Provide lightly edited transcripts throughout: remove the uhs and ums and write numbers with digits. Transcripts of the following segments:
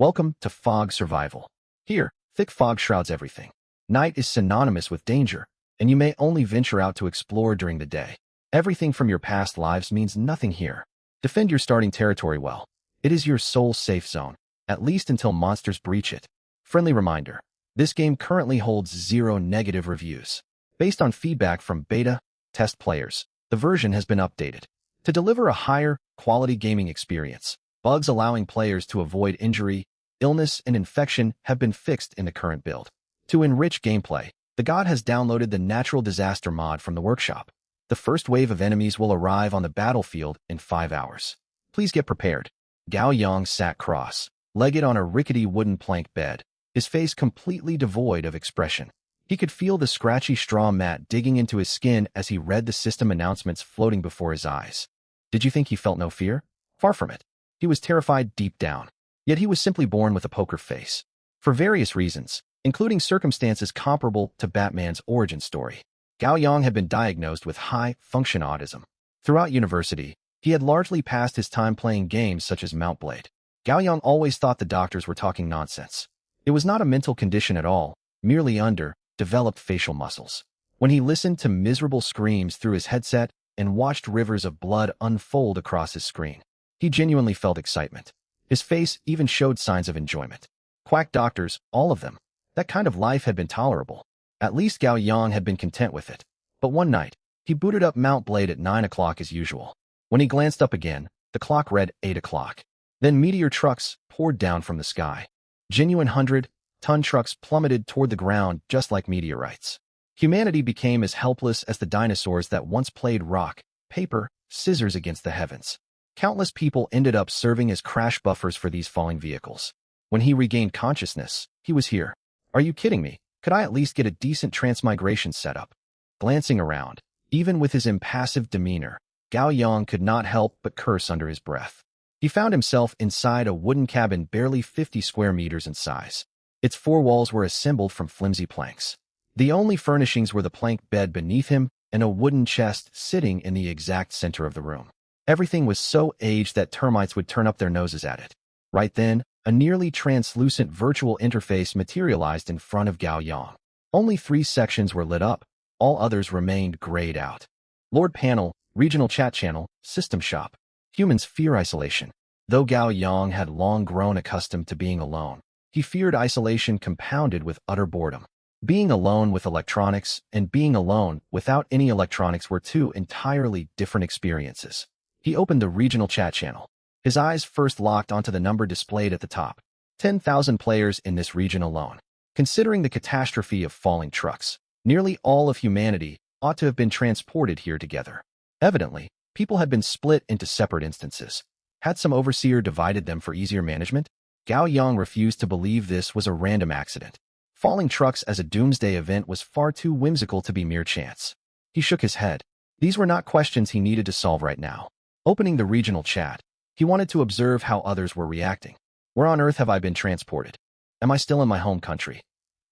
Welcome to Fog Survival. Here, thick fog shrouds everything. Night is synonymous with danger, and you may only venture out to explore during the day. Everything from your past lives means nothing here. Defend your starting territory well. It is your sole safe zone, at least until monsters breach it. Friendly reminder, this game currently holds 0 negative reviews. Based on feedback from beta test players, the version has been updated to deliver a higher quality gaming experience. Bugs allowing players to avoid injury, illness, and infection have been fixed in the current build. To enrich gameplay, the God has downloaded the Natural Disaster mod from the workshop. The first wave of enemies will arrive on the battlefield in 5 hours. Please get prepared. Gao Yang sat cross-legged on a rickety wooden plank bed, his face completely devoid of expression. He could feel the scratchy straw mat digging into his skin as he read the system announcements floating before his eyes. Did you think he felt no fear? Far from it. He was terrified deep down, yet he was simply born with a poker face. For various reasons, including circumstances comparable to Batman's origin story, Gao Yang had been diagnosed with high-function autism. Throughout university, he had largely passed his time playing games such as Mount Blade. Gao Yang always thought the doctors were talking nonsense. It was not a mental condition at all, merely underdeveloped facial muscles. When he listened to miserable screams through his headset and watched rivers of blood unfold across his screen, he genuinely felt excitement. His face even showed signs of enjoyment. Quack doctors, all of them. That kind of life had been tolerable. At least Gao Yang had been content with it. But one night, he booted up Mount Blade at 9 o'clock as usual. When he glanced up again, the clock read 8 o'clock. Then meteor trucks poured down from the sky. Genuine 100-ton trucks plummeted toward the ground just like meteorites. Humanity became as helpless as the dinosaurs that once played rock, paper, scissors against the heavens. Countless people ended up serving as crash buffers for these falling vehicles. When he regained consciousness, he was here. Are you kidding me? Could I at least get a decent transmigration setup? Glancing around, even with his impassive demeanor, Gao Yang could not help but curse under his breath. He found himself inside a wooden cabin barely 50 square meters in size. Its 4 walls were assembled from flimsy planks. The only furnishings were the plank bed beneath him and a wooden chest sitting in the exact center of the room. Everything was so aged that termites would turn up their noses at it. Right then, a nearly translucent virtual interface materialized in front of Gao Yang. Only 3 sections were lit up. All others remained grayed out. Lord Panel, Regional Chat Channel, System Shop. Humans fear isolation. Though Gao Yang had long grown accustomed to being alone, he feared isolation compounded with utter boredom. Being alone with electronics and being alone without any electronics were 2 entirely different experiences. He opened the regional chat channel. His eyes first locked onto the number displayed at the top. 10,000 players in this region alone. Considering the catastrophe of falling trucks, nearly all of humanity ought to have been transported here together. Evidently, people had been split into separate instances. Had some overseer divided them for easier management? Gao Yang refused to believe this was a random accident. Falling trucks as a doomsday event was far too whimsical to be mere chance. He shook his head. These were not questions he needed to solve right now. Opening the regional chat, he wanted to observe how others were reacting. Where on earth have I been transported? Am I still in my home country?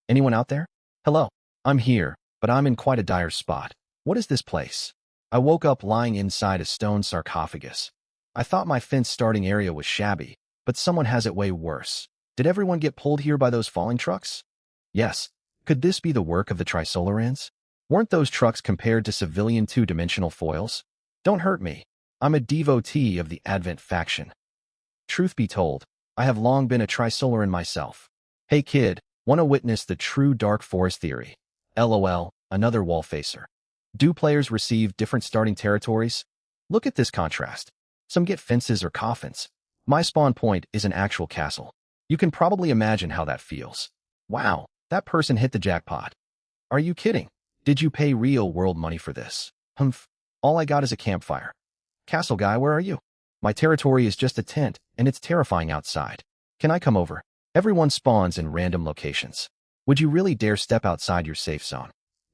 Anyone out there? Hello, I'm here, but I'm in quite a dire spot. What is this place? I woke up lying inside a stone sarcophagus. I thought my fence starting area was shabby, but someone has it way worse. Did everyone get pulled here by those falling trucks? Yes. Could this be the work of the Trisolarans? Weren't those trucks compared to civilian 2-dimensional foils? Don't hurt me. I'm a devotee of the Advent faction. Truth be told, I have long been a Trisolaran myself. Hey kid, wanna witness the true Dark Forest theory? LOL, another wall facer. Do players receive different starting territories? Look at this contrast. Some get fences or coffins. My spawn point is an actual castle. You can probably imagine how that feels. Wow, that person hit the jackpot. Are you kidding? Did you pay real-world money for this? Humph, all I got is a campfire. Castle guy, where are you? My territory is just a tent, and it's terrifying outside. Can I come over? Everyone spawns in random locations. Would you really dare step outside your safe zone?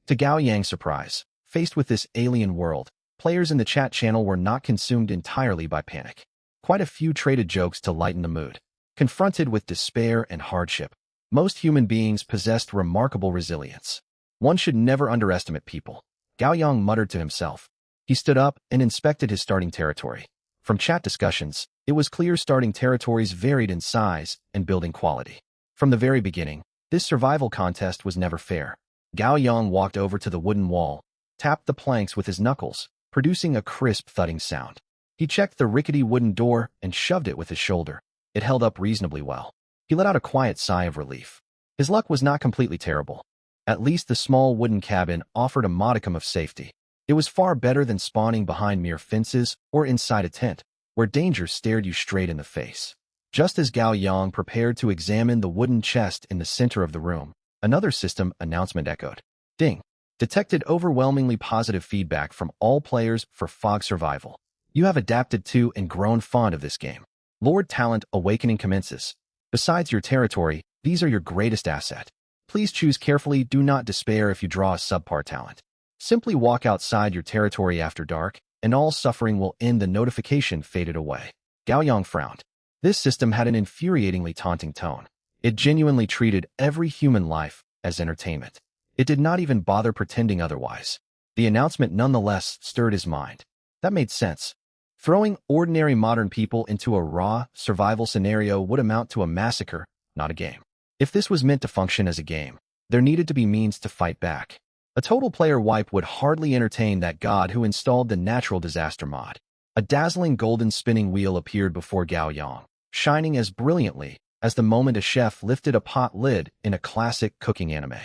To Gao Yang's surprise, faced with this alien world, players in the chat channel were not consumed entirely by panic. Quite a few traded jokes to lighten the mood. Confronted with despair and hardship, most human beings possessed remarkable resilience. One should never underestimate people. Gao Yang muttered to himself. He stood up and inspected his starting territory. From chat discussions, it was clear starting territories varied in size and building quality. From the very beginning, this survival contest was never fair. Gao Yang walked over to the wooden wall, tapped the planks with his knuckles, producing a crisp thudding sound. He checked the rickety wooden door and shoved it with his shoulder. It held up reasonably well. He let out a quiet sigh of relief. His luck was not completely terrible. At least the small wooden cabin offered a modicum of safety. It was far better than spawning behind mere fences or inside a tent, where danger stared you straight in the face. Just as Gao Yang prepared to examine the wooden chest in the center of the room, another system announcement echoed. Ding! Detected overwhelmingly positive feedback from all players for Fog Survival. You have adapted to and grown fond of this game. Lord Talent Awakening commences. Besides your territory, these are your greatest asset. Please choose carefully. Do not despair if you draw a subpar talent. Simply walk outside your territory after dark, and all suffering will end. The notification faded away. Gao Yang frowned. This system had an infuriatingly taunting tone. It genuinely treated every human life as entertainment. It did not even bother pretending otherwise. The announcement nonetheless stirred his mind. That made sense. Throwing ordinary modern people into a raw, survival scenario would amount to a massacre, not a game. If this was meant to function as a game, there needed to be means to fight back. A total player wipe would hardly entertain that god who installed the natural disaster mod. A dazzling golden spinning wheel appeared before Gao Yang, shining as brilliantly as the moment a chef lifted a pot lid in a classic cooking anime.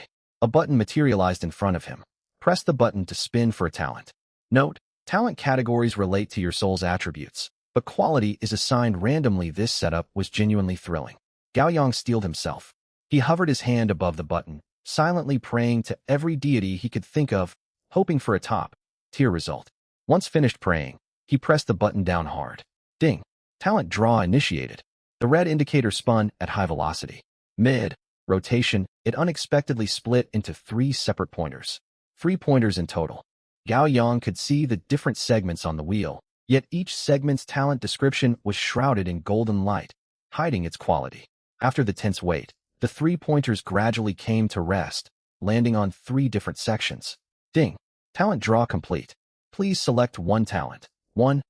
A button materialized in front of him. Press the button to spin for a talent. Note: talent categories relate to your soul's attributes, but quality is assigned randomly. This setup was genuinely thrilling. Gao Yang steeled himself. He hovered his hand above the button, silently praying to every deity he could think of, hoping for a top-tier result. Once finished praying, he pressed the button down hard. Ding! Talent draw initiated. The red indicator spun at high velocity. Mid-rotation, it unexpectedly split into 3 separate pointers. 3 pointers in total. Gao Yang could see the different segments on the wheel, yet each segment's talent description was shrouded in golden light, hiding its quality. After the tense wait, the 3 pointers gradually came to rest, landing on 3 different sections. Ding! Talent draw complete. Please select 1 talent. 1.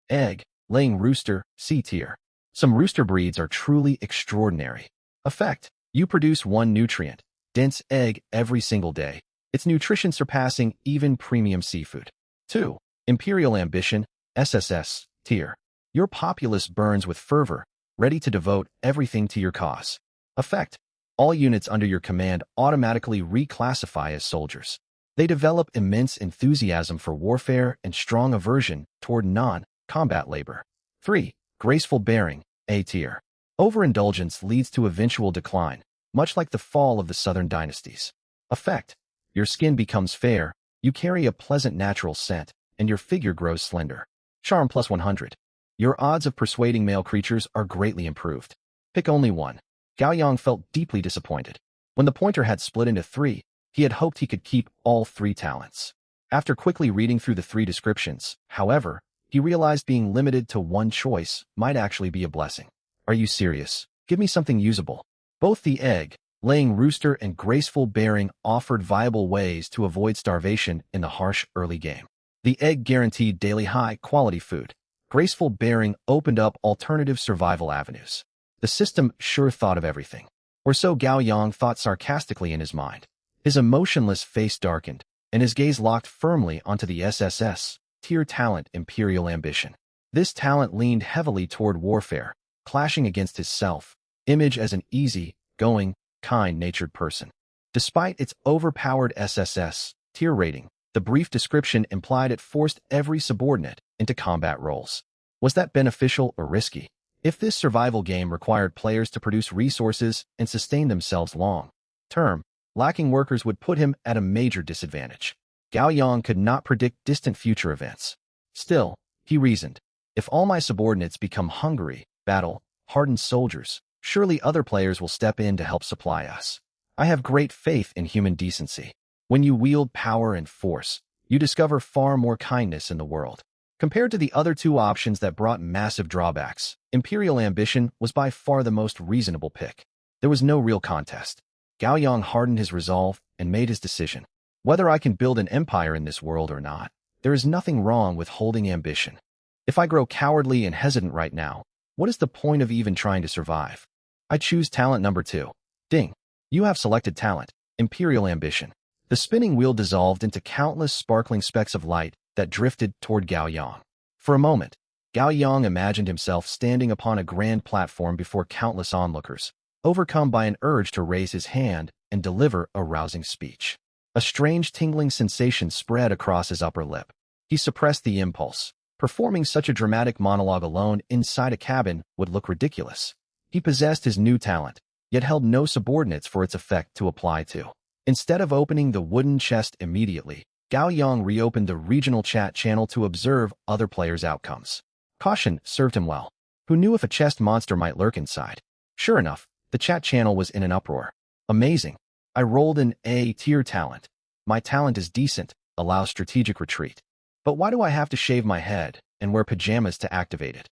Egg, laying rooster, C tier. Some rooster breeds are truly extraordinary. Effect: you produce 1 nutrient, dense egg every single day. Its nutrition surpassing even premium seafood. 2. Imperial Ambition, SSS, tier. Your populace burns with fervor, ready to devote everything to your cause. Effect: all units under your command automatically reclassify as soldiers. They develop immense enthusiasm for warfare and strong aversion toward non-combat labor. 3. Graceful Bearing, A tier. Overindulgence leads to eventual decline, much like the fall of the southern dynasties. Effect: your skin becomes fair, you carry a pleasant natural scent, and your figure grows slender. Charm plus 100. Your odds of persuading male creatures are greatly improved. Pick only 1. Gao Yang felt deeply disappointed. When the pointer had split into 3, he had hoped he could keep all 3 talents. After quickly reading through the 3 descriptions, however, he realized being limited to 1 choice might actually be a blessing. Are you serious? Give me something usable. Both the egg, laying rooster and graceful bearing offered viable ways to avoid starvation in the harsh early game. The egg guaranteed daily high-quality food. Graceful bearing opened up alternative survival avenues. The system sure thought of everything. Or so Gao Yang thought sarcastically in his mind. His emotionless face darkened, and his gaze locked firmly onto the SSS, tier talent Imperial Ambition. This talent leaned heavily toward warfare, clashing against his self-image as an easy-going, kind-natured person. Despite its overpowered SSS tier rating, the brief description implied it forced every subordinate into combat roles. Was that beneficial or risky? If this survival game required players to produce resources and sustain themselves long-term, lacking workers would put him at a major disadvantage. Gao Yang could not predict distant future events. Still, he reasoned, if all my subordinates become hungry, battle-hardened soldiers, surely other players will step in to help supply us. I have great faith in human decency. When you wield power and force, you discover far more kindness in the world. Compared to the other 2 options that brought massive drawbacks, Imperial Ambition was by far the most reasonable pick. There was no real contest. Gao Yang hardened his resolve and made his decision. Whether I can build an empire in this world or not, there is nothing wrong with holding ambition. If I grow cowardly and hesitant right now, what is the point of even trying to survive? I choose talent number 2. Ding. You have selected talent, Imperial Ambition. The spinning wheel dissolved into countless sparkling specks of light that drifted toward Gao Yang. For a moment, Gao Yang imagined himself standing upon a grand platform before countless onlookers, overcome by an urge to raise his hand and deliver a rousing speech. A strange tingling sensation spread across his upper lip. He suppressed the impulse. Performing such a dramatic monologue alone inside a cabin would look ridiculous. He possessed his new talent, yet held no subordinates for its effect to apply to. Instead of opening the wooden chest immediately, Gao Yang reopened the regional chat channel to observe other players' outcomes. Caution served him well. Who knew if a chest monster might lurk inside? Sure enough, the chat channel was in an uproar. Amazing. I rolled an A-tier talent. My talent is decent, allows strategic retreat. But why do I have to shave my head and wear pajamas to activate it?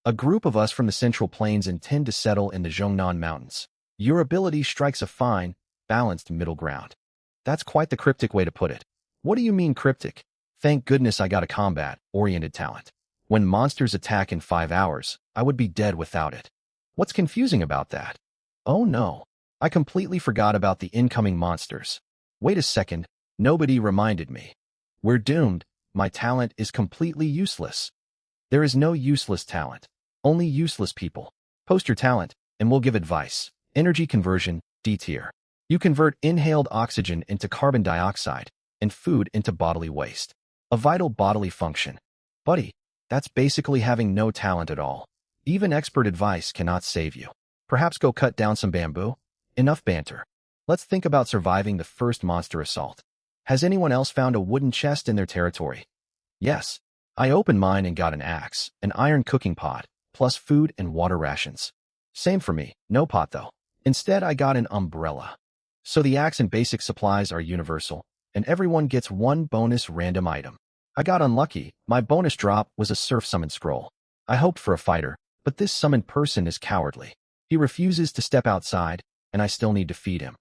A group of us from the Central Plains intend to settle in the Zhongnan Mountains. Your ability strikes a fine, balanced middle ground. That's quite the cryptic way to put it. What do you mean cryptic? Thank goodness I got a combat-oriented talent. When monsters attack in 5 hours, I would be dead without it. What's confusing about that? Oh no, I completely forgot about the incoming monsters. Wait a second, nobody reminded me. We're doomed. My talent is completely useless. There is no useless talent, only useless people. Post your talent, and we'll give advice. Energy conversion, D tier. You convert inhaled oxygen into carbon dioxide and food into bodily waste. A vital bodily function. Buddy, that's basically having no talent at all. Even expert advice cannot save you. Perhaps go cut down some bamboo? Enough banter. Let's think about surviving the first monster assault. Has anyone else found a wooden chest in their territory? Yes. I opened mine and got an axe, an iron cooking pot, plus food and water rations. Same for me, no pot though. Instead, I got an umbrella. So the axe and basic supplies are universal, and everyone gets one bonus random item. I got unlucky. My bonus drop was a surf summon scroll. I hoped for a fighter, but this summoned person is cowardly. He refuses to step outside, and I still need to feed him.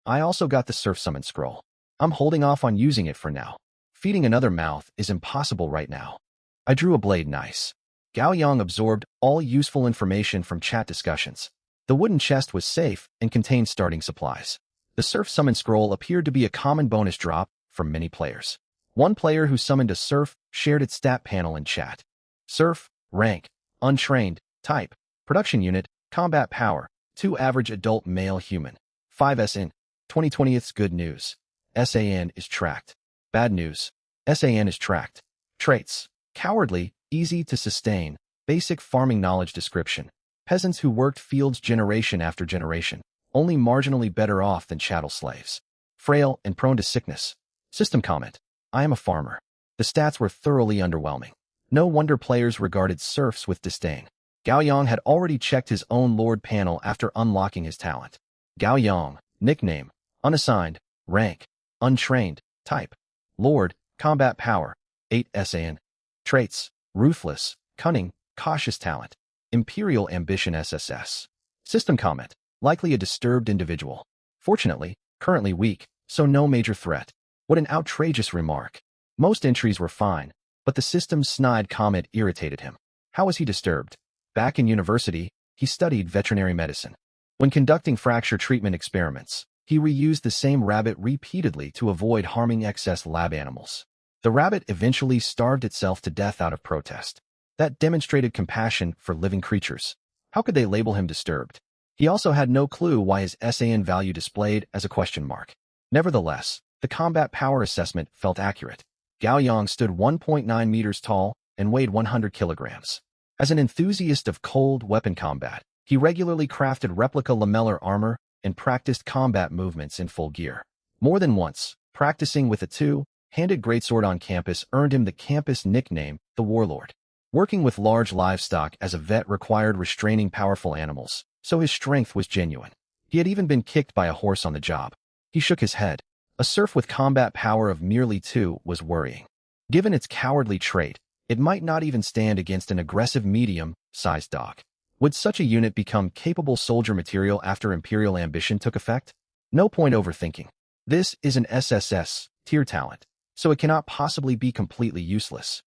I also got the surf summon scroll. I'm holding off on using it for now. Feeding another mouth is impossible right now. I drew a blade nice. Gao Yang absorbed all useful information from chat discussions. The wooden chest was safe and contained starting supplies. The surf summon scroll appeared to be a common bonus drop for many players. One player who summoned a surf shared its stat panel in chat. Surf, rank, untrained, type, production unit, combat power, 2 average adult male human, 5 SN, 2020's good news. SAN is tracked. Bad news. SAN is tracked. Traits. Cowardly, easy to sustain, basic farming knowledge description. Peasants who worked fields generation after generation, only marginally better off than chattel slaves. Frail and prone to sickness. System comment. I am a farmer. The stats were thoroughly underwhelming. No wonder players regarded serfs with disdain. Gao Yang had already checked his own Lord panel after unlocking his talent. Gao Yang, nickname, unassigned, rank, untrained, type, Lord, combat power, 8 SAN. Traits, ruthless, cunning, cautious talent, Imperial Ambition SSS. System comment, likely a disturbed individual. Fortunately, currently weak, so no major threat. What an outrageous remark. Most entries were fine, but the system's snide comment irritated him. How was he disturbed? Back in university, he studied veterinary medicine. When conducting fracture treatment experiments, he reused the same rabbit repeatedly to avoid harming excess lab animals. The rabbit eventually starved itself to death out of protest. That demonstrated compassion for living creatures. How could they label him disturbed? He also had no clue why his SAN value displayed as a question mark. Nevertheless, the combat power assessment felt accurate. Gao Yang stood 1.9 meters tall and weighed 100 kilograms. As an enthusiast of cold weapon combat, he regularly crafted replica lamellar armor and practiced combat movements in full gear. More than once, practicing with a two-handed greatsword on campus earned him the campus nickname, the Warlord. Working with large livestock as a vet required restraining powerful animals, so his strength was genuine. He had even been kicked by a horse on the job. He shook his head. A serf with combat power of merely 2 was worrying. Given its cowardly trait, it might not even stand against an aggressive medium-sized dog. Would such a unit become capable soldier material after Imperial Ambition took effect? No point overthinking. This is an SSS tier talent, so it cannot possibly be completely useless.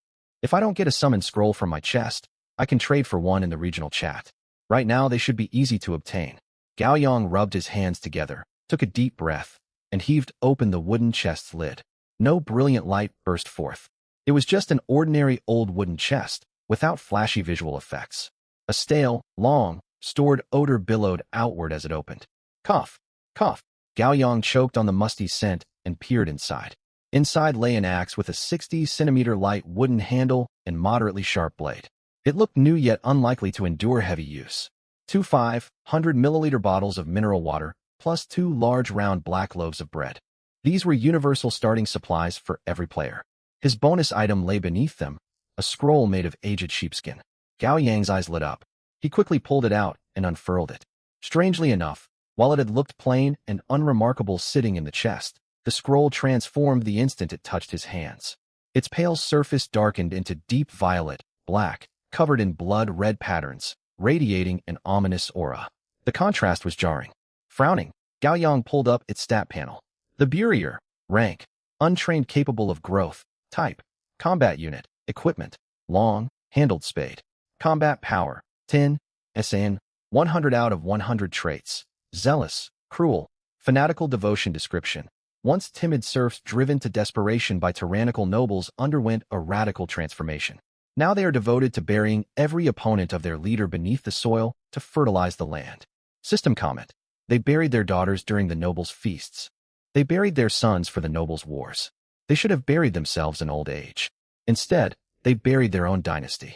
If I don't get a summon scroll from my chest, I can trade for one in the regional chat. Right now, they should be easy to obtain. Gao Yang rubbed his hands together, took a deep breath, and heaved open the wooden chest's lid. No brilliant light burst forth. It was just an ordinary old wooden chest, without flashy visual effects. A stale, long, stored odor billowed outward as it opened. Cough, cough. Gao Yang choked on the musty scent and peered inside. Inside lay an axe with a 60-centimeter light wooden handle and moderately sharp blade. It looked new yet unlikely to endure heavy use. 2 500-milliliter bottles of mineral water, plus 2 large round black loaves of bread. These were universal starting supplies for every player. His bonus item lay beneath them, a scroll made of aged sheepskin. Gao Yang's eyes lit up. He quickly pulled it out and unfurled it. Strangely enough, while it had looked plain and unremarkable sitting in the chest, the scroll transformed the instant it touched his hands. Its pale surface darkened into deep violet, black, covered in blood-red patterns, radiating an ominous aura. The contrast was jarring. Frowning, Gao Yang pulled up its stat panel. The Burier, rank, untrained capable of growth, type, combat unit, equipment, long, handled spade. Combat power, 10, SN, 100 out of 100 traits. Zealous, cruel, fanatical devotion description. Once timid serfs driven to desperation by tyrannical nobles underwent a radical transformation. Now they are devoted to burying every opponent of their leader beneath the soil to fertilize the land. System comment. They buried their daughters during the nobles' feasts. They buried their sons for the nobles' wars. They should have buried themselves in old age. Instead, they buried their own dynasty.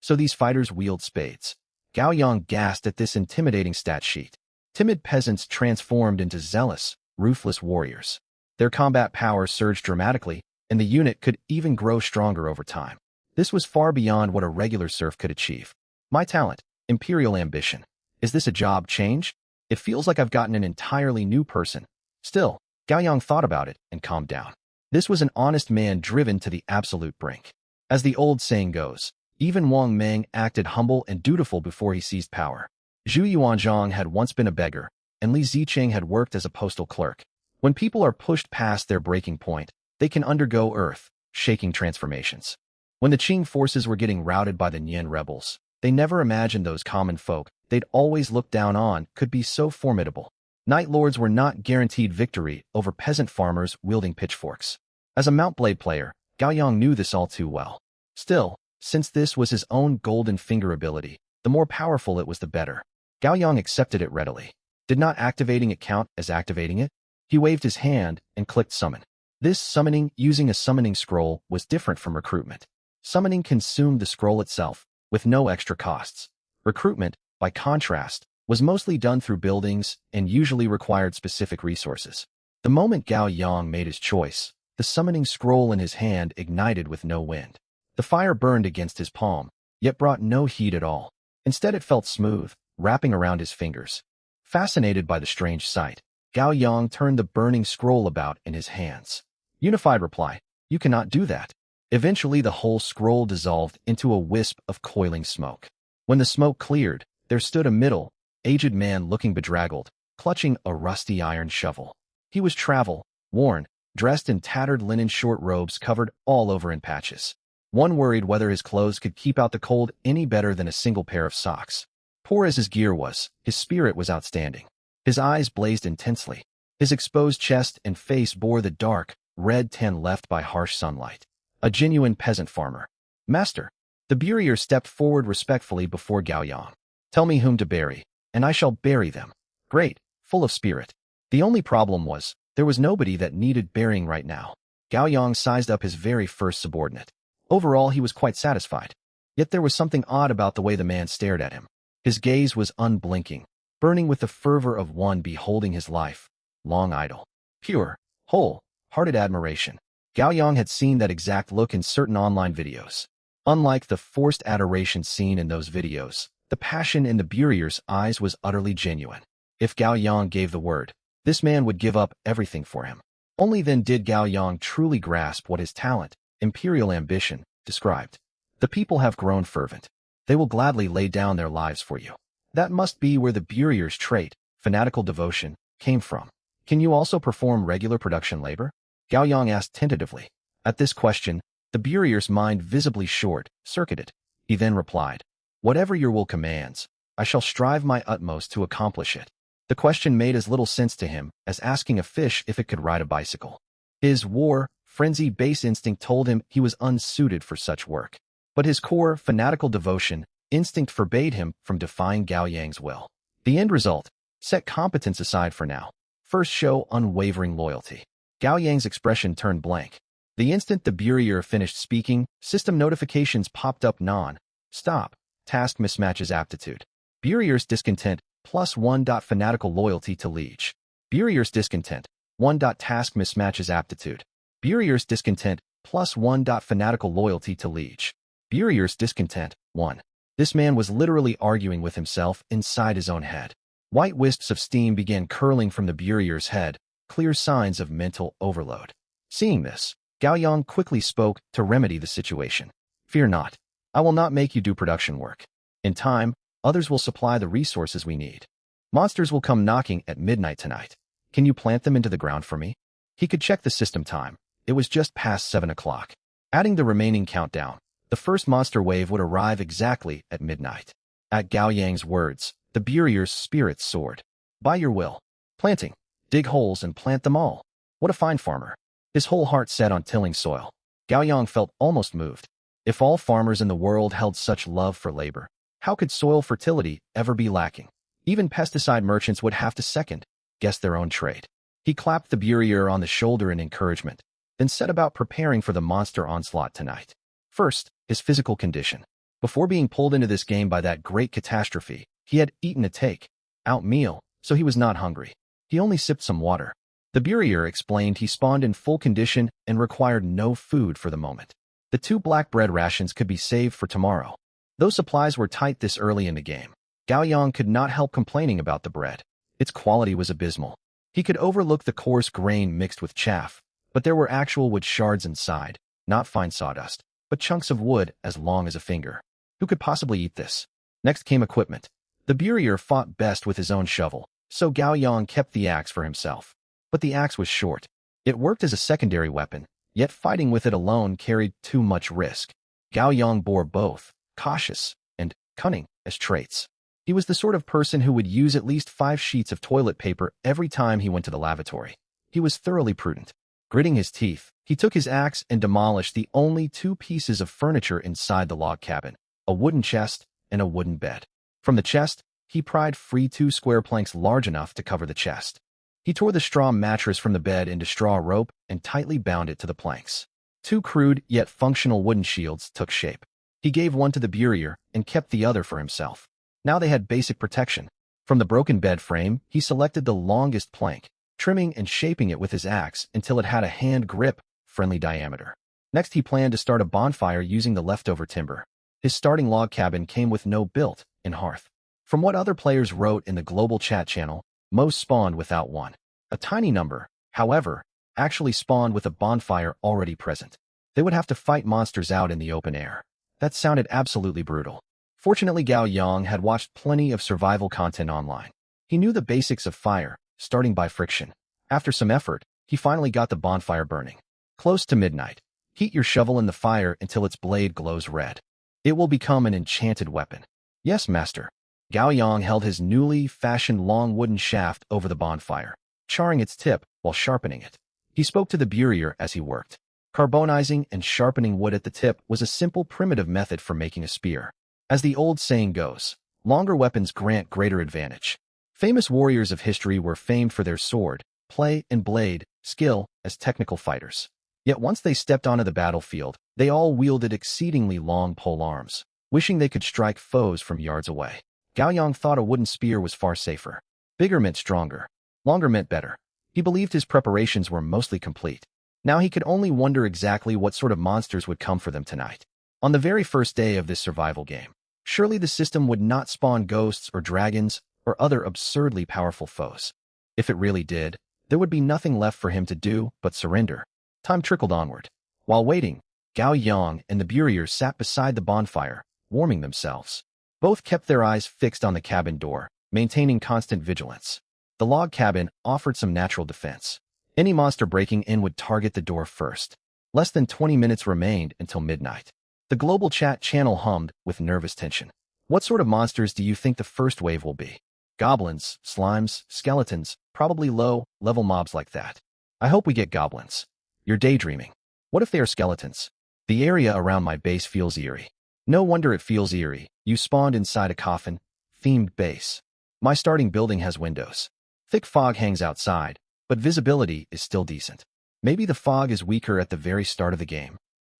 So these fighters wield spades. Gao Yang gasped at this intimidating stat sheet. Timid peasants transformed into zealous, ruthless warriors. Their combat power surged dramatically, and the unit could even grow stronger over time. This was far beyond what a regular serf could achieve. My talent, imperial ambition. Is this a job change? It feels like I've gotten an entirely new person. Still, Gao Yang thought about it and calmed down. This was an honest man driven to the absolute brink. As the old saying goes, even Wang Meng acted humble and dutiful before he seized power. Zhu Yuanzhang had once been a beggar, and Li Zicheng had worked as a postal clerk. When people are pushed past their breaking point, they can undergo earth-shaking transformations. When the Qing forces were getting routed by the Nian rebels, they never imagined those common folk they'd always looked down on could be so formidable. Knight lords were not guaranteed victory over peasant farmers wielding pitchforks. As a Mount Blade player, Gao Yang knew this all too well. Still, since this was his own golden finger ability, the more powerful it was the better. Gao Yang accepted it readily. Did not activating it count as activating it? He waved his hand and clicked summon. This summoning using a summoning scroll was different from recruitment. Summoning consumed the scroll itself, with no extra costs. Recruitment, by contrast, was mostly done through buildings and usually required specific resources. The moment Gao Yang made his choice, the summoning scroll in his hand ignited with no wind. The fire burned against his palm, yet brought no heat at all. Instead it felt smooth, wrapping around his fingers. Fascinated by the strange sight, Gao Yang turned the burning scroll about in his hands. Unified reply, you cannot do that. Eventually the whole scroll dissolved into a wisp of coiling smoke. When the smoke cleared, there stood a middle-aged man looking bedraggled, clutching a rusty iron shovel. He was travel-worn, dressed in tattered linen short robes covered all over in patches. One worried whether his clothes could keep out the cold any better than a single pair of socks. Poor as his gear was, his spirit was outstanding. His eyes blazed intensely. His exposed chest and face bore the dark, red tan left by harsh sunlight. A genuine peasant farmer. Master. The Burier stepped forward respectfully before Gao Yang. Tell me whom to bury, and I shall bury them. Great, full of spirit. The only problem was, there was nobody that needed burying right now. Gao Yang sized up his very first subordinate. Overall, he was quite satisfied. Yet there was something odd about the way the man stared at him. His gaze was unblinking, burning with the fervor of one beholding his life, long idle. Pure, whole-hearted admiration. Gao Yang had seen that exact look in certain online videos. Unlike the forced adoration seen in those videos, the passion in the Burier's eyes was utterly genuine. If Gao Yang gave the word, this man would give up everything for him. Only then did Gao Yang truly grasp what his talent, imperial ambition, described. The people have grown fervent. They will gladly lay down their lives for you. That must be where the Burier's trait, fanatical devotion, came from. Can you also perform regular production labor? Gao Yang asked tentatively. At this question, The Burrier's mind visibly short-circuited. He then replied, "Whatever your will commands, I shall strive my utmost to accomplish it." The question made as little sense to him as asking a fish if it could ride a bicycle. His war-frenzy base instinct told him he was unsuited for such work. But his core, fanatical devotion instinct forbade him from defying Gao Yang's will. The end result: set competence aside for now. First, show unwavering loyalty. Gao Yang's expression turned blank. The instant the Burrier finished speaking, system notifications popped up non-stop. Task mismatches aptitude. Burrier's discontent, +1. Fanatical loyalty to liege. Burrier's discontent, 1. Task mismatches aptitude. Burrier's discontent, +1. Fanatical loyalty to liege. Burrier's discontent, 1. This man was literally arguing with himself inside his own head. White wisps of steam began curling from the Burrier's head, clear signs of mental overload. Seeing this, Gao Yang quickly spoke to remedy the situation. "Fear not. I will not make you do production work. In time, others will supply the resources we need. Monsters will come knocking at midnight tonight. Can you plant them into the ground for me?" He could check the system time. It was just past 7 o'clock. Adding the remaining countdown, the first monster wave would arrive exactly at midnight. At Gao Yang's words, the Burrier's spirits soared. "By your will. Planting. Dig holes and plant them all. What a fine farmer." His whole heart set on tilling soil. Gao Yang felt almost moved. If all farmers in the world held such love for labor, how could soil fertility ever be lacking? Even pesticide merchants would have to second-guess their own trade. He clapped the Burrier on the shoulder in encouragement, then set about preparing for the monster onslaught tonight. First, his physical condition. Before being pulled into this game by that great catastrophe, he had eaten a take-out meal, so he was not hungry. He only sipped some water. The Burrier explained he spawned in full condition and required no food for the moment. The 2 black bread rations could be saved for tomorrow. Those supplies were tight this early in the game. Gao Yang could not help complaining about the bread. Its quality was abysmal. He could overlook the coarse grain mixed with chaff, but there were actual wood shards inside, not fine sawdust, but chunks of wood as long as a finger. Who could possibly eat this? Next came equipment. The Burrier fought best with his own shovel, so Gao Yang kept the axe for himself. But the axe was short. It worked as a secondary weapon, yet fighting with it alone carried too much risk. Gao Yang bore both cautious and cunning as traits. He was the sort of person who would use at least 5 sheets of toilet paper every time he went to the lavatory. He was thoroughly prudent. Gritting his teeth, he took his axe and demolished the only 2 pieces of furniture inside the log cabin, a wooden chest and a wooden bed. From the chest, he pried free 2 square planks large enough to cover the chest. He tore the straw mattress from the bed into straw rope and tightly bound it to the planks. 2 crude yet functional wooden shields took shape. He gave one to the Burrier and kept the other for himself. Now they had basic protection. From the broken bed frame, he selected the longest plank, trimming and shaping it with his axe until it had a hand grip, friendly diameter. Next, he planned to start a bonfire using the leftover timber. His starting log cabin came with no built-in hearth. From what other players wrote in the global chat channel, most spawned without one. A tiny number, however, actually spawned with a bonfire already present. They would have to fight monsters out in the open air. That sounded absolutely brutal. Fortunately, Gao Yang had watched plenty of survival content online. He knew the basics of fire, starting by friction. After some effort, he finally got the bonfire burning. Close to midnight, heat your shovel in the fire until its blade glows red. It will become an enchanted weapon. Yes, master. Gao Yang held his newly fashioned long wooden shaft over the bonfire, charring its tip while sharpening it. He spoke to the Burrier as he worked. Carbonizing and sharpening wood at the tip was a simple primitive method for making a spear. As the old saying goes, longer weapons grant greater advantage. Famous warriors of history were famed for their sword, play, and blade skill as technical fighters. Yet once they stepped onto the battlefield, they all wielded exceedingly long pole arms, wishing they could strike foes from yards away. Gao Yang thought a wooden spear was far safer. Bigger meant stronger. Longer meant better. He believed his preparations were mostly complete. Now he could only wonder exactly what sort of monsters would come for them tonight. On the very first day of this survival game, surely the system would not spawn ghosts or dragons or other absurdly powerful foes. If it really did, there would be nothing left for him to do but surrender. Time trickled onward. While waiting, Gao Yang and the Burrier sat beside the bonfire, warming themselves. Both kept their eyes fixed on the cabin door, maintaining constant vigilance. The log cabin offered some natural defense. Any monster breaking in would target the door first. Less than 20 minutes remained until midnight. The global chat channel hummed with nervous tension. What sort of monsters do you think the first wave will be? Goblins, slimes, skeletons, probably low-level mobs like that. I hope we get goblins. You're daydreaming. What if they are skeletons? The area around my base feels eerie. No wonder it feels eerie. You spawned inside a coffin-themed base. My starting building has windows. Thick fog hangs outside, but visibility is still decent. Maybe the fog is weaker at the very start of the game.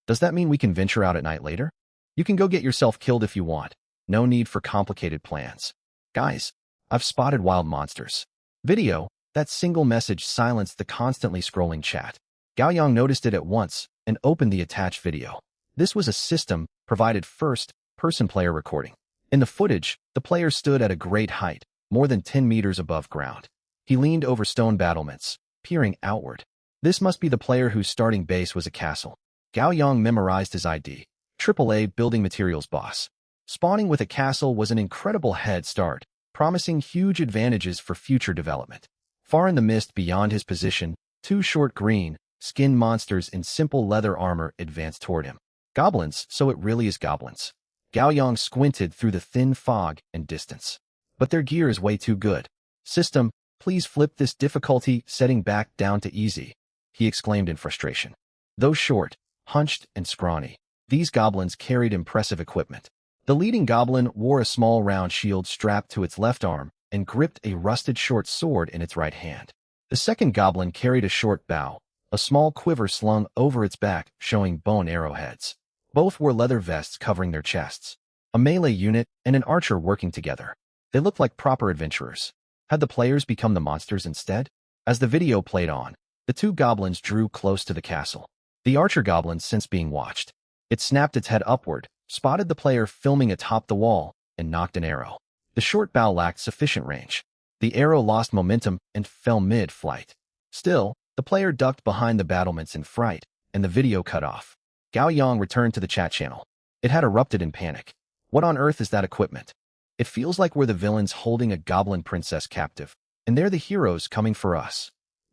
Does that mean we can venture out at night later? You can go get yourself killed if you want. No need for complicated plans. Guys, I've spotted wild monsters. Video, that single message silenced the constantly scrolling chat. Gaoyang noticed it at once and opened the attached video. This was a system-provided first-person player recording. In the footage, the player stood at a great height, more than 10 meters above ground. He leaned over stone battlements, peering outward. This must be the player whose starting base was a castle. Gaoyang memorized his ID, AAA building materials boss. Spawning with a castle was an incredible head start, promising huge advantages for future development. Far in the mist beyond his position, two short green-skinned monsters in simple leather armor advanced toward him. Goblins, so it really is goblins. Gaoyang squinted through the thin fog and distance. But their gear is way too good. System, please flip this difficulty setting back down to easy, he exclaimed in frustration. Though short, hunched, and scrawny, these goblins carried impressive equipment. The leading goblin wore a small round shield strapped to its left arm and gripped a rusted short sword in its right hand. The second goblin carried a short bow, a small quiver slung over its back showing bone arrowheads. Both wore leather vests covering their chests. A melee unit and an archer working together. They looked like proper adventurers. Had the players become the monsters instead? As the video played on, the two goblins drew close to the castle. The archer goblin sensed being watched. It snapped its head upward, spotted the player filming atop the wall, and knocked an arrow. The short bow lacked sufficient range. The arrow lost momentum and fell mid-flight. Still, the player ducked behind the battlements in fright, and the video cut off. Gaoyang returned to the chat channel. It had erupted in panic. What on earth is that equipment? It feels like we're the villains holding a goblin princess captive, and they're the heroes coming for us.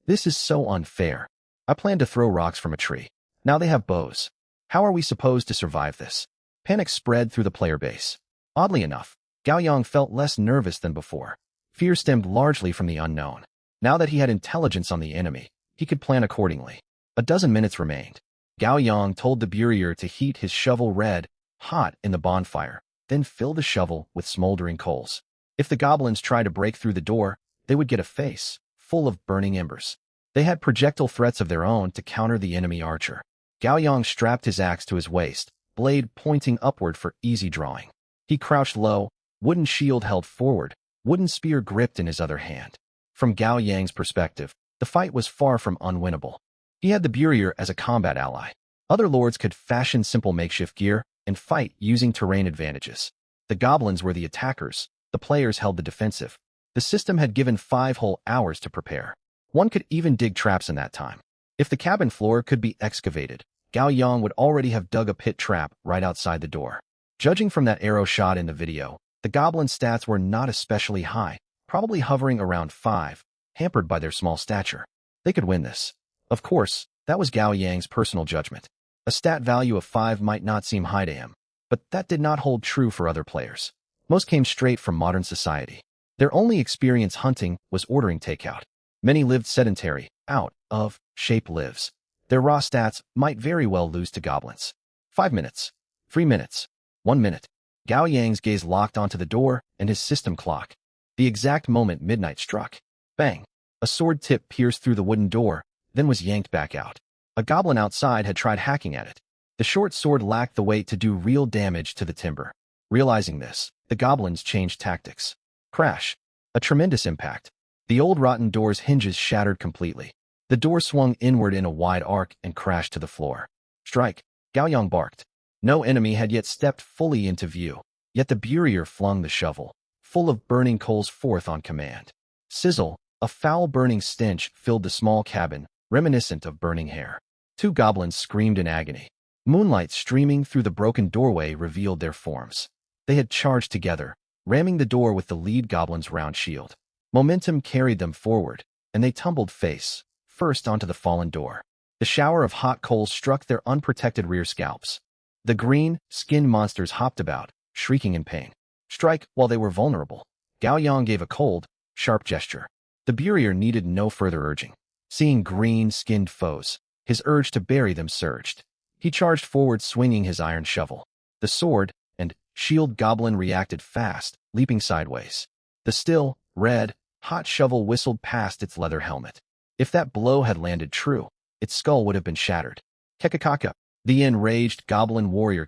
This is so unfair. I planned to throw rocks from a tree. Now they have bows. How are we supposed to survive this? Panic spread through the player base. Oddly enough, Gaoyang felt less nervous than before. Fear stemmed largely from the unknown. Now that he had intelligence on the enemy, he could plan accordingly. A dozen minutes remained. Gaoyang told the Burier to heat his shovel red-hot in the bonfire, then fill the shovel with smoldering coals. If the goblins tried to break through the door, they would get a face full of burning embers. They had projectile threats of their own to counter the enemy archer. Gaoyang strapped his axe to his waist, blade pointing upward for easy drawing. He crouched low, wooden shield held forward, wooden spear gripped in his other hand. From Gaoyang's perspective, the fight was far from unwinnable. He had the Burier as a combat ally. Other lords could fashion simple makeshift gear and fight using terrain advantages. The goblins were the attackers, the players held the defensive. The system had given 5 whole hours to prepare. One could even dig traps in that time. If the cabin floor could be excavated, Gaoyang would already have dug a pit trap right outside the door. Judging from that arrow shot in the video, the goblin stats were not especially high, probably hovering around 5, hampered by their small stature. They could win this. Of course, that was Gaoyang's personal judgment. A stat value of 5 might not seem high to him, but that did not hold true for other players. Most came straight from modern society. Their only experience hunting was ordering takeout. Many lived sedentary, out-of-shape lives. Their raw stats might very well lose to goblins. 5 minutes. 3 minutes. 1 minute. Gaoyang's gaze locked onto the door and his system clock. The exact moment midnight struck. Bang! A sword tip pierced through the wooden door, then was yanked back out. A goblin outside had tried hacking at it. The short sword lacked the weight to do real damage to the timber. Realizing this, the goblins changed tactics. Crash. A tremendous impact. The old rotten door's hinges shattered completely. The door swung inward in a wide arc and crashed to the floor. Strike. Gaoyang barked. No enemy had yet stepped fully into view, yet the Burier flung the shovel, full of burning coals forth on command. Sizzle. A foul burning stench filled the small cabin, reminiscent of burning hair. 2 goblins screamed in agony. Moonlight streaming through the broken doorway revealed their forms. They had charged together, ramming the door with the lead goblin's round shield. Momentum carried them forward, and they tumbled face first onto the fallen door. The shower of hot coals struck their unprotected rear scalps. The green-skinned monsters hopped about, shrieking in pain. Strike while they were vulnerable. Gao Yang gave a cold, sharp gesture. The Burrier needed no further urging. Seeing green-skinned foes, his urge to bury them surged. He charged forward, swinging his iron shovel. The sword and shield goblin reacted fast, leaping sideways. The still, red, hot shovel whistled past its leather helmet. If that blow had landed true, its skull would have been shattered. Kekakaka, the enraged goblin warrior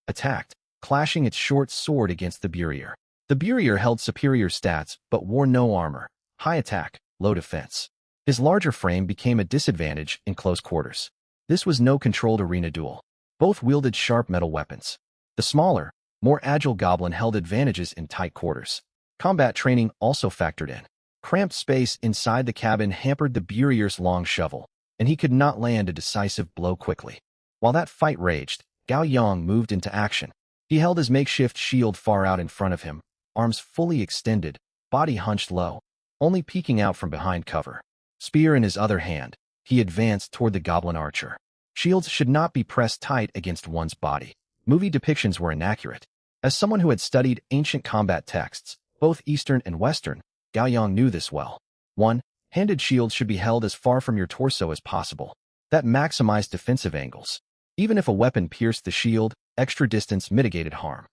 attacked, clashing its short sword against the Burrier. The Burrier held superior stats but wore no armor, high attack, low defense. His larger frame became a disadvantage in close quarters. This was no controlled arena duel. Both wielded sharp metal weapons. The smaller, more agile goblin held advantages in tight quarters. Combat training also factored in. Cramped space inside the cabin hampered the Burrier's long shovel, and he could not land a decisive blow quickly. While that fight raged, Gao Yang moved into action. He held his makeshift shield far out in front of him, arms fully extended, body hunched low, only peeking out from behind cover. Spear in his other hand, he advanced toward the goblin archer. Shields should not be pressed tight against one's body. Movie depictions were inaccurate. As someone who had studied ancient combat texts, both Eastern and Western, Gao Yang knew this well. One-handed shields should be held as far from your torso as possible. That maximized defensive angles. Even if a weapon pierced the shield, extra distance mitigated harm.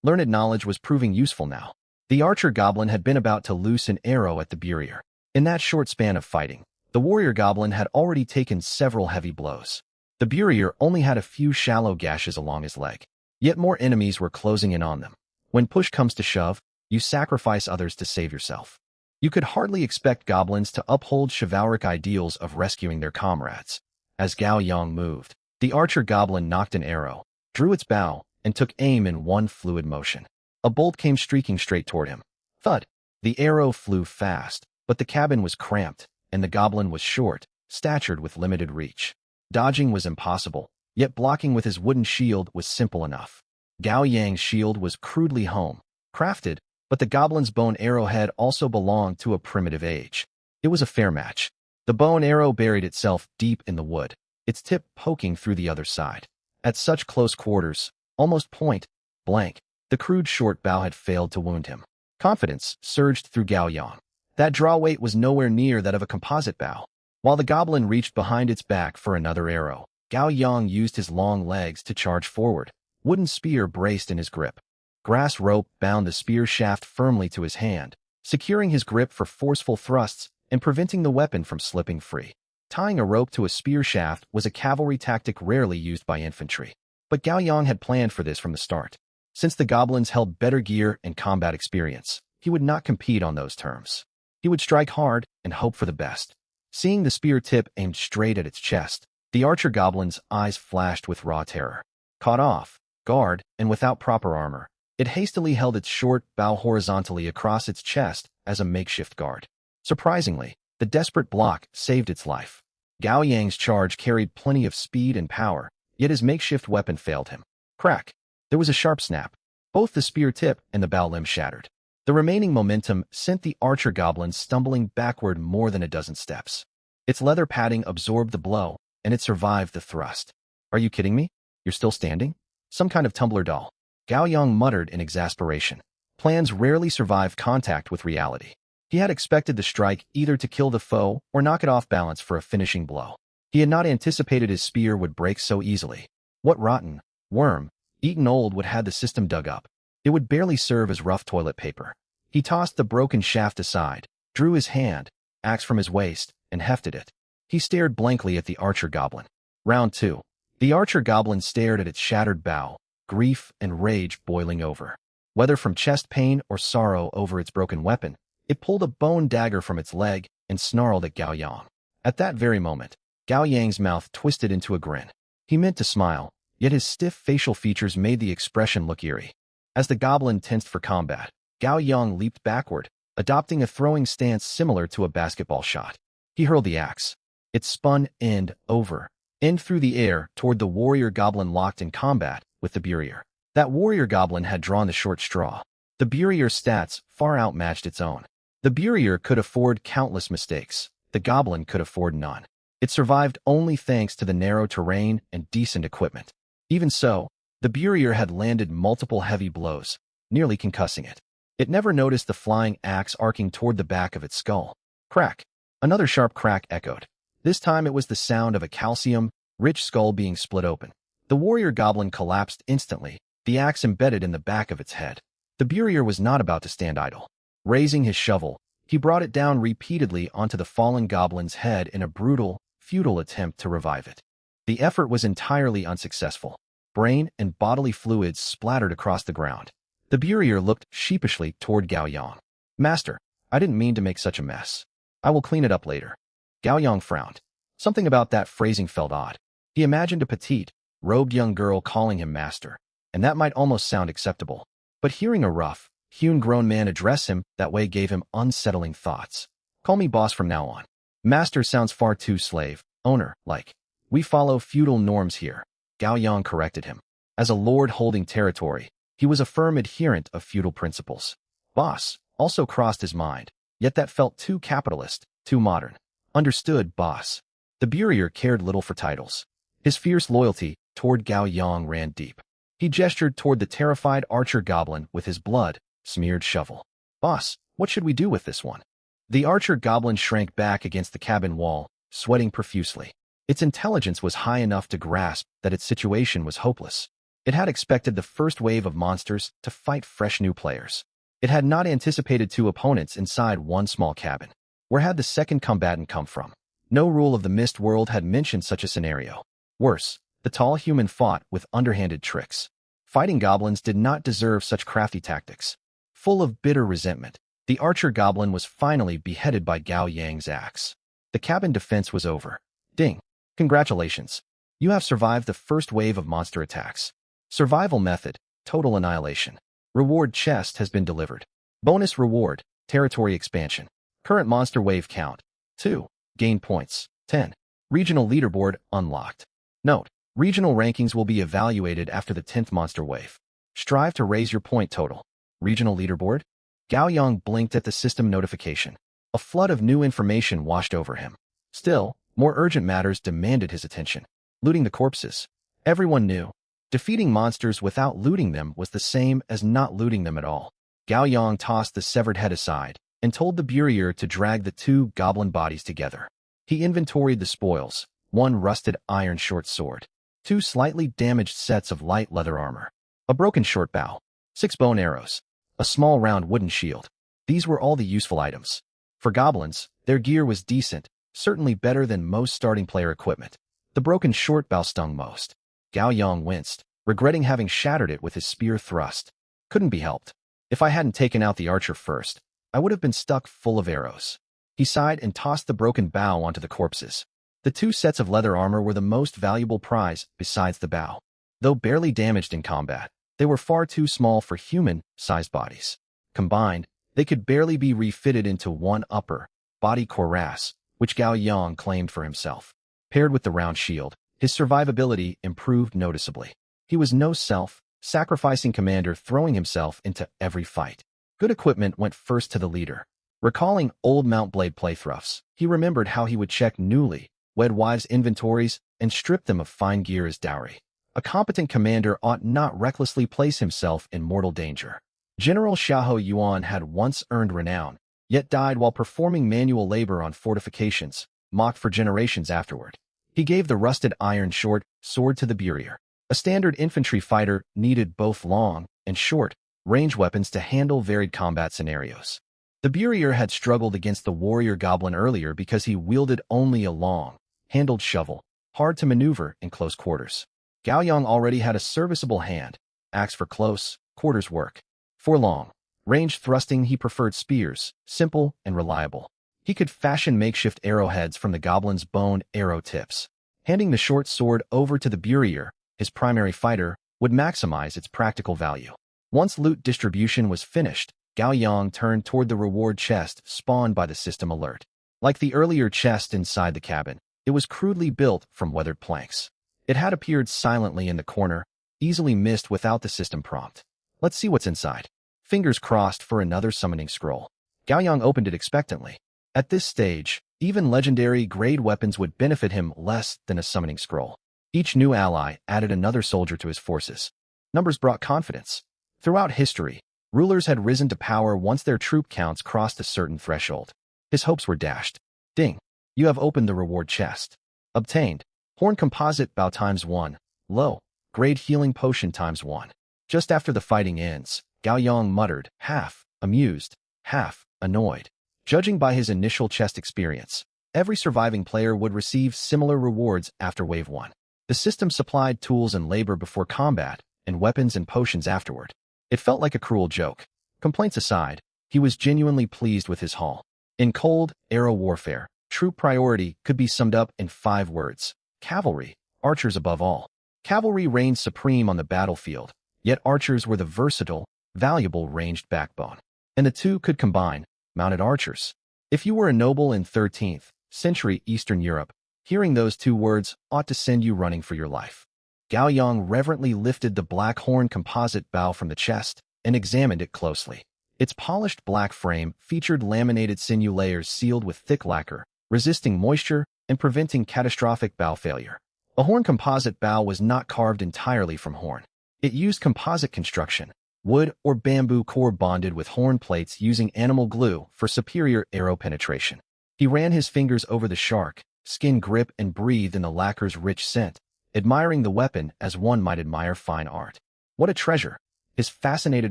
Learned knowledge was proving useful now. The archer goblin had been about to loose an arrow at the Burrier. In that short span of fighting, the warrior goblin had already taken several heavy blows. The Burrier only had a few shallow gashes along his leg. Yet more enemies were closing in on them. When push comes to shove, you sacrifice others to save yourself. You could hardly expect goblins to uphold chivalric ideals of rescuing their comrades. As Gao Yang moved, the archer goblin knocked an arrow, drew its bow, and took aim in one fluid motion. A bolt came streaking straight toward him. Thud! The arrow flew fast, but the cabin was cramped, and the goblin was short, statured with limited reach. Dodging was impossible, yet blocking with his wooden shield was simple enough. Gao Yang's shield was crudely home-crafted, but the goblin's bone arrowhead also belonged to a primitive age. It was a fair match. The bone arrow buried itself deep in the wood, its tip poking through the other side. At such close quarters, almost point blank, the crude short bow had failed to wound him. Confidence surged through Gao Yang. That draw weight was nowhere near that of a composite bow. While the goblin reached behind its back for another arrow, Gao Yang used his long legs to charge forward. Wooden spear braced in his grip. Grass rope bound the spear shaft firmly to his hand, securing his grip for forceful thrusts and preventing the weapon from slipping free. Tying a rope to a spear shaft was a cavalry tactic rarely used by infantry. But Gao Yang had planned for this from the start. Since the goblins held better gear and combat experience, he would not compete on those terms. He would strike hard and hope for the best. Seeing the spear tip aimed straight at its chest, the archer goblin's eyes flashed with raw terror. Caught off guard and without proper armor, it hastily held its short bow horizontally across its chest as a makeshift guard. Surprisingly, the desperate block saved its life. Gao Yang's charge carried plenty of speed and power, yet his makeshift weapon failed him. Crack! There was a sharp snap. Both the spear tip and the bow limb shattered. The remaining momentum sent the archer goblin stumbling backward more than a dozen steps. Its leather padding absorbed the blow, and it survived the thrust. Are you kidding me? You're still standing? Some kind of tumbler doll. Gao Yang muttered in exasperation. Plans rarely survive contact with reality. He had expected the strike either to kill the foe or knock it off balance for a finishing blow. He had not anticipated his spear would break so easily. What rotten, worm-eaten old would have the system dug up? It would barely serve as rough toilet paper. He tossed the broken shaft aside, drew his hand, axe from his waist, and hefted it. He stared blankly at the archer goblin. Round 2. The archer goblin stared at its shattered bow, grief and rage boiling over. Whether from chest pain or sorrow over its broken weapon, it pulled a bone dagger from its leg and snarled at Gao Yang. At that very moment, Gao Yang's mouth twisted into a grin. He meant to smile, yet his stiff facial features made the expression look eerie. As the goblin tensed for combat, Gao Yang leaped backward, adopting a throwing stance similar to a basketball shot. He hurled the axe. It spun end over, end through the air toward the warrior goblin locked in combat with the Burrier. That warrior goblin had drawn the short straw. The Burrier's stats far outmatched its own. The Burrier could afford countless mistakes. The goblin could afford none. It survived only thanks to the narrow terrain and decent equipment. Even so, the Burier had landed multiple heavy blows, nearly concussing it. It never noticed the flying axe arcing toward the back of its skull. Crack! Another sharp crack echoed. This time it was the sound of a calcium-rich skull being split open. The warrior goblin collapsed instantly, the axe embedded in the back of its head. The Burier was not about to stand idle. Raising his shovel, he brought it down repeatedly onto the fallen goblin's head in a brutal, futile attempt to revive it. The effort was entirely unsuccessful. Brain and bodily fluids splattered across the ground. The Burier looked sheepishly toward Gao Yang. "Master, I didn't mean to make such a mess. I will clean it up later." Gao Yang frowned. Something about that phrasing felt odd. He imagined a petite, robed young girl calling him master, and that might almost sound acceptable. But hearing a rough, hewn grown man address him that way gave him unsettling thoughts. "Call me boss from now on. Master sounds far too slave, owner-like. We follow feudal norms here," Gao Yang corrected him. As a lord holding territory, he was a firm adherent of feudal principles. Boss also crossed his mind, yet that felt too capitalist, too modern. Understood, boss. The Burier cared little for titles. His fierce loyalty toward Gao Yang ran deep. He gestured toward the terrified archer goblin with his blood-smeared shovel. "Boss, what should we do with this one?" The archer goblin shrank back against the cabin wall, sweating profusely. Its intelligence was high enough to grasp that its situation was hopeless. It had expected the first wave of monsters to fight fresh new players. It had not anticipated two opponents inside one small cabin. Where had the second combatant come from? No rule of the Mist World had mentioned such a scenario. Worse, the tall human fought with underhanded tricks. Fighting goblins did not deserve such crafty tactics. Full of bitter resentment, the archer goblin was finally beheaded by Gao Yang's axe. The cabin defense was over. Ding. Congratulations. You have survived the first wave of monster attacks. Survival method, total annihilation. Reward chest has been delivered. Bonus reward, territory expansion. Current monster wave count, 2. Gain points, 10. Regional leaderboard unlocked. Note, regional rankings will be evaluated after the 10th monster wave. Strive to raise your point total. Regional leaderboard? Gao Yang blinked at the system notification. A flood of new information washed over him. Still, more urgent matters demanded his attention. Looting the corpses. Everyone knew. Defeating monsters without looting them was the same as not looting them at all. Gao Yang tossed the severed head aside and told the Burier to drag the two goblin bodies together. He inventoried the spoils, 1 rusted iron short sword, 2 slightly damaged sets of light leather armor, a broken short bow, 6 bone arrows, a small round wooden shield. These were all the useful items. For goblins, their gear was decent, certainly better than most starting player equipment. The broken short bow stung most. Gao Yang winced, regretting having shattered it with his spear thrust. Couldn't be helped. If I hadn't taken out the archer first, I would have been stuck full of arrows. He sighed and tossed the broken bow onto the corpses. The 2 sets of leather armor were the most valuable prize besides the bow. Though barely damaged in combat, they were far too small for human-sized bodies. Combined, they could barely be refitted into one upper body cuirass, which Gao Yang claimed for himself. Paired with the round shield, his survivability improved noticeably. He was no self-sacrificing commander throwing himself into every fight. Good equipment went first to the leader. Recalling old Mount Blade playthroughs, he remembered how he would check newly-wed wives' inventories and strip them of fine gear as dowry. A competent commander ought not recklessly place himself in mortal danger. General Xiahou Yuan had once earned renown, yet died while performing manual labor on fortifications, mocked for generations afterward. He gave the rusted iron short sword to the Burier. A standard infantry fighter needed both long and short range weapons to handle varied combat scenarios. The Burier had struggled against the warrior goblin earlier because he wielded only a long-handled shovel, hard to maneuver in close quarters. Gao Yang already had a serviceable hand, axe for close quarters work. For long-range thrusting he preferred spears, simple and reliable. He could fashion makeshift arrowheads from the goblin's bone arrow tips. Handing the short sword over to the Burier, his primary fighter, would maximize its practical value. Once loot distribution was finished, Gao Yang turned toward the reward chest spawned by the system alert. Like the earlier chest inside the cabin, it was crudely built from weathered planks. It had appeared silently in the corner, easily missed without the system prompt. Let's see what's inside. Fingers crossed for another summoning scroll. Gao Yang opened it expectantly. At this stage, Even legendary grade weapons would benefit him less than a summoning scroll. Each new ally added another soldier to his forces. Numbers brought confidence. Throughout history, rulers had risen to power once their troop counts crossed a certain threshold. His hopes were dashed. Ding. You have opened the reward chest. Obtained. Horn Composite Bow ×1. Low. Grade Healing Potion ×1. Just after the fighting ends, Gao Yang muttered, half amused, half annoyed. Judging by his initial chest experience, every surviving player would receive similar rewards after Wave 1. The system supplied tools and labor before combat, and weapons and potions afterward. It felt like a cruel joke. Complaints aside, he was genuinely pleased with his haul. In cold, arrow warfare, true priority could be summed up in 5 words. Cavalry, archers above all. Cavalry reigned supreme on the battlefield, yet archers were the versatile, valuable ranged backbone. And the two could combine, mounted archers. If you were a noble in 13th century Eastern Europe, hearing those 2 words ought to send you running for your life. Gao Yang reverently lifted the black horn composite bow from the chest and examined it closely. Its polished black frame featured laminated sinew layers sealed with thick lacquer, resisting moisture and preventing catastrophic bow failure. A horn composite bow was not carved entirely from horn. It used composite construction, wood or bamboo core bonded with horn plates using animal glue for superior arrow penetration. He ran his fingers over the shark, skin grip and breathed in the lacquer's rich scent, admiring the weapon as one might admire fine art. What a treasure! His fascinated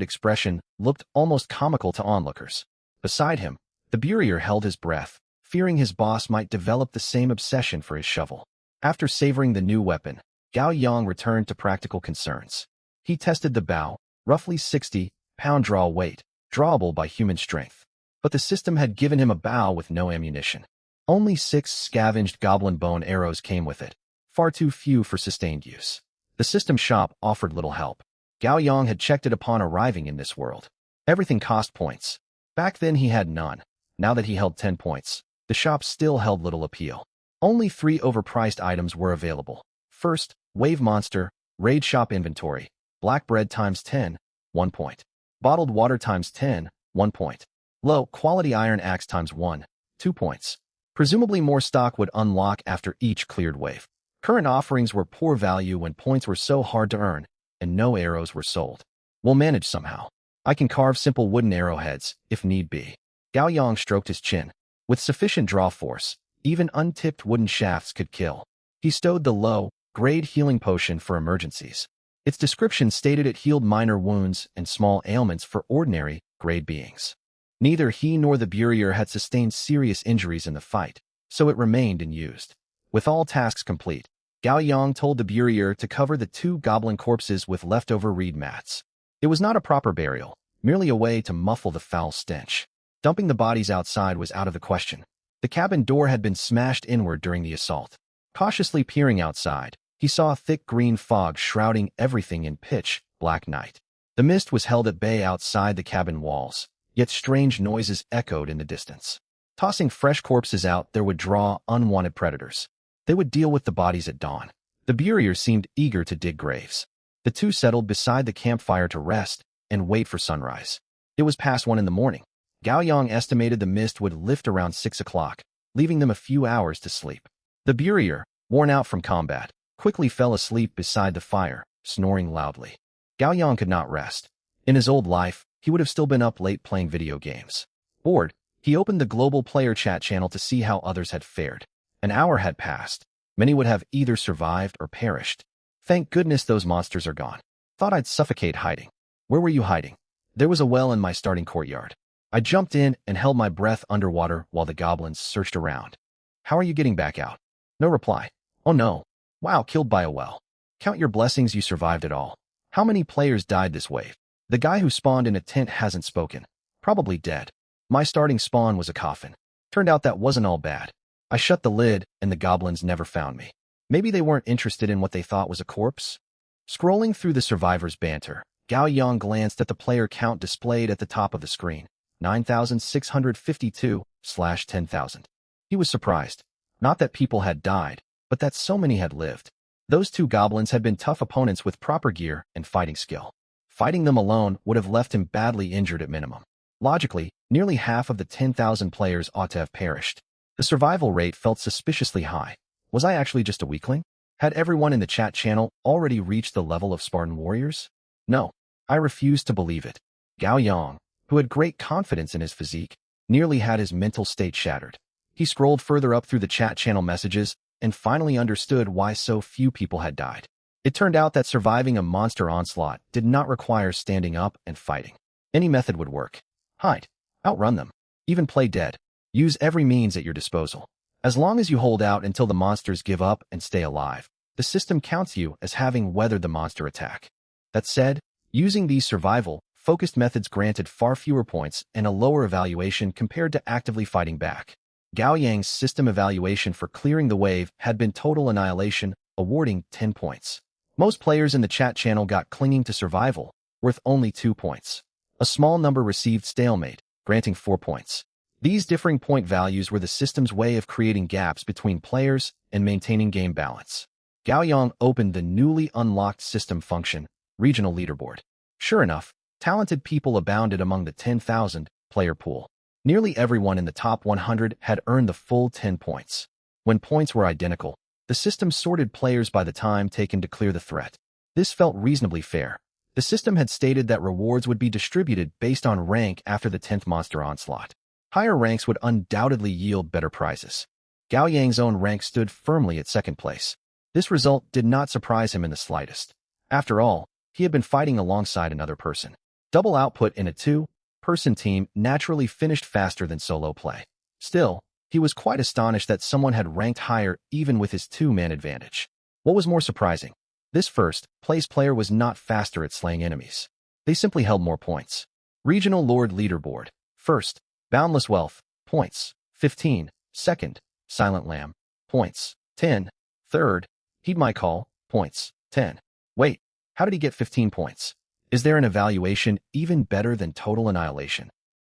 expression looked almost comical to onlookers. Beside him, the Burier held his breath, fearing his boss might develop the same obsession for his shovel. After savoring the new weapon, Gao Yang returned to practical concerns. He tested the bow, roughly 60-pound draw weight, drawable by human strength. But the system had given him a bow with no ammunition. Only 6 scavenged goblin bone arrows came with it, far too few for sustained use. The system shop offered little help. Gao Yang had checked it upon arriving in this world. Everything cost points. Back then he had none. Now that he held 10 points, the shop still held little appeal. Only 3 overpriced items were available. First, Wave Monster, Raid Shop Inventory, Black Bread ×10, 1 point. Bottled Water ×10, 1 point. Low Quality Iron Axe ×1, 2 points. Presumably more stock would unlock after each cleared wave. Current offerings were poor value when points were so hard to earn, and no arrows were sold. We'll manage somehow. I can carve simple wooden arrowheads, if need be. Gao Yang stroked his chin. With sufficient draw force, even untipped wooden shafts could kill. He stowed the low-grade healing potion for emergencies. Its description stated it healed minor wounds and small ailments for ordinary, grade beings. Neither he nor the Burier had sustained serious injuries in the fight, so it remained unused. With all tasks complete, Gao Yang told the Burier to cover the 2 goblin corpses with leftover reed mats. It was not a proper burial, merely a way to muffle the foul stench. Dumping the bodies outside was out of the question. The cabin door had been smashed inward during the assault. Cautiously peering outside, he saw a thick green fog shrouding everything in pitch black night. The mist was held at bay outside the cabin walls, yet strange noises echoed in the distance. Tossing fresh corpses out there would draw unwanted predators. They would deal with the bodies at dawn. The Burier seemed eager to dig graves. The 2 settled beside the campfire to rest and wait for sunrise. It was past 1 in the morning. Gao Yang estimated the mist would lift around 6 o'clock, leaving them a few hours to sleep. The Burier, worn out from combat, quickly fell asleep beside the fire, snoring loudly. Gao Yang could not rest. In his old life, he would have still been up late playing video games. Bored, he opened the global player chat channel to see how others had fared. An hour had passed. Many would have either survived or perished. Thank goodness those monsters are gone. Thought I'd suffocate hiding. Where were you hiding? There was a well in my starting courtyard. I jumped in and held my breath underwater while the goblins searched around. How are you getting back out? No reply. Oh no. Wow, killed by a well. Count your blessings you survived it all. How many players died this wave? The guy who spawned in a tent hasn't spoken. Probably dead. My starting spawn was a coffin. Turned out that wasn't all bad. I shut the lid, and the goblins never found me. Maybe they weren't interested in what they thought was a corpse? Scrolling through the survivors' banter, Gao Yang glanced at the player count displayed at the top of the screen. 9,652/10,000. He was surprised. Not that people had died, but that so many had lived. Those 2 goblins had been tough opponents with proper gear and fighting skill. Fighting them alone would have left him badly injured at minimum. Logically, nearly half of the 10,000 players ought to have perished. The survival rate felt suspiciously high. Was I actually just a weakling? Had everyone in the chat channel already reached the level of Spartan warriors? No, I refused to believe it. Gao Yang, who had great confidence in his physique, nearly had his mental state shattered. He scrolled further up through the chat channel messages and finally understood why so few people had died. It turned out that surviving a monster onslaught did not require standing up and fighting. Any method would work. Hide, outrun them, even play dead. Use every means at your disposal. As long as you hold out until the monsters give up and stay alive, the system counts you as having weathered the monster attack. That said, using these survival-focused methods granted far fewer points and a lower evaluation compared to actively fighting back. Gao Yang's system evaluation for clearing the wave had been total annihilation, awarding 10 points. Most players in the chat channel got clinging to survival, worth only 2 points. A small number received stalemate, granting 4 points. These differing point values were the system's way of creating gaps between players and maintaining game balance. Gao Yang opened the newly unlocked system function, Regional Leaderboard. Sure enough, talented people abounded among the 10,000-player pool. Nearly everyone in the top 100 had earned the full 10 points. When points were identical, the system sorted players by the time taken to clear the threat. This felt reasonably fair. The system had stated that rewards would be distributed based on rank after the 10th monster onslaught. Higher ranks would undoubtedly yield better prizes. Gao Yang's own rank stood firmly at second place. This result did not surprise him in the slightest. After all, he had been fighting alongside another person. Double output in a two-person team naturally finished faster than solo play. Still, he was quite astonished that someone had ranked higher even with his two-man advantage. What was more surprising? This first-place player was not faster at slaying enemies. They simply held more points. Regional Lord Leaderboard. First, Boundless Wealth, points, 15. Second, Silent Lamb, points, 10. Third, Heed My Call, points, 10. Wait, how did he get 15 points? Is there an evaluation even better than total annihilation?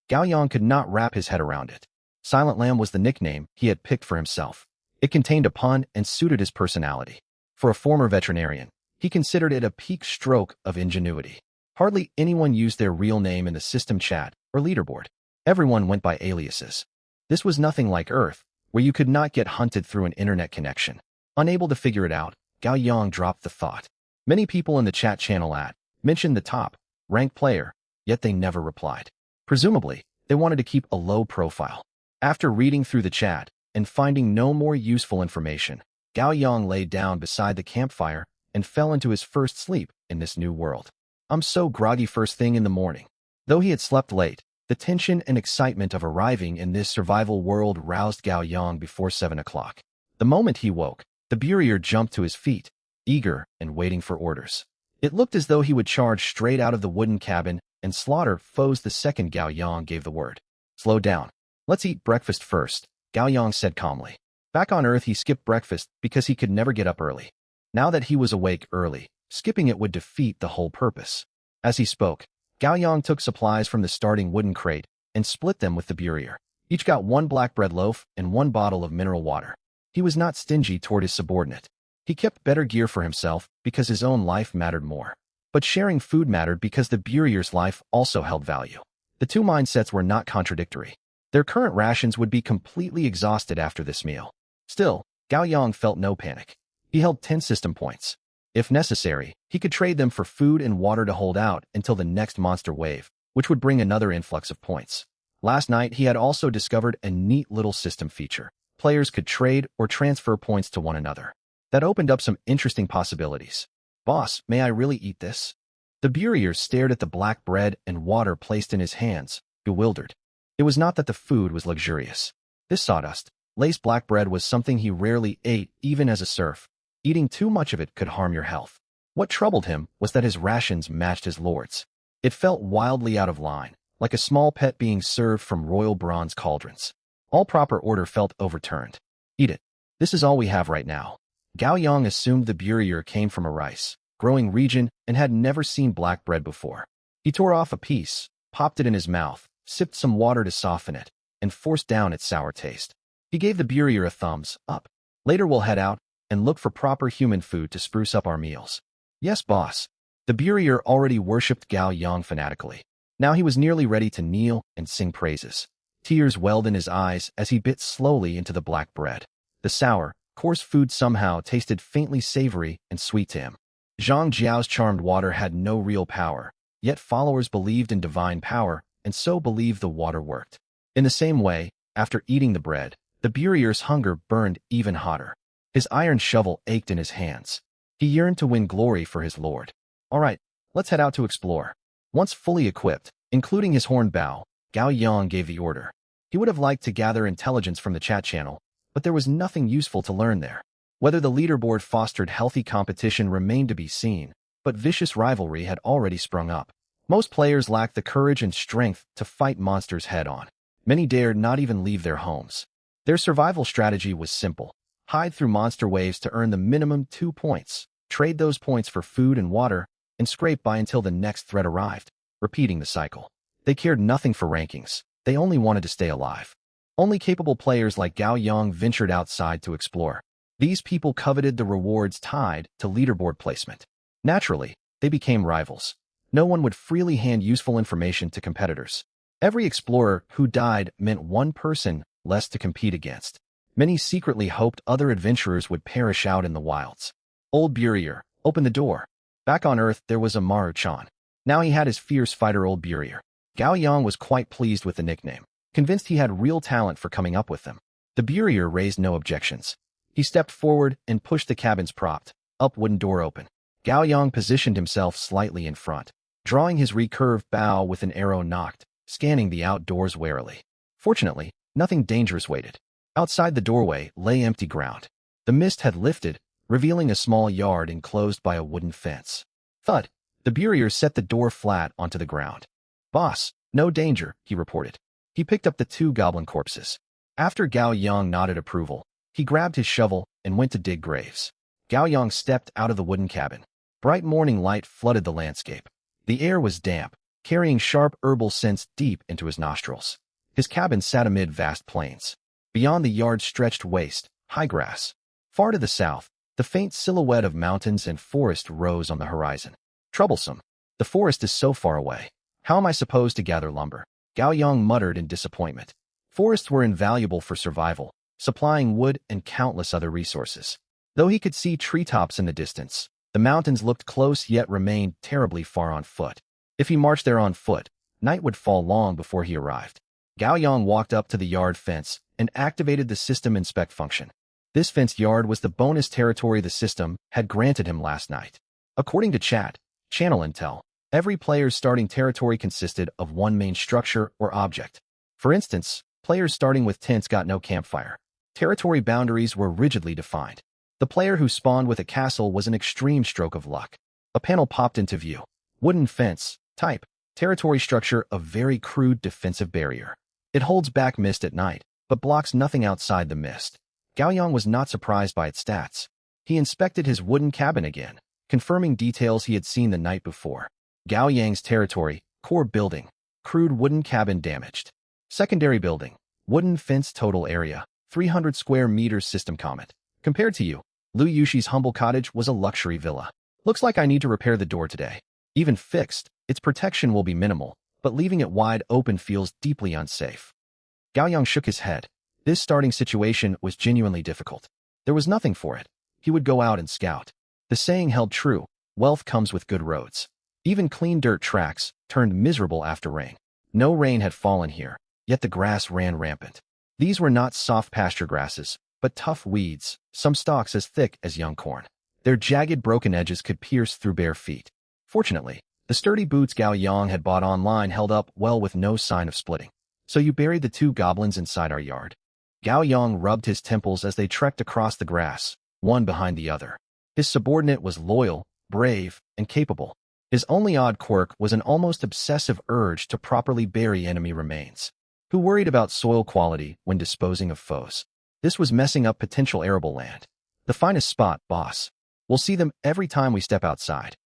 Gao Yang could not wrap his head around it. Silent Lamb was the nickname he had picked for himself. It contained a pun and suited his personality. For a former veterinarian, he considered it a peak stroke of ingenuity. Hardly anyone used their real name in the system chat or leaderboard. Everyone went by aliases. This was nothing like Earth, where you could not get hunted through an internet connection. Unable to figure it out, Gao Yang dropped the thought. Many people in the chat channel mentioned the top-ranked player, yet they never replied. Presumably, they wanted to keep a low profile. After reading through the chat and finding no more useful information, Gao Yang lay down beside the campfire and fell into his first sleep in this new world. I'm so groggy first thing in the morning. Though he had slept late, the tension and excitement of arriving in this survival world roused Gao Yang before 7 o'clock. The moment he woke, the Burrier jumped to his feet, eager and waiting for orders. It looked as though he would charge straight out of the wooden cabin and slaughter foes the second Gao Yang gave the word. Slow down. Let's eat breakfast first, Gao Yang said calmly. Back on Earth, he skipped breakfast because he could never get up early. Now that he was awake early, skipping it would defeat the whole purpose. As he spoke, Gao Yang took supplies from the starting wooden crate and split them with the Burrier. Each got 1 black bread loaf and 1 bottle of mineral water. He was not stingy toward his subordinate. He kept better gear for himself because his own life mattered more. But sharing food mattered because the Burrier's life also held value. The two mindsets were not contradictory. Their current rations would be completely exhausted after this meal. Still, Gao Yang felt no panic. He held 10 system points. If necessary, he could trade them for food and water to hold out until the next monster wave, which would bring another influx of points. Last night, he had also discovered a neat little system feature. Players could trade or transfer points to one another. That opened up some interesting possibilities. Boss, may I really eat this? The Burrier stared at the black bread and water placed in his hands, bewildered. It was not that the food was luxurious. This sawdust-laced black bread was something he rarely ate even as a serf. Eating too much of it could harm your health. What troubled him was that his rations matched his lord's. It felt wildly out of line, like a small pet being served from royal bronze cauldrons. All proper order felt overturned. Eat it. This is all we have right now. Gao Yang assumed the Burrier came from a rice-growing region and had never seen black bread before. He tore off a piece, popped it in his mouth, sipped some water to soften it, and forced down its sour taste. He gave the Burrier a thumbs up. Later we'll head out and look for proper human food to spruce up our meals. Yes, boss. The Burrier already worshipped Gao Yang fanatically. Now he was nearly ready to kneel and sing praises. Tears welled in his eyes as he bit slowly into the black bread. The sour, coarse food somehow tasted faintly savory and sweet to him. Zhang Jiao's charmed water had no real power, yet followers believed in divine power and so believed the water worked. In the same way, after eating the bread, the Burier's hunger burned even hotter. His iron shovel ached in his hands. He yearned to win glory for his lord. All right, let's head out to explore. Once fully equipped, including his horn bow, Gao Yang gave the order. He would have liked to gather intelligence from the chat channel, but there was nothing useful to learn there. Whether the leaderboard fostered healthy competition remained to be seen, but vicious rivalry had already sprung up. Most players lacked the courage and strength to fight monsters head-on. Many dared not even leave their homes. Their survival strategy was simple. Hide through monster waves to earn the minimum 2 points, trade those points for food and water, and scrape by until the next threat arrived, repeating the cycle. They cared nothing for rankings. They only wanted to stay alive. Only capable players like Gao Yang ventured outside to explore. These people coveted the rewards tied to leaderboard placement. Naturally, they became rivals. No one would freely hand useful information to competitors. Every explorer who died meant one person less to compete against. Many secretly hoped other adventurers would perish out in the wilds. Old Burier, open the door. Back on Earth, there was Amaru-chan. Now he had his fierce fighter Old Burier. Gao Yang was quite pleased with the nickname, convinced he had real talent for coming up with them. The Burier raised no objections. He stepped forward and pushed the cabin's propped up wooden door open. Gao Yang positioned himself slightly in front, drawing his recurved bow with an arrow nocked, scanning the outdoors warily. Fortunately, nothing dangerous waited. Outside the doorway lay empty ground. The mist had lifted, revealing a small yard enclosed by a wooden fence. Thud! The Burier set the door flat onto the ground. Boss, no danger, he reported. He picked up the 2 goblin corpses. After Gao Yang nodded approval, he grabbed his shovel and went to dig graves. Gao Yang stepped out of the wooden cabin. Bright morning light flooded the landscape. The air was damp, carrying sharp herbal scents deep into his nostrils. His cabin sat amid vast plains. Beyond the yard stretched waste, high grass. Far to the south, the faint silhouette of mountains and forest rose on the horizon. Troublesome. The forest is so far away. How am I supposed to gather lumber? Gao Yang muttered in disappointment. Forests were invaluable for survival, supplying wood and countless other resources. Though he could see treetops in the distance, the mountains looked close yet remained terribly far on foot. If he marched there on foot, night would fall long before he arrived. Gao Yang walked up to the yard fence and activated the system inspect function. This fenced yard was the bonus territory the system had granted him last night. According to channel intel, every player's starting territory consisted of one main structure or object. For instance, players starting with tents got no campfire. Territory boundaries were rigidly defined. The player who spawned with a castle was an extreme stroke of luck. A panel popped into view. Wooden fence, type, territory structure of very crude defensive barrier. It holds back mist at night, but blocks nothing outside the mist. Gao Yang was not surprised by its stats. He inspected his wooden cabin again, confirming details he had seen the night before. Gao Yang's territory, core building, crude wooden cabin damaged. Secondary building, wooden fence total area, 300 square meters system comment. Compared to you, Lu Yushi's humble cottage was a luxury villa. Looks like I need to repair the door today. Even fixed, its protection will be minimal, but leaving it wide open feels deeply unsafe. Gao Yang shook his head. This starting situation was genuinely difficult. There was nothing for it. He would go out and scout. The saying held true, wealth comes with good roads. Even clean dirt tracks turned miserable after rain. No rain had fallen here, yet the grass ran rampant. These were not soft pasture grasses, but tough weeds, some stalks as thick as young corn. Their jagged broken edges could pierce through bare feet. Fortunately, the sturdy boots Gao Yang had bought online held up well with no sign of splitting. So you buried the 2 goblins inside our yard. Gao Yang rubbed his temples as they trekked across the grass, one behind the other. His subordinate was loyal, brave, and capable. His only odd quirk was an almost obsessive urge to properly bury enemy remains. Who worried about soil quality when disposing of foes? This was messing up potential arable land. The finest spot, boss. We'll see them every time we step outside.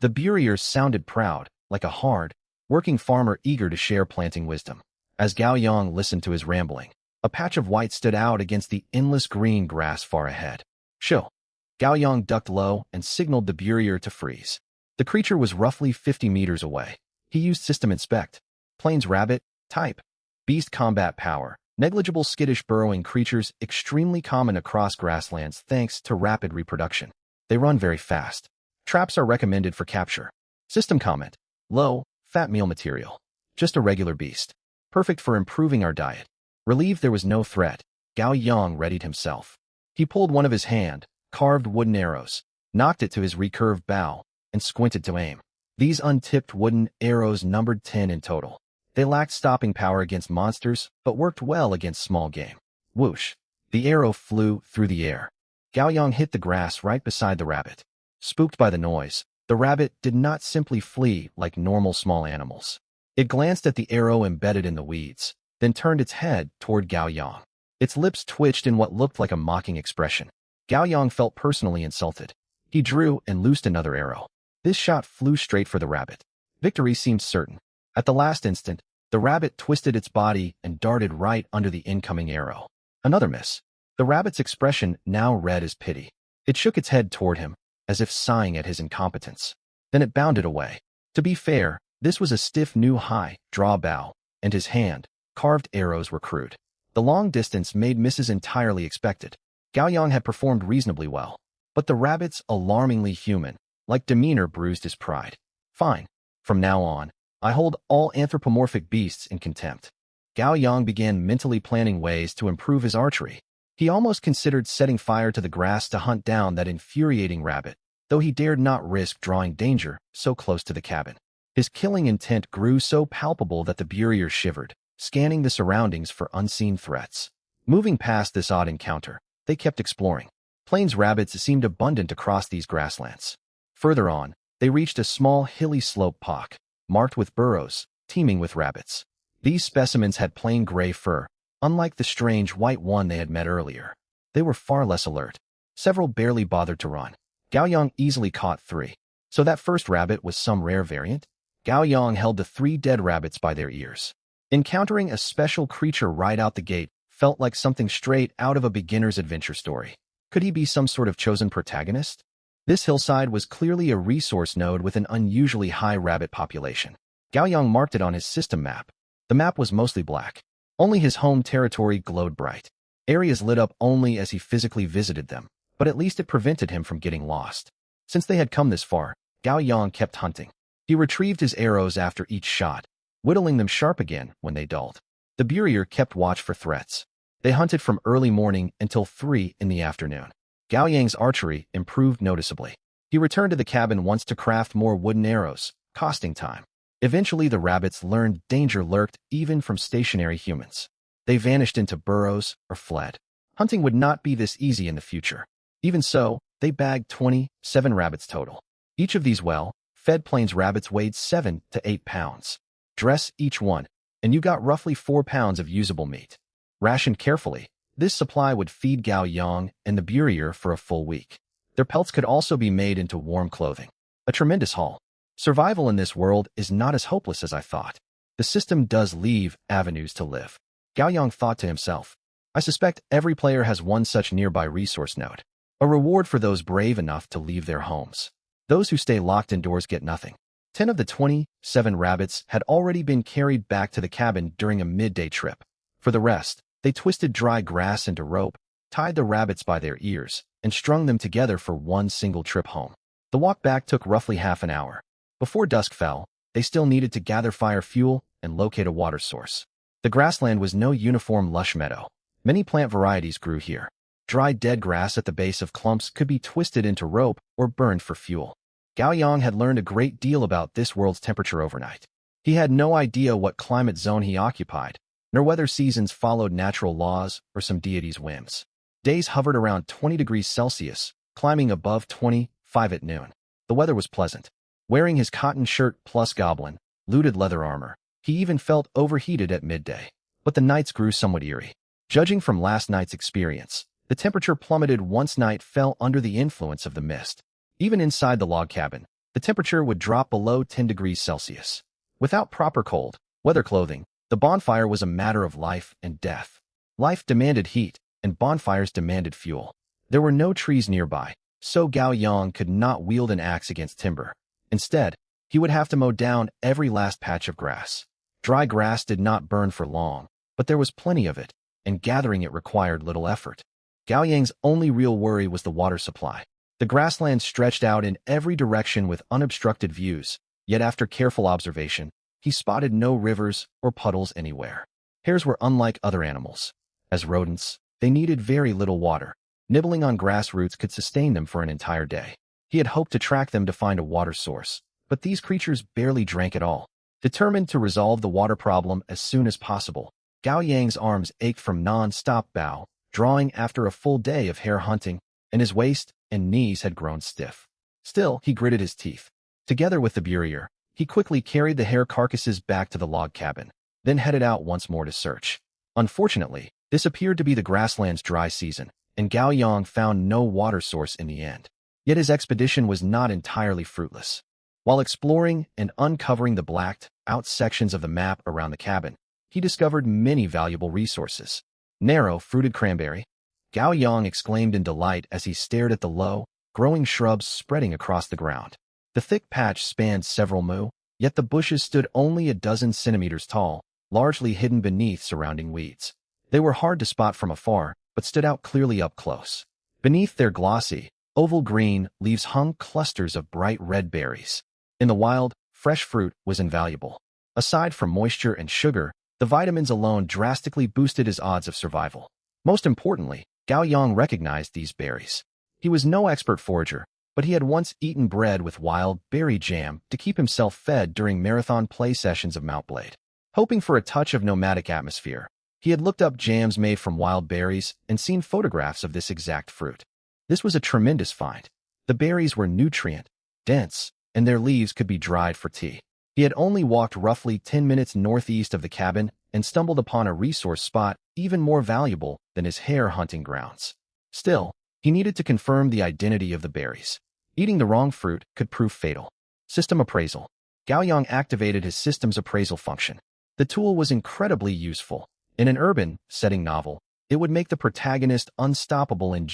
The Burier sounded proud, like a hard, working farmer eager to share planting wisdom. As Gao Yang listened to his rambling, a patch of white stood out against the endless green grass far ahead. Chill. Gao Yang ducked low and signaled the Burier to freeze. The creature was roughly 50 meters away. He used System Inspect. Plains rabbit, type. Beast combat power. Negligible skittish burrowing creatures extremely common across grasslands thanks to rapid reproduction. They run very fast. Traps are recommended for capture. System comment. Low, fat meal material. Just a regular beast. Perfect for improving our diet. Relieved there was no threat, Gao Yang readied himself. He pulled one of his hand-carved wooden arrows, knocked it to his recurved bow, and squinted to aim. These untipped wooden arrows numbered 10 in total. They lacked stopping power against monsters, but worked well against small game. Whoosh! The arrow flew through the air. Gao Yang hit the grass right beside the rabbit. Spooked by the noise, the rabbit did not simply flee like normal small animals. It glanced at the arrow embedded in the weeds, then turned its head toward Gao Yang. Its lips twitched in what looked like a mocking expression. Gao Yang felt personally insulted. He drew and loosed another arrow. This shot flew straight for the rabbit. Victory seemed certain. At the last instant, the rabbit twisted its body and darted right under the incoming arrow. Another miss. The rabbit's expression now read as pity. It shook its head toward him, as if sighing at his incompetence. Then it bounded away. To be fair, this was a stiff new high draw bow, and his hand-carved arrows were crude. The long distance made misses entirely expected. Gao Yang had performed reasonably well, but the rabbit's alarmingly human-like demeanor bruised his pride. Fine. From now on, I hold all anthropomorphic beasts in contempt. Gao Yang began mentally planning ways to improve his archery. He almost considered setting fire to the grass to hunt down that infuriating rabbit, though he dared not risk drawing danger so close to the cabin. His killing intent grew so palpable that the Burier shivered, scanning the surroundings for unseen threats. Moving past this odd encounter, they kept exploring. Plains rabbits seemed abundant across these grasslands. Further on, they reached a small hilly slope pock, marked with burrows, teeming with rabbits. These specimens had plain gray fur, unlike the strange white one they had met earlier. They were far less alert. Several barely bothered to run. Gao Yang easily caught 3. So that first rabbit was some rare variant? Gao Yang held the 3 dead rabbits by their ears. Encountering a special creature right out the gate felt like something straight out of a beginner's adventure story. Could he be some sort of chosen protagonist? This hillside was clearly a resource node with an unusually high rabbit population. Gao Yang marked it on his system map. The map was mostly black. Only his home territory glowed bright. Areas lit up only as he physically visited them, but at least it prevented him from getting lost. Since they had come this far, Gao Yang kept hunting. He retrieved his arrows after each shot, whittling them sharp again when they dulled. The Burier kept watch for threats. They hunted from early morning until 3 in the afternoon. Gao Yang's archery improved noticeably. He returned to the cabin once to craft more wooden arrows, costing time. Eventually, the rabbits learned danger lurked even from stationary humans. They vanished into burrows or fled. Hunting would not be this easy in the future. Even so, they bagged 27 rabbits total. Each of these well-fed plains rabbits weighed 7 to 8 pounds. Dress each one, and you got roughly 4 pounds of usable meat. Rationed carefully, this supply would feed Gao Yang and the Burier for a full week. Their pelts could also be made into warm clothing. A tremendous haul. Survival in this world is not as hopeless as I thought. The system does leave avenues to live. Gao Yang thought to himself. I suspect every player has one such nearby resource node. A reward for those brave enough to leave their homes. Those who stay locked indoors get nothing. 10 of the 27 rabbits had already been carried back to the cabin during a midday trip. For the rest, they twisted dry grass into rope, tied the rabbits by their ears, and strung them together for one single trip home. The walk back took roughly half an hour. Before dusk fell, they still needed to gather fire fuel and locate a water source. The grassland was no uniform lush meadow. Many plant varieties grew here. Dry dead grass at the base of clumps could be twisted into rope or burned for fuel. Gao Yang had learned a great deal about this world's temperature overnight. He had no idea what climate zone he occupied, nor whether seasons followed natural laws or some deity's whims. Days hovered around 20 degrees Celsius, climbing above 25 at noon. The weather was pleasant. Wearing his cotton shirt plus goblin, looted leather armor, he even felt overheated at midday. But the nights grew somewhat eerie. Judging from last night's experience, the temperature plummeted once night fell under the influence of the mist. Even inside the log cabin, the temperature would drop below 10 degrees Celsius. Without proper cold weather clothing, the bonfire was a matter of life and death. Life demanded heat, and bonfires demanded fuel. There were no trees nearby, so Gao Yang could not wield an axe against timber. Instead, he would have to mow down every last patch of grass. Dry grass did not burn for long, but there was plenty of it, and gathering it required little effort. Gao Yang's only real worry was the water supply. The grassland stretched out in every direction with unobstructed views, yet after careful observation, he spotted no rivers or puddles anywhere. Hares were unlike other animals. As rodents, they needed very little water. Nibbling on grass roots could sustain them for an entire day. He had hoped to track them to find a water source, but these creatures barely drank at all. Determined to resolve the water problem as soon as possible, Gao Yang's arms ached from non-stop bow, drawing after a full day of hare hunting, and his waist and knees had grown stiff. Still, he gritted his teeth. Together with the burrier, he quickly carried the hare carcasses back to the log cabin, then headed out once more to search. Unfortunately, this appeared to be the grassland's dry season, and Gao Yang found no water source in the end. Yet his expedition was not entirely fruitless. While exploring and uncovering the blacked-out sections of the map around the cabin, he discovered many valuable resources. Narrow, fruited cranberry. Gao Yang exclaimed in delight as he stared at the low, growing shrubs spreading across the ground. The thick patch spanned several mu, yet the bushes stood only a dozen centimeters tall, largely hidden beneath surrounding weeds. They were hard to spot from afar, but stood out clearly up close. Beneath their glossy, oval green leaves hung clusters of bright red berries. In the wild, fresh fruit was invaluable. Aside from moisture and sugar, the vitamins alone drastically boosted his odds of survival. Most importantly, Gao Yang recognized these berries. He was no expert forager, but he had once eaten bread with wild berry jam to keep himself fed during marathon play sessions of Mount Blade. Hoping for a touch of nomadic atmosphere, he had looked up jams made from wild berries and seen photographs of this exact fruit. This was a tremendous find. The berries were nutrient-dense, and their leaves could be dried for tea. He had only walked roughly 10 minutes northeast of the cabin and stumbled upon a resource spot even more valuable than his hare hunting grounds. Still, he needed to confirm the identity of the berries. Eating the wrong fruit could prove fatal. System appraisal. Gao Yang activated his system's appraisal function. The tool was incredibly useful. In an urban setting novel, it would make the protagonist unstoppable in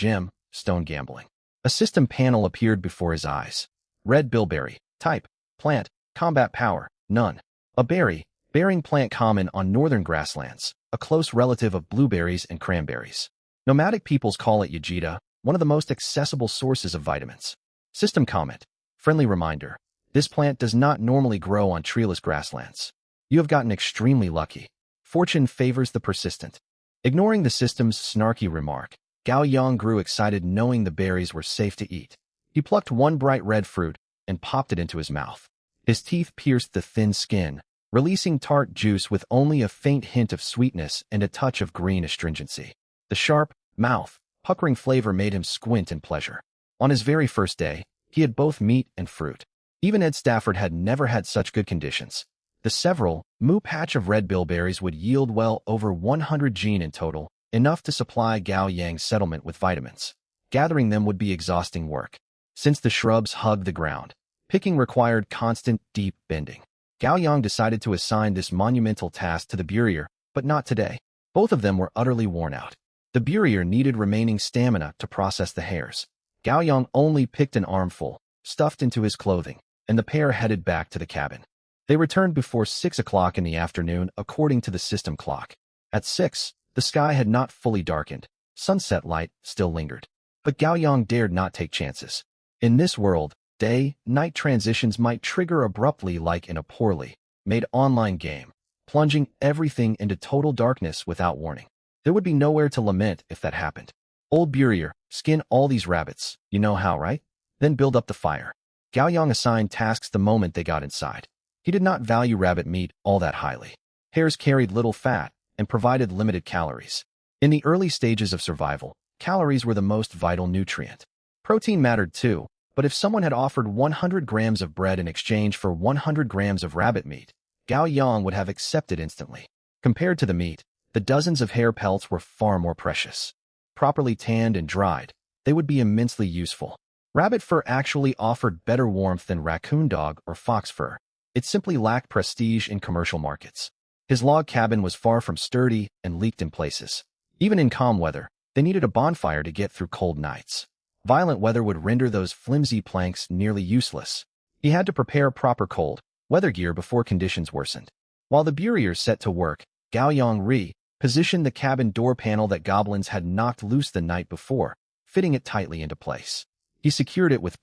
stone gambling. A system panel appeared before his eyes. Red bilberry. Type. Plant. Combat power. None. A berry, bearing plant common on northern grasslands, a close relative of blueberries and cranberries. Nomadic peoples call it yajita, one of the most accessible sources of vitamins. System comment. Friendly reminder. This plant does not normally grow on treeless grasslands. You have gotten extremely lucky. Fortune favors the persistent. Ignoring the system's snarky remark, Gao Yang grew excited knowing the berries were safe to eat. He plucked one bright red fruit and popped it into his mouth. His teeth pierced the thin skin, releasing tart juice with only a faint hint of sweetness and a touch of green astringency. The sharp, mouth-puckering flavor made him squint in pleasure. On his very first day, he had both meat and fruit. Even Ed Stafford had never had such good conditions. The several mu patch of red bilberries would yield well over 100 gene in total, enough to supply Gao Yang's settlement with vitamins. Gathering them would be exhausting work. Since the shrubs hugged the ground, picking required constant, deep bending. Gao Yang decided to assign this monumental task to the burrier, but not today. Both of them were utterly worn out. The burrier needed remaining stamina to process the hares. Gao Yang only picked an armful, stuffed into his clothing, and the pair headed back to the cabin. They returned before 6 o'clock in the afternoon according to the system clock. At 6, the sky had not fully darkened. Sunset light still lingered. But Gao Yang dared not take chances. In this world, day-night transitions might trigger abruptly like in a poorly made online game, plunging everything into total darkness without warning. There would be nowhere to lament if that happened. Old burrier, skin all these rabbits, you know how, right? Then build up the fire. Gao Yang assigned tasks the moment they got inside. He did not value rabbit meat all that highly. Hares carried little fat and provided limited calories. In the early stages of survival, calories were the most vital nutrient. Protein mattered too, but if someone had offered 100 grams of bread in exchange for 100 grams of rabbit meat, Gao Yang would have accepted instantly. Compared to the meat, the dozens of hare pelts were far more precious. Properly tanned and dried, they would be immensely useful. Rabbit fur actually offered better warmth than raccoon dog or fox fur. It simply lacked prestige in commercial markets. His log cabin was far from sturdy and leaked in places. Even in calm weather, they needed a bonfire to get through cold nights. Violent weather would render those flimsy planks nearly useless. He had to prepare proper cold weather gear before conditions worsened. While the burriers set to work, Gao Yang positioned the cabin door panel that goblins had knocked loose the night before, fitting it tightly into place. He secured it with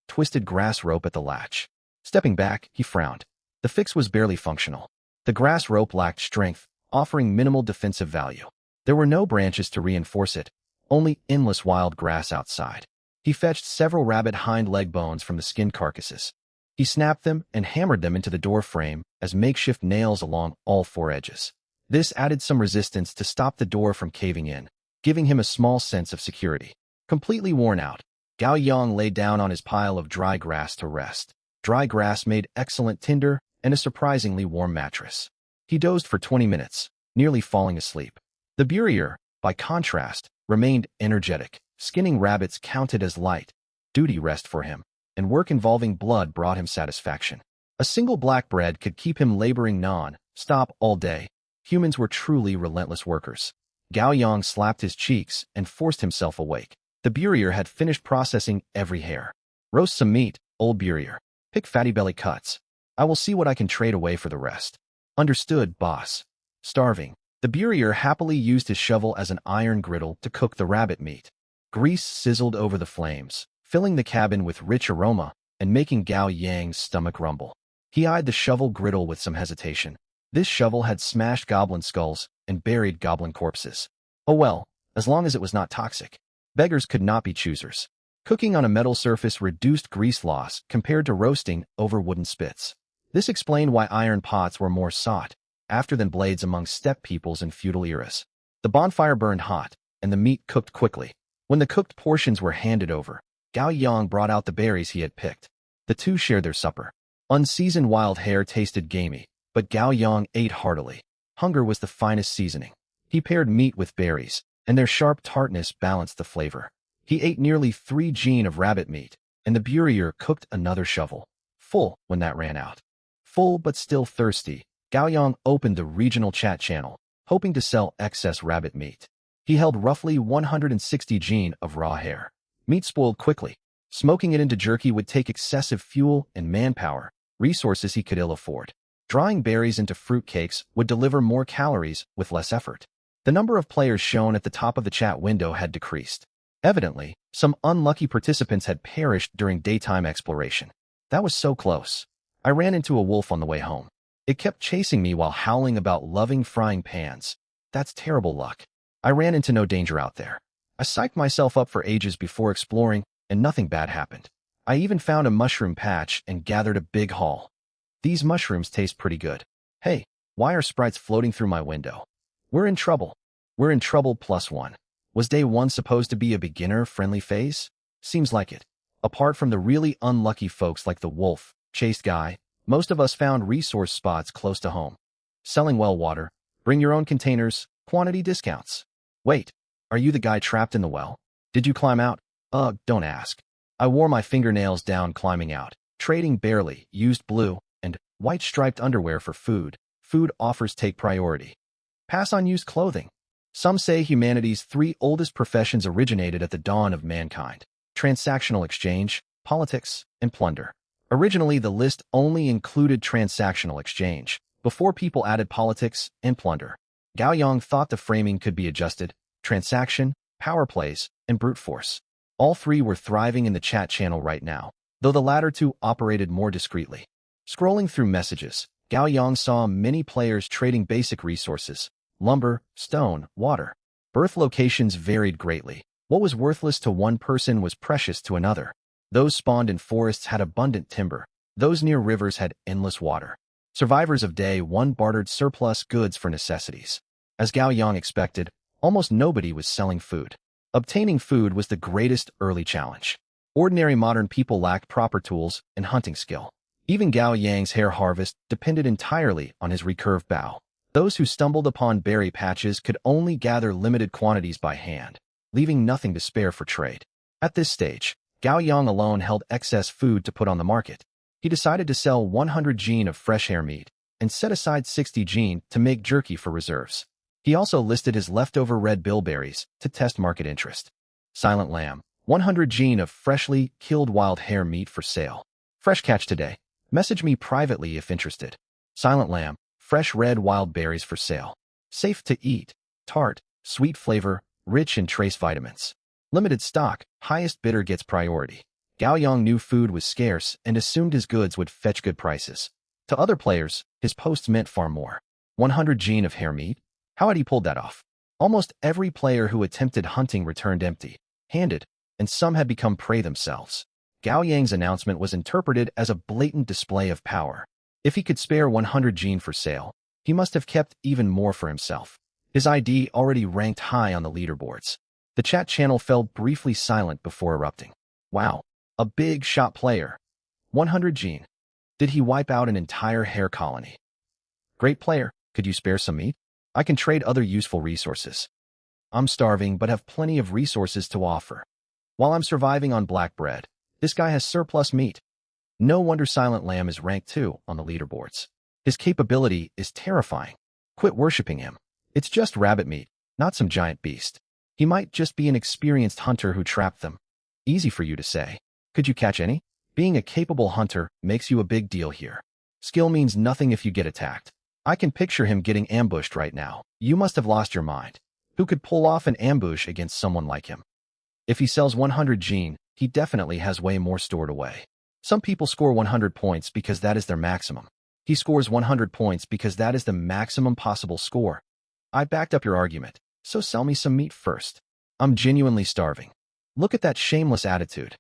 twisted grass rope at the latch. Stepping back, he frowned. The fix was barely functional. The grass rope lacked strength, offering minimal defensive value. There were no branches to reinforce it, only endless wild grass outside. He fetched several rabbit hind leg bones from the skinned carcasses. He snapped them and hammered them into the door frame as makeshift nails along all four edges. This added some resistance to stop the door from caving in, giving him a small sense of security. Completely worn out, Gao Yang lay down on his pile of dry grass to rest. Dry grass made excellent tinder and a surprisingly warm mattress. He dozed for 20 minutes, nearly falling asleep. The Burrier, by contrast, remained energetic. Skinning rabbits counted as light duty rest for him, and work involving blood brought him satisfaction. A single black bread could keep him laboring non-stop all day. Humans were truly relentless workers. Gao Yang slapped his cheeks and forced himself awake. The Burrier had finished processing every hair. Roast some meat, old Burrier. Pick fatty belly cuts. I will see what I can trade away for the rest. Understood, boss. Starving, the Burrier happily used his shovel as an iron griddle to cook the rabbit meat. Grease sizzled over the flames, filling the cabin with rich aroma and making Gao Yang's stomach rumble. He eyed the shovel griddle with some hesitation. This shovel had smashed goblin skulls and buried goblin corpses. Oh well, as long as it was not toxic. Beggars could not be choosers. Cooking on a metal surface reduced grease loss compared to roasting over wooden spits. This explained why iron pots were more sought after than blades among steppe peoples in feudal eras. The bonfire burned hot, and the meat cooked quickly. When the cooked portions were handed over, Gao Yang brought out the berries he had picked. The two shared their supper. Unseasoned wild hare tasted gamey, but Gao Yang ate heartily. Hunger was the finest seasoning. He paired meat with berries, and their sharp tartness balanced the flavor. He ate nearly 3 gene of rabbit meat, and the Burrier cooked another shovel. Full when that ran out. Full but still thirsty, Gao Yang opened the regional chat channel, hoping to sell excess rabbit meat. He held roughly 160 gene of raw hare. Meat spoiled quickly. Smoking it into jerky would take excessive fuel and manpower, resources he could ill afford. Drying berries into fruit cakes would deliver more calories with less effort. The number of players shown at the top of the chat window had decreased. Evidently, some unlucky participants had perished during daytime exploration. That was so close. I ran into a wolf on the way home. It kept chasing me while howling about loving frying pans. That's terrible luck. I ran into no danger out there. I psyched myself up for ages before exploring, and nothing bad happened. I even found a mushroom patch and gathered a big haul. These mushrooms taste pretty good. Hey, why are sprites floating through my window? We're in trouble. We're in trouble +1. Was day 1 supposed to be a beginner-friendly phase? Seems like it. Apart from the really unlucky folks like the wolf, chased guy, most of us found resource spots close to home. Selling well water, bring your own containers, quantity discounts. Wait, are you the guy trapped in the well? Did you climb out? Ugh, don't ask. I wore my fingernails down climbing out, trading barely used blue and white striped underwear for food. Food offers take priority. Pass on used clothing. Some say humanity's 3 oldest professions originated at the dawn of mankind: transactional exchange, politics, and plunder. Originally, the list only included transactional exchange, before people added politics and plunder. Gao Yang thought the framing could be adjusted: transaction, power plays, and brute force. All 3 were thriving in the chat channel right now, though the latter 2 operated more discreetly. Scrolling through messages, Gao Yang saw many players trading basic resources: lumber, stone, water. Birth locations varied greatly. What was worthless to one person was precious to another. Those spawned in forests had abundant timber. Those near rivers had endless water. Survivors of day 1 bartered surplus goods for necessities. As Gao Yang expected, almost nobody was selling food. Obtaining food was the greatest early challenge. Ordinary modern people lacked proper tools and hunting skill. Even Gao Yang's hare harvest depended entirely on his recurved bow. Those who stumbled upon berry patches could only gather limited quantities by hand, leaving nothing to spare for trade. At this stage, Gao Yang alone held excess food to put on the market. He decided to sell 100 gene of fresh hare meat and set aside 60 gene to make jerky for reserves. He also listed his leftover red bilberries to test market interest. Silent lamb, 100 gene of freshly killed wild hare meat for sale. Fresh catch today. Message me privately if interested. Silent lamb, fresh red wild berries for sale. Safe to eat. Tart, sweet flavor, rich in trace vitamins. Limited stock, highest bidder gets priority. Gao Yang knew food was scarce and assumed his goods would fetch good prices. To other players, his posts meant far more. 100 gene of hare meat? How had he pulled that off? Almost every player who attempted hunting returned empty-handed, and some had become prey themselves. Gao Yang's announcement was interpreted as a blatant display of power. If he could spare 100 gene for sale, he must have kept even more for himself. His ID already ranked high on the leaderboards. The chat channel fell briefly silent before erupting. Wow, a big shot player. 100 gene. Did he wipe out an entire hare colony? Great player, could you spare some meat? I can trade other useful resources. I'm starving but have plenty of resources to offer. While I'm surviving on black bread, this guy has surplus meat. No wonder Silent Lamb is ranked 2 on the leaderboards. His capability is terrifying. Quit worshipping him. It's just rabbit meat, not some giant beast. He might just be an experienced hunter who trapped them. Easy for you to say. Could you catch any? Being a capable hunter makes you a big deal here. Skill means nothing if you get attacked. I can picture him getting ambushed right now. You must have lost your mind. Who could pull off an ambush against someone like him? If he sells 100 gene, he definitely has way more stored away. Some people score 100 points because that is their maximum. He scores 100 points because that is the maximum possible score. I backed up your argument, so sell me some meat first. I'm genuinely starving. Look at that shameless attitude.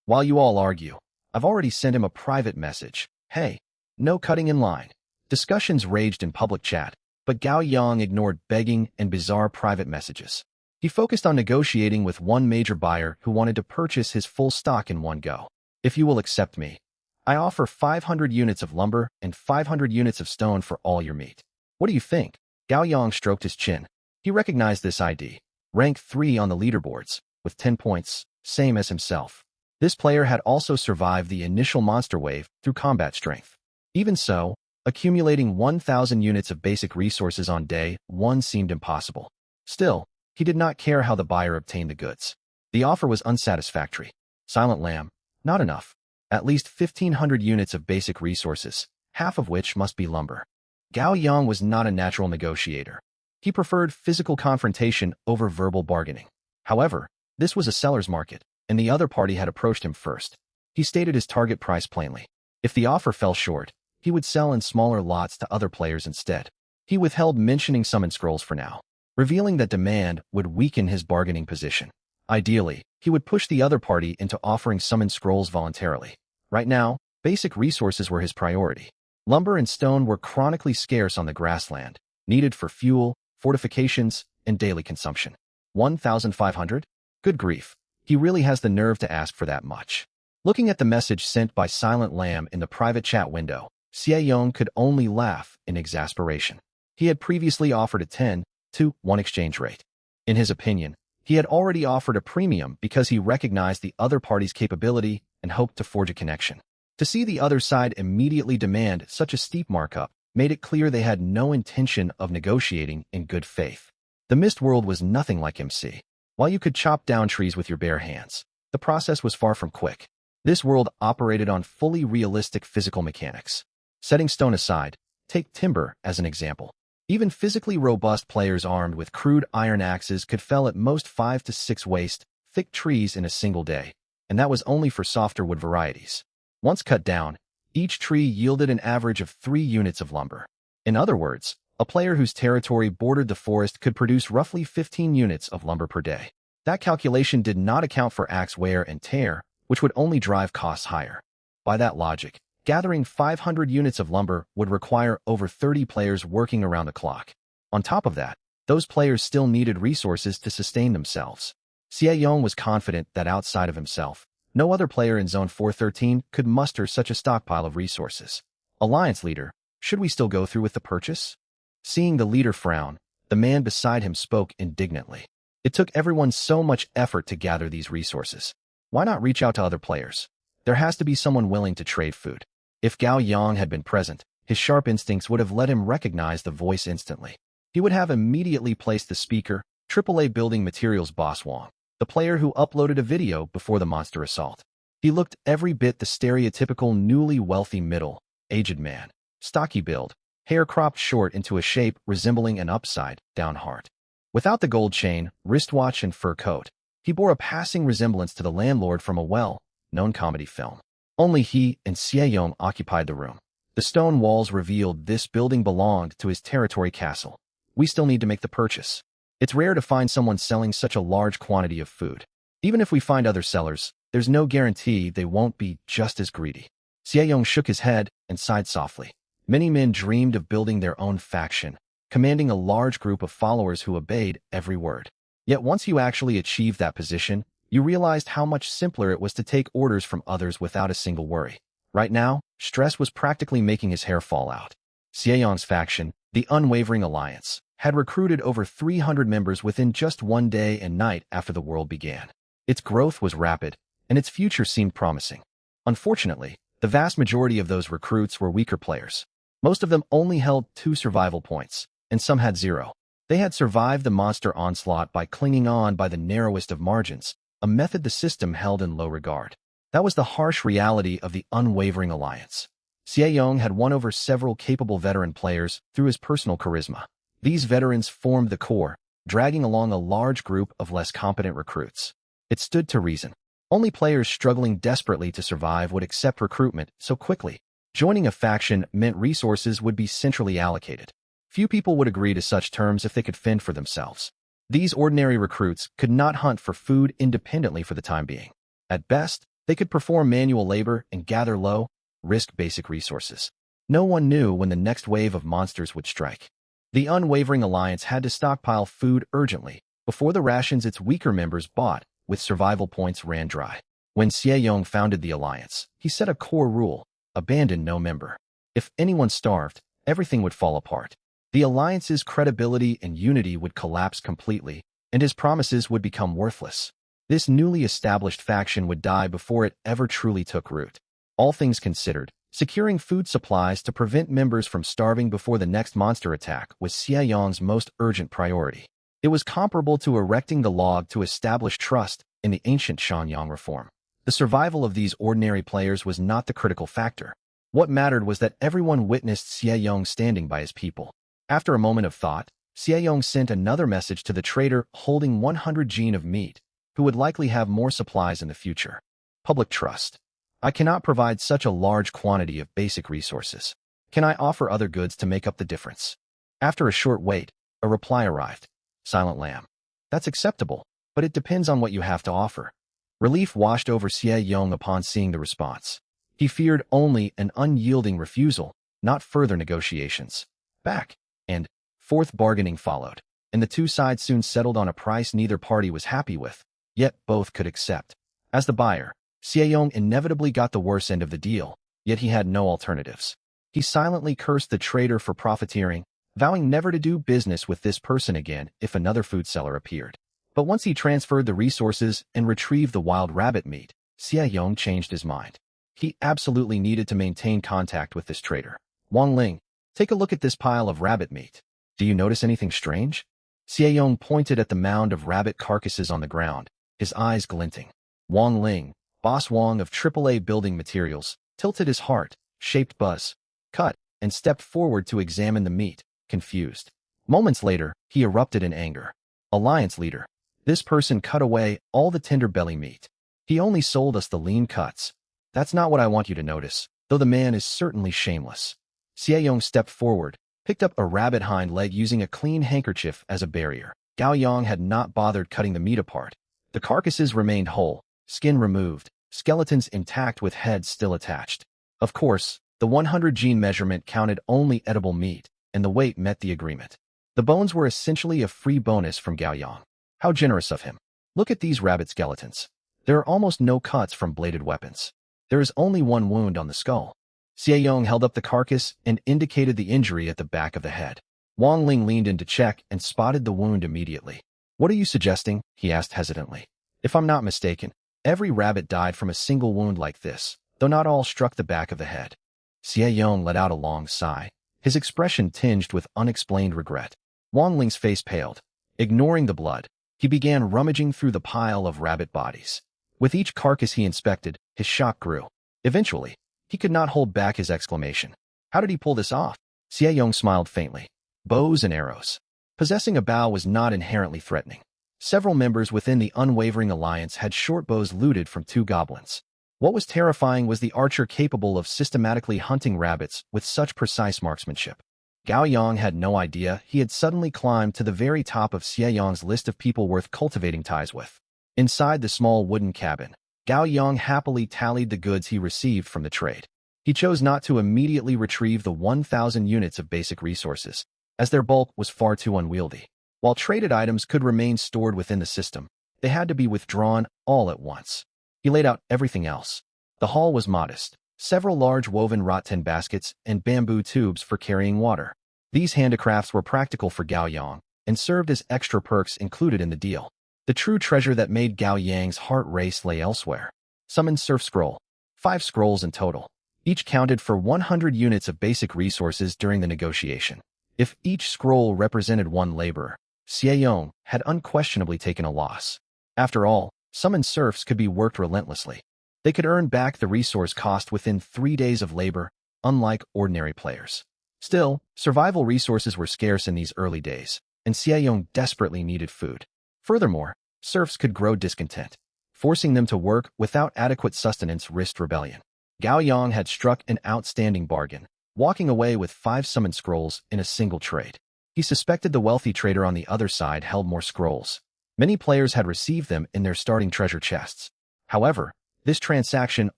While you all argue, I've already sent him a private message. Hey, no cutting in line. Discussions raged in public chat, but Gao Yang ignored begging and bizarre private messages. He focused on negotiating with one major buyer who wanted to purchase his full stock in one go. If you will accept me, I offer 500 units of lumber and 500 units of stone for all your meat. What do you think? Gao Yang stroked his chin. He recognized this ID. Rank 3 on the leaderboards, with 10 points, same as himself. This player had also survived the initial monster wave through combat strength. Even so, accumulating 1,000 units of basic resources on day 1 seemed impossible. Still, he did not care how the buyer obtained the goods. The offer was unsatisfactory. Silent Lamb, not enough. At least 1,500 units of basic resources, half of which must be lumber. Gao Yang was not a natural negotiator. He preferred physical confrontation over verbal bargaining. However, this was a seller's market, and the other party had approached him first. He stated his target price plainly. If the offer fell short, he would sell in smaller lots to other players instead. He withheld mentioning summon scrolls for now, revealing that demand would weaken his bargaining position. Ideally, he would push the other party into offering summon scrolls voluntarily. Right now, basic resources were his priority. Lumber and stone were chronically scarce on the grassland, needed for fuel, fortifications, and daily consumption. 1,500? Good grief. He really has the nerve to ask for that much. Looking at the message sent by Silent Lamb in the private chat window, Xie Yong could only laugh in exasperation. He had previously offered a 10-to-1 exchange rate. In his opinion, he had already offered a premium because he recognized the other party's capability and hoped to forge a connection. To see the other side immediately demand such a steep markup made it clear they had no intention of negotiating in good faith. The Mist World was nothing like MC. While you could chop down trees with your bare hands, the process was far from quick. This world operated on fully realistic physical mechanics. Setting stone aside, take timber as an example. Even physically robust players armed with crude iron axes could fell at most 5 to 6 waist-thick trees in a single day, and that was only for softer wood varieties. Once cut down, each tree yielded an average of 3 units of lumber. In other words, a player whose territory bordered the forest could produce roughly 15 units of lumber per day. That calculation did not account for axe wear and tear, which would only drive costs higher. By that logic, gathering 500 units of lumber would require over 30 players working around the clock. On top of that, those players still needed resources to sustain themselves. Xie Yong was confident that outside of himself, no other player in Zone 413 could muster such a stockpile of resources. Alliance leader, should we still go through with the purchase? Seeing the leader frown, the man beside him spoke indignantly. It took everyone so much effort to gather these resources. Why not reach out to other players? There has to be someone willing to trade food. If Gao Yang had been present, his sharp instincts would have let him recognize the voice instantly. He would have immediately placed the speaker, AAA Building Materials boss Wang, the player who uploaded a video before the monster assault. He looked every bit the stereotypical newly wealthy middle-aged man. Stocky build, hair cropped short into a shape resembling an upside-down heart. Without the gold chain, wristwatch, and fur coat, he bore a passing resemblance to the landlord from a well-known comedy film. Only he and Xie occupied the room. The stone walls revealed this building belonged to his territory castle. We still need to make the purchase. It's rare to find someone selling such a large quantity of food. Even if we find other sellers, there's no guarantee they won't be just as greedy. Xie shook his head and sighed softly. Many men dreamed of building their own faction, commanding a large group of followers who obeyed every word. Yet once you actually achieved that position, you realized how much simpler it was to take orders from others without a single worry. Right now, stress was practically making his hair fall out. Xie faction, the Unwavering Alliance, had recruited over 300 members within just one day and night after the world began. Its growth was rapid, and its future seemed promising. Unfortunately, the vast majority of those recruits were weaker players. Most of them only held 2 survival points, and some had 0. They had survived the monster onslaught by clinging on by the narrowest of margins, a method the system held in low regard. That was the harsh reality of the Unwavering Alliance. Xie had won over several capable veteran players through his personal charisma. These veterans formed the core, dragging along a large group of less competent recruits. It stood to reason. Only players struggling desperately to survive would accept recruitment so quickly. Joining a faction meant resources would be centrally allocated. Few people would agree to such terms if they could fend for themselves. These ordinary recruits could not hunt for food independently for the time being. At best, they could perform manual labor and gather low-risk basic resources. No one knew when the next wave of monsters would strike. The Unwavering Alliance had to stockpile food urgently before the rations its weaker members bought with survival points ran dry. When Xie founded the Alliance, he set a core rule: abandon no member. If anyone starved, everything would fall apart. The Alliance's credibility and unity would collapse completely, and his promises would become worthless. This newly established faction would die before it ever truly took root. All things considered, securing food supplies to prevent members from starving before the next monster attack was Xie most urgent priority. It was comparable to erecting the log to establish trust in the ancient Shanyang reform. The survival of these ordinary players was not the critical factor. What mattered was that everyone witnessed Xie standing by his people. After a moment of thought, Xie sent another message to the trader holding 100 gene of meat, who would likely have more supplies in the future. Public trust. I cannot provide such a large quantity of basic resources. Can I offer other goods to make up the difference? After a short wait, a reply arrived. Silent Lamb. That's acceptable, but it depends on what you have to offer. Relief washed over Xie upon seeing the response. He feared only an unyielding refusal, not further negotiations. Back and forth bargaining followed, and the two sides soon settled on a price neither party was happy with, yet both could accept. As the buyer, Xie inevitably got the worse end of the deal, yet he had no alternatives. He silently cursed the trader for profiteering, vowing never to do business with this person again if another food seller appeared. But once he transferred the resources and retrieved the wild rabbit meat, Xie changed his mind. He absolutely needed to maintain contact with this trader. Wang Ling, take a look at this pile of rabbit meat. Do you notice anything strange? Xie pointed at the mound of rabbit carcasses on the ground, his eyes glinting. Wang Ling, boss Wang of AAA Building Materials, tilted his heart-shaped buzz, cut, and stepped forward to examine the meat, confused. Moments later, he erupted in anger. Alliance leader. This person cut away all the tender belly meat. He only sold us the lean cuts. That's not what I want you to notice, though the man is certainly shameless. Xie stepped forward, picked up a rabbit hind leg using a clean handkerchief as a barrier. Gao Yang had not bothered cutting the meat apart. The carcasses remained whole, skin removed, skeletons intact with heads still attached. Of course, the 100 gene measurement counted only edible meat, and the weight met the agreement. The bones were essentially a free bonus from Gao Yang. How generous of him. Look at these rabbit skeletons. There are almost no cuts from bladed weapons. There is only one wound on the skull. Xie held up the carcass and indicated the injury at the back of the head. Wang Ling leaned in to check and spotted the wound immediately. What are you suggesting? He asked hesitantly. If I'm not mistaken, every rabbit died from a single wound like this, though not all struck the back of the head. Xie let out a long sigh, his expression tinged with unexplained regret. Wang Ling's face paled. Ignoring the blood, he began rummaging through the pile of rabbit bodies. With each carcass he inspected, his shock grew. Eventually, he could not hold back his exclamation. How did he pull this off? Xie smiled faintly. Bows and arrows. Possessing a bow was not inherently threatening. Several members within the Unwavering Alliance had short bows looted from 2 goblins. What was terrifying was the archer capable of systematically hunting rabbits with such precise marksmanship. Gao Yang had no idea he had suddenly climbed to the very top of Xie Yang's list of people worth cultivating ties with. Inside the small wooden cabin, Gao Yang happily tallied the goods he received from the trade. He chose not to immediately retrieve the 1,000 units of basic resources, as their bulk was far too unwieldy. While traded items could remain stored within the system, they had to be withdrawn all at once. He laid out everything else. The haul was modest. Several large woven rattan baskets and bamboo tubes for carrying water. These handicrafts were practical for Gao Yang and served as extra perks included in the deal. The true treasure that made Gao Yang's heart race lay elsewhere. Summoned Surf Scroll. 5 scrolls in total. Each counted for 100 units of basic resources during the negotiation. If each scroll represented 1 laborer, Xie Yang had unquestionably taken a loss. After all, summoned serfs could be worked relentlessly. They could earn back the resource cost within 3 days of labor, unlike ordinary players. Still, survival resources were scarce in these early days, and Xie Yang desperately needed food. Furthermore, serfs could grow discontent. Forcing them to work without adequate sustenance risked rebellion. Gao Yang had struck an outstanding bargain, walking away with 5 summoned scrolls in a single trade. He suspected the wealthy trader on the other side held more scrolls. Many players had received them in their starting treasure chests. However, this transaction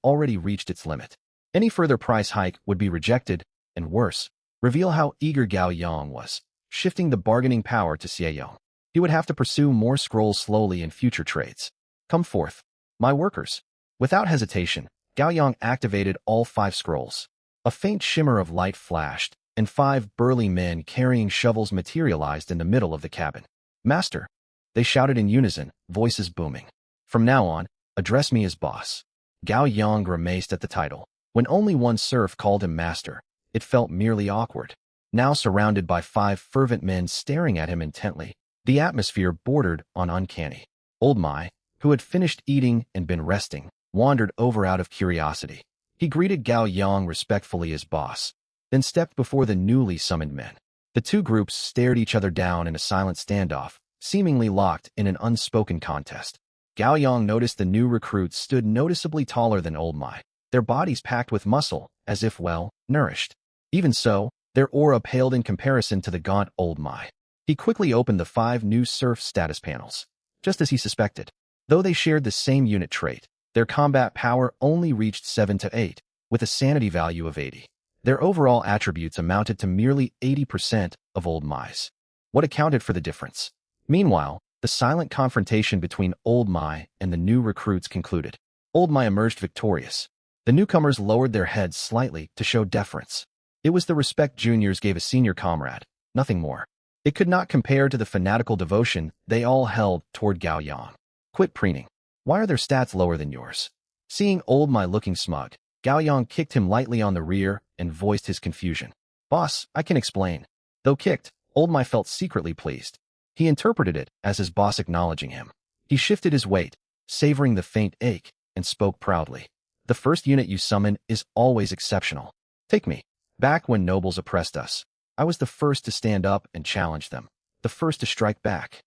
already reached its limit. Any further price hike would be rejected, and worse, reveal how eager Gao Yang was, shifting the bargaining power to Xie Yang. He would have to pursue more scrolls slowly in future trades. Come forth, my workers. Without hesitation, Gao Yang activated all 5 scrolls. A faint shimmer of light flashed, and 5 burly men carrying shovels materialized in the middle of the cabin. Master, they shouted in unison, voices booming. From now on, address me as boss. Gao Yang grimaced at the title. When only one serf called him master, it felt merely awkward. Now surrounded by 5 fervent men staring at him intently, the atmosphere bordered on uncanny. Old Mai, who had finished eating and been resting, wandered over out of curiosity. He greeted Gao Yang respectfully as boss, then stepped before the newly summoned men. The 2 groups stared each other down in a silent standoff, seemingly locked in an unspoken contest. Gao Yang noticed the new recruits stood noticeably taller than Old Mai, their bodies packed with muscle, as if well nourished. Even so, their aura paled in comparison to the gaunt Old Mai. He quickly opened the 5 new serf status panels. Just as he suspected, though they shared the same unit trait, their combat power only reached 7 to 8, with a sanity value of 80. Their overall attributes amounted to merely 80% of Old Mai's. What accounted for the difference? Meanwhile, the silent confrontation between Old Mai and the new recruits concluded. Old Mai emerged victorious. The newcomers lowered their heads slightly to show deference. It was the respect juniors gave a senior comrade, nothing more. It could not compare to the fanatical devotion they all held toward Gao Yang. Quit preening. Why are their stats lower than yours? Seeing Old Mai looking smug, Gao Yang kicked him lightly on the rear and voiced his confusion. Boss, I can explain. Though kicked, Old Mai felt secretly pleased. He interpreted it as his boss acknowledging him. He shifted his weight, savoring the faint ache, and spoke proudly. The first unit you summon is always exceptional. Take me. Back when nobles oppressed us, I was the first to stand up and challenge them, the first to strike back.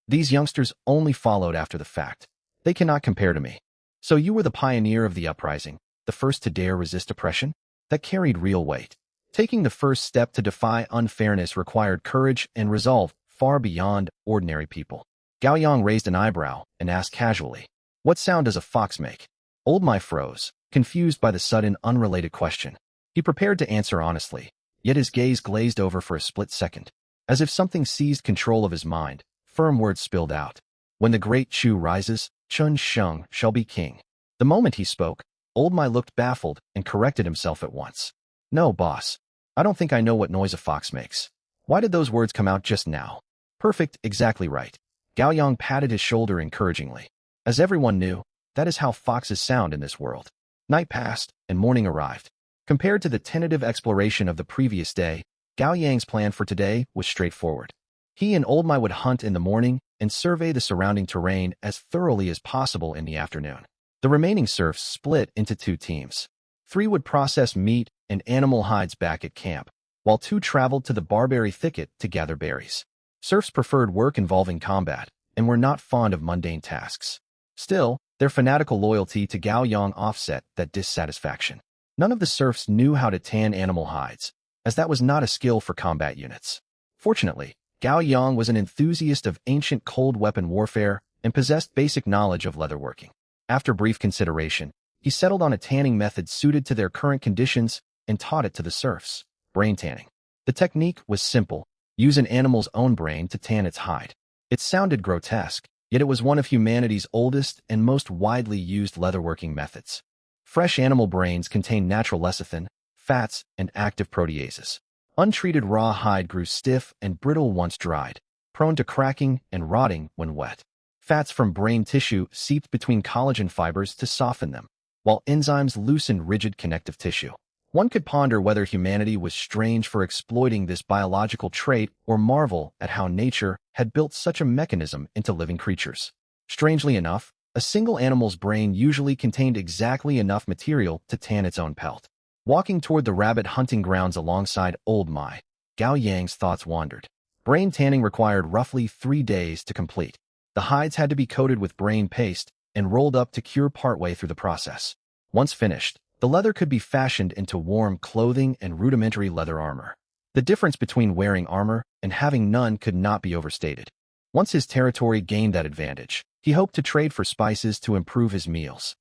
These youngsters only followed after the fact. They cannot compare to me. So you were the pioneer of the uprising, the first to dare resist oppression? That carried real weight. Taking the first step to defy unfairness required courage and resolve far beyond ordinary people. Gao Yang raised an eyebrow and asked casually, what sound does a fox make? Old Mai froze, confused by the sudden unrelated question. He prepared to answer honestly, yet his gaze glazed over for a split second. As if something seized control of his mind, firm words spilled out. When the great Chu rises, Chun Sheng shall be king. The moment he spoke, Old Mai looked baffled and corrected himself at once. No, boss. I don't think I know what noise a fox makes. Why did those words come out just now? Perfect, exactly right. Gao Yang patted his shoulder encouragingly. As everyone knew, that is how foxes sound in this world. Night passed, and morning arrived. Compared to the tentative exploration of the previous day, Gao Yang's plan for today was straightforward. He and Old Mai would hunt in the morning and survey the surrounding terrain as thoroughly as possible in the afternoon. The remaining serfs split into 2 teams. 3 would process meat and animal hides back at camp, while 2 traveled to the barberry thicket to gather berries. Serfs preferred work involving combat and were not fond of mundane tasks. Still, their fanatical loyalty to Gao Yang offset that dissatisfaction. None of the serfs knew how to tan animal hides, as that was not a skill for combat units. Fortunately, Gao Yang was an enthusiast of ancient cold weapon warfare and possessed basic knowledge of leatherworking. After brief consideration, he settled on a tanning method suited to their current conditions and taught it to the serfs: brain tanning. The technique was simple: use an animal's own brain to tan its hide. It sounded grotesque, yet it was one of humanity's oldest and most widely used leatherworking methods. Fresh animal brains contain natural lecithin, fats, and active proteases. Untreated raw hide grew stiff and brittle once dried, prone to cracking and rotting when wet. Fats from brain tissue seeped between collagen fibers to soften them, while enzymes loosened rigid connective tissue. One could ponder whether humanity was strange for exploiting this biological trait or marvel at how nature had built such a mechanism into living creatures. Strangely enough, a single animal's brain usually contained exactly enough material to tan its own pelt. Walking toward the rabbit hunting grounds alongside Old Mai, Gao Yang's thoughts wandered. Brain tanning required roughly 3 days to complete. The hides had to be coated with brain paste and rolled up to cure partway through the process. Once finished, the leather could be fashioned into warm clothing and rudimentary leather armor. The difference between wearing armor and having none could not be overstated. Once his territory gained that advantage, he hoped to trade for spices to improve his meals.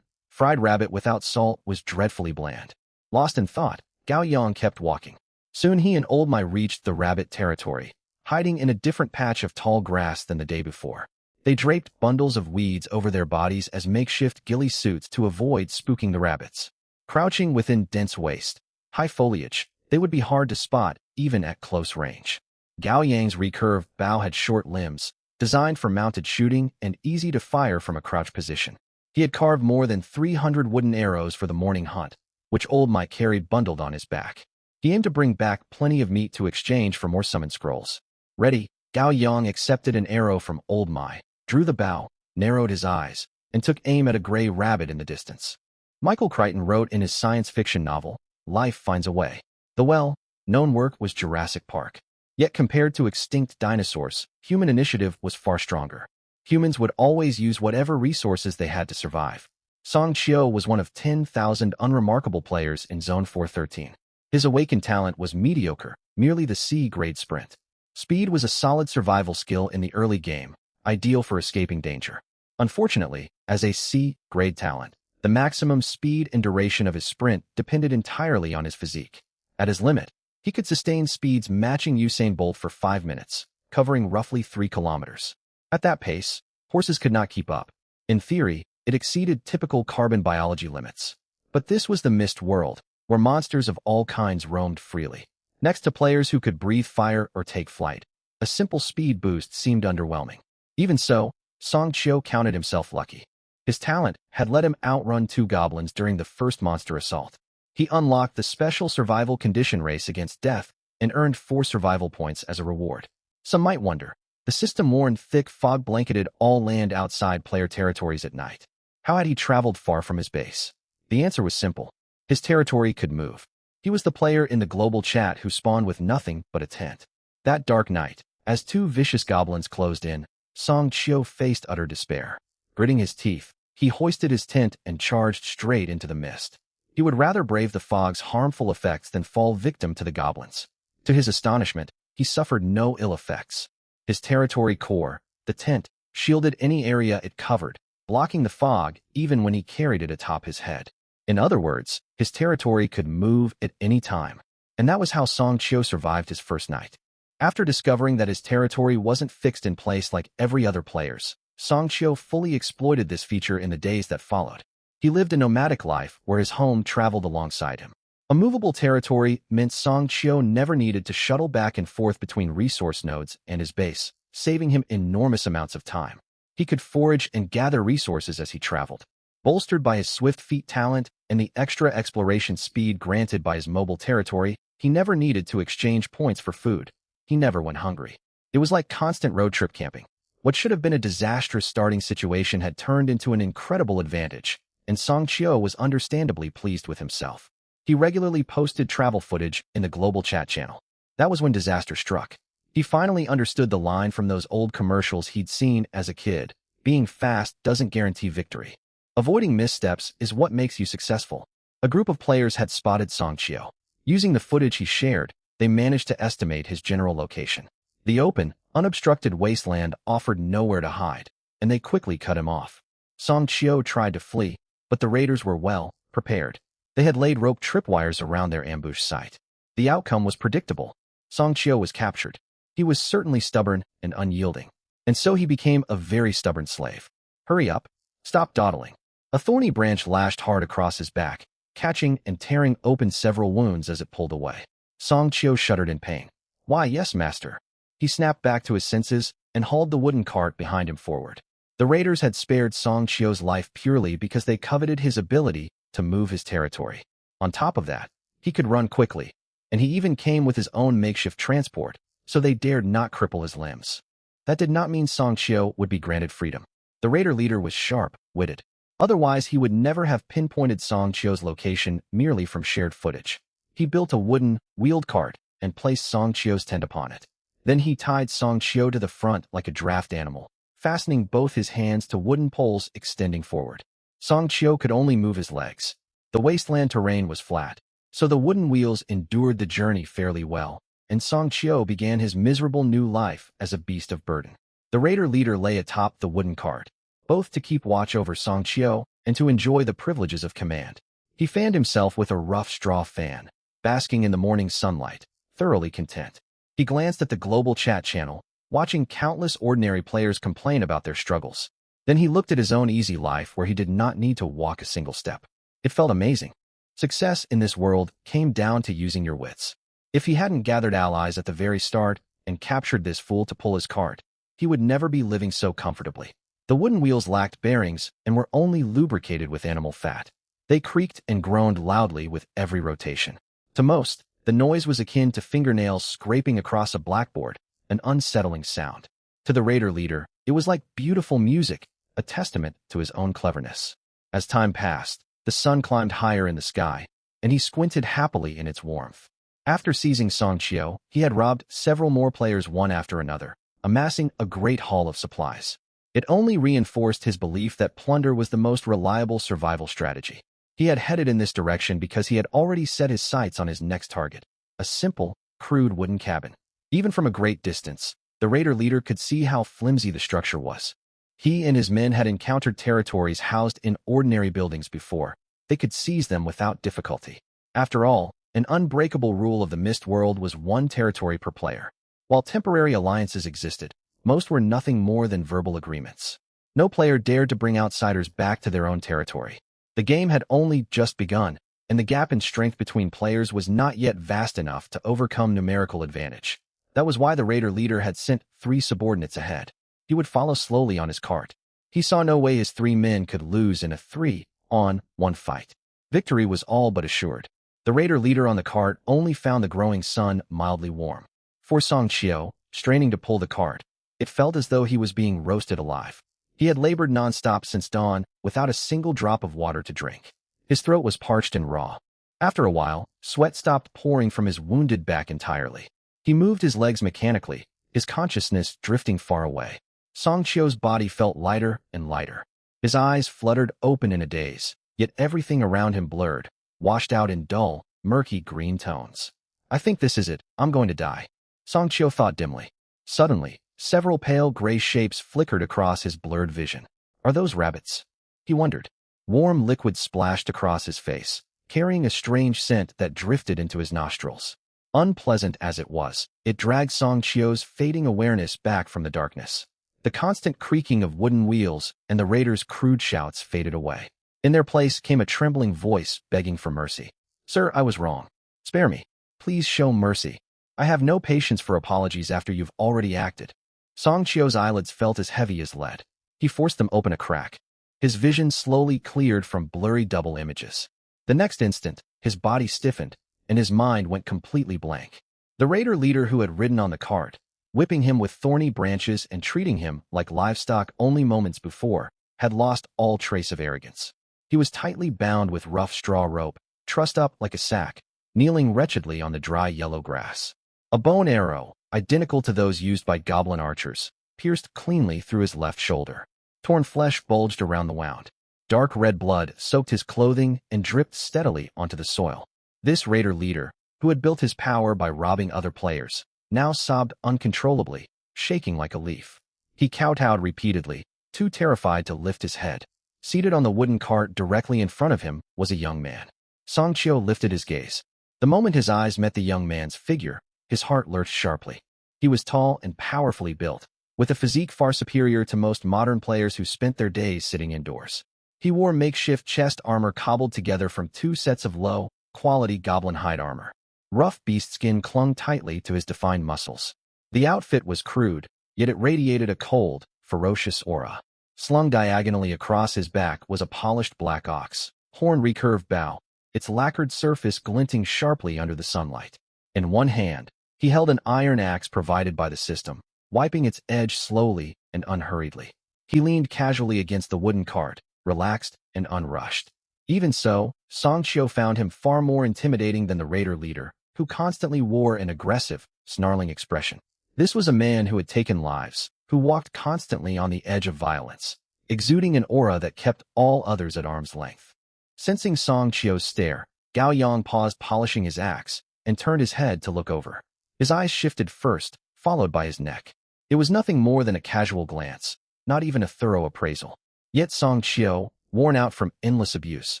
Fried rabbit without salt was dreadfully bland. Lost in thought, Gao Yang kept walking. Soon he and Old Mai reached the rabbit territory, hiding in a different patch of tall grass than the day before. They draped bundles of weeds over their bodies as makeshift ghillie suits to avoid spooking the rabbits. Crouching within dense waste, high foliage, they would be hard to spot even at close range. Gao Yang's recurved bow had short limbs, designed for mounted shooting and easy to fire from a crouch position. He had carved more than 300 wooden arrows for the morning hunt, which Old Mai carried bundled on his back. He aimed to bring back plenty of meat to exchange for more summon scrolls. Ready, Gao Yang accepted an arrow from Old Mai, drew the bow, narrowed his eyes, and took aim at a gray rabbit in the distance. Michael Crichton wrote in his science fiction novel, Life Finds a Way. The well-known work was Jurassic Park. Yet compared to extinct dinosaurs, human initiative was far stronger. Humans would always use whatever resources they had to survive. Song Qiu was one of 10,000 unremarkable players in Zone 413. His awakened talent was mediocre, merely the C-grade sprint. Speed was a solid survival skill in the early game, ideal for escaping danger. Unfortunately, as a C-grade talent, the maximum speed and duration of his sprint depended entirely on his physique. At his limit, he could sustain speeds matching Usain Bolt for 5 minutes, covering roughly 3 kilometers. At that pace, horses could not keep up. In theory, it exceeded typical carbon biology limits. But this was the mist world, where monsters of all kinds roamed freely. Next to players who could breathe fire or take flight, a simple speed boost seemed underwhelming. Even so, Song Qiu counted himself lucky. His talent had let him outrun 2 goblins during the first monster assault. He unlocked the special survival condition race against death and earned 4 survival points as a reward. Some might wonder, the system warned thick fog blanketed all land outside player territories at night. How had he traveled far from his base? The answer was simple. His territory could move. He was the player in the global chat who spawned with nothing but a tent. That dark night, as 2 vicious goblins closed in, Song Qiu faced utter despair. Gritting his teeth, he hoisted his tent and charged straight into the mist. He would rather brave the fog's harmful effects than fall victim to the goblins. To his astonishment, he suffered no ill effects. His territory core, the tent, shielded any area it covered, blocking the fog even when he carried it atop his head. In other words, his territory could move at any time. And that was how Song Qiu survived his first night. After discovering that his territory wasn't fixed in place like every other player's, Song Qiu fully exploited this feature in the days that followed. He lived a nomadic life where his home traveled alongside him. A movable territory meant Song Qiu never needed to shuttle back and forth between resource nodes and his base, saving him enormous amounts of time. He could forage and gather resources as he traveled. Bolstered by his swift feet talent and the extra exploration speed granted by his mobile territory, he never needed to exchange points for food. He never went hungry. It was like constant road trip camping. What should have been a disastrous starting situation had turned into an incredible advantage, and Song Qiu was understandably pleased with himself. He regularly posted travel footage in the global chat channel. That was when disaster struck. He finally understood the line from those old commercials he'd seen as a kid: being fast doesn't guarantee victory. Avoiding missteps is what makes you successful. A group of players had spotted Song Chio. Using the footage he shared, they managed to estimate his general location. The open, unobstructed wasteland offered nowhere to hide, and they quickly cut him off. Song Chio tried to flee, but the raiders were well prepared. They had laid rope tripwires around their ambush site. The outcome was predictable. Song Chio was captured. He was certainly stubborn and unyielding, and so he became a very stubborn slave. Hurry up. Stop dawdling. A thorny branch lashed hard across his back, catching and tearing open several wounds as it pulled away. Song Chio shuddered in pain. Why, yes, master. He snapped back to his senses and hauled the wooden cart behind him forward. The raiders had spared Song Chio's life purely because they coveted his ability to move his territory. On top of that, he could run quickly, and he even came with his own makeshift transport, so they dared not cripple his limbs. That did not mean Song Chio would be granted freedom. The raider leader was sharp-witted. Otherwise, he would never have pinpointed Song Chio's location merely from shared footage. He built a wooden, wheeled cart and placed Song Chio's tent upon it. Then he tied Song Chio to the front like a draft animal, fastening both his hands to wooden poles extending forward. Song Chio could only move his legs. The wasteland terrain was flat, so the wooden wheels endured the journey fairly well, and Song Chio began his miserable new life as a beast of burden. The raider leader lay atop the wooden cart, both to keep watch over Song Chio and to enjoy the privileges of command. He fanned himself with a rough straw fan, basking in the morning sunlight, thoroughly content. He glanced at the global chat channel, watching countless ordinary players complain about their struggles. Then he looked at his own easy life where he did not need to walk a single step. It felt amazing. Success in this world came down to using your wits. If he hadn't gathered allies at the very start and captured this fool to pull his cart, he would never be living so comfortably. The wooden wheels lacked bearings and were only lubricated with animal fat. They creaked and groaned loudly with every rotation. To most, the noise was akin to fingernails scraping across a blackboard, an unsettling sound. To the raider leader, it was like beautiful music, a testament to his own cleverness. As time passed, the sun climbed higher in the sky, and he squinted happily in its warmth. After seizing Song Chio, he had robbed several more players one after another, amassing a great haul of supplies. It only reinforced his belief that plunder was the most reliable survival strategy. He had headed in this direction because he had already set his sights on his next target, a simple, crude wooden cabin. Even from a great distance, the raider leader could see how flimsy the structure was. He and his men had encountered territories housed in ordinary buildings before. They could seize them without difficulty. After all, an unbreakable rule of the Mist world was one territory per player. While temporary alliances existed, most were nothing more than verbal agreements. No player dared to bring outsiders back to their own territory. The game had only just begun, and the gap in strength between players was not yet vast enough to overcome numerical advantage. That was why the raider leader had sent 3 subordinates ahead. He would follow slowly on his cart. He saw no way his 3 men could lose in a 3-on-1 fight. Victory was all but assured. The raider leader on the cart only found the growing sun mildly warm. For Song Chio, straining to pull the cart, it felt as though he was being roasted alive. He had labored nonstop since dawn without a single drop of water to drink. His throat was parched and raw. After a while, sweat stopped pouring from his wounded back entirely. He moved his legs mechanically, his consciousness drifting far away. Song Chio's body felt lighter and lighter. His eyes fluttered open in a daze, yet everything around him blurred, washed out in dull, murky green tones. I think this is it. I'm going to die, Song Chio thought dimly. Suddenly, several pale gray shapes flickered across his blurred vision. Are those rabbits? He wondered. Warm liquid splashed across his face, carrying a strange scent that drifted into his nostrils. Unpleasant as it was, it dragged Song Chio's fading awareness back from the darkness. The constant creaking of wooden wheels and the raiders' crude shouts faded away. In their place came a trembling voice begging for mercy. Sir, I was wrong. Spare me. Please show mercy. I have no patience for apologies after you've already acted. Song Chio's eyelids felt as heavy as lead. He forced them open a crack. His vision slowly cleared from blurry double images. The next instant, his body stiffened, and his mind went completely blank. The raider leader who had ridden on the cart, whipping him with thorny branches and treating him like livestock only moments before, had lost all trace of arrogance. He was tightly bound with rough straw rope, trussed up like a sack, kneeling wretchedly on the dry yellow grass. A bow and arrow, identical to those used by goblin archers, pierced cleanly through his left shoulder. Torn flesh bulged around the wound. Dark red blood soaked his clothing and dripped steadily onto the soil. This raider leader, who had built his power by robbing other players, now sobbed uncontrollably, shaking like a leaf. He kowtowed repeatedly, too terrified to lift his head. Seated on the wooden cart directly in front of him was a young man. Song Qiu lifted his gaze. The moment his eyes met the young man's figure, his heart lurched sharply. He was tall and powerfully built, with a physique far superior to most modern players who spent their days sitting indoors. He wore makeshift chest armor cobbled together from 2 sets of low-quality goblin hide armor. Rough beast skin clung tightly to his defined muscles. The outfit was crude, yet it radiated a cold, ferocious aura. Slung diagonally across his back was a polished black ox, horn recurved bow, its lacquered surface glinting sharply under the sunlight. In one hand, he held an iron axe provided by the system, wiping its edge slowly and unhurriedly. He leaned casually against the wooden cart, relaxed and unrushed. Even so, Song Qiu found him far more intimidating than the raider leader, who constantly wore an aggressive, snarling expression. This was a man who had taken lives, who walked constantly on the edge of violence, exuding an aura that kept all others at arm's length. Sensing Song Qiu's stare, Gao Yang paused polishing his axe and turned his head to look over. His eyes shifted first, followed by his neck. It was nothing more than a casual glance, not even a thorough appraisal. Yet Song Qiu, worn out from endless abuse,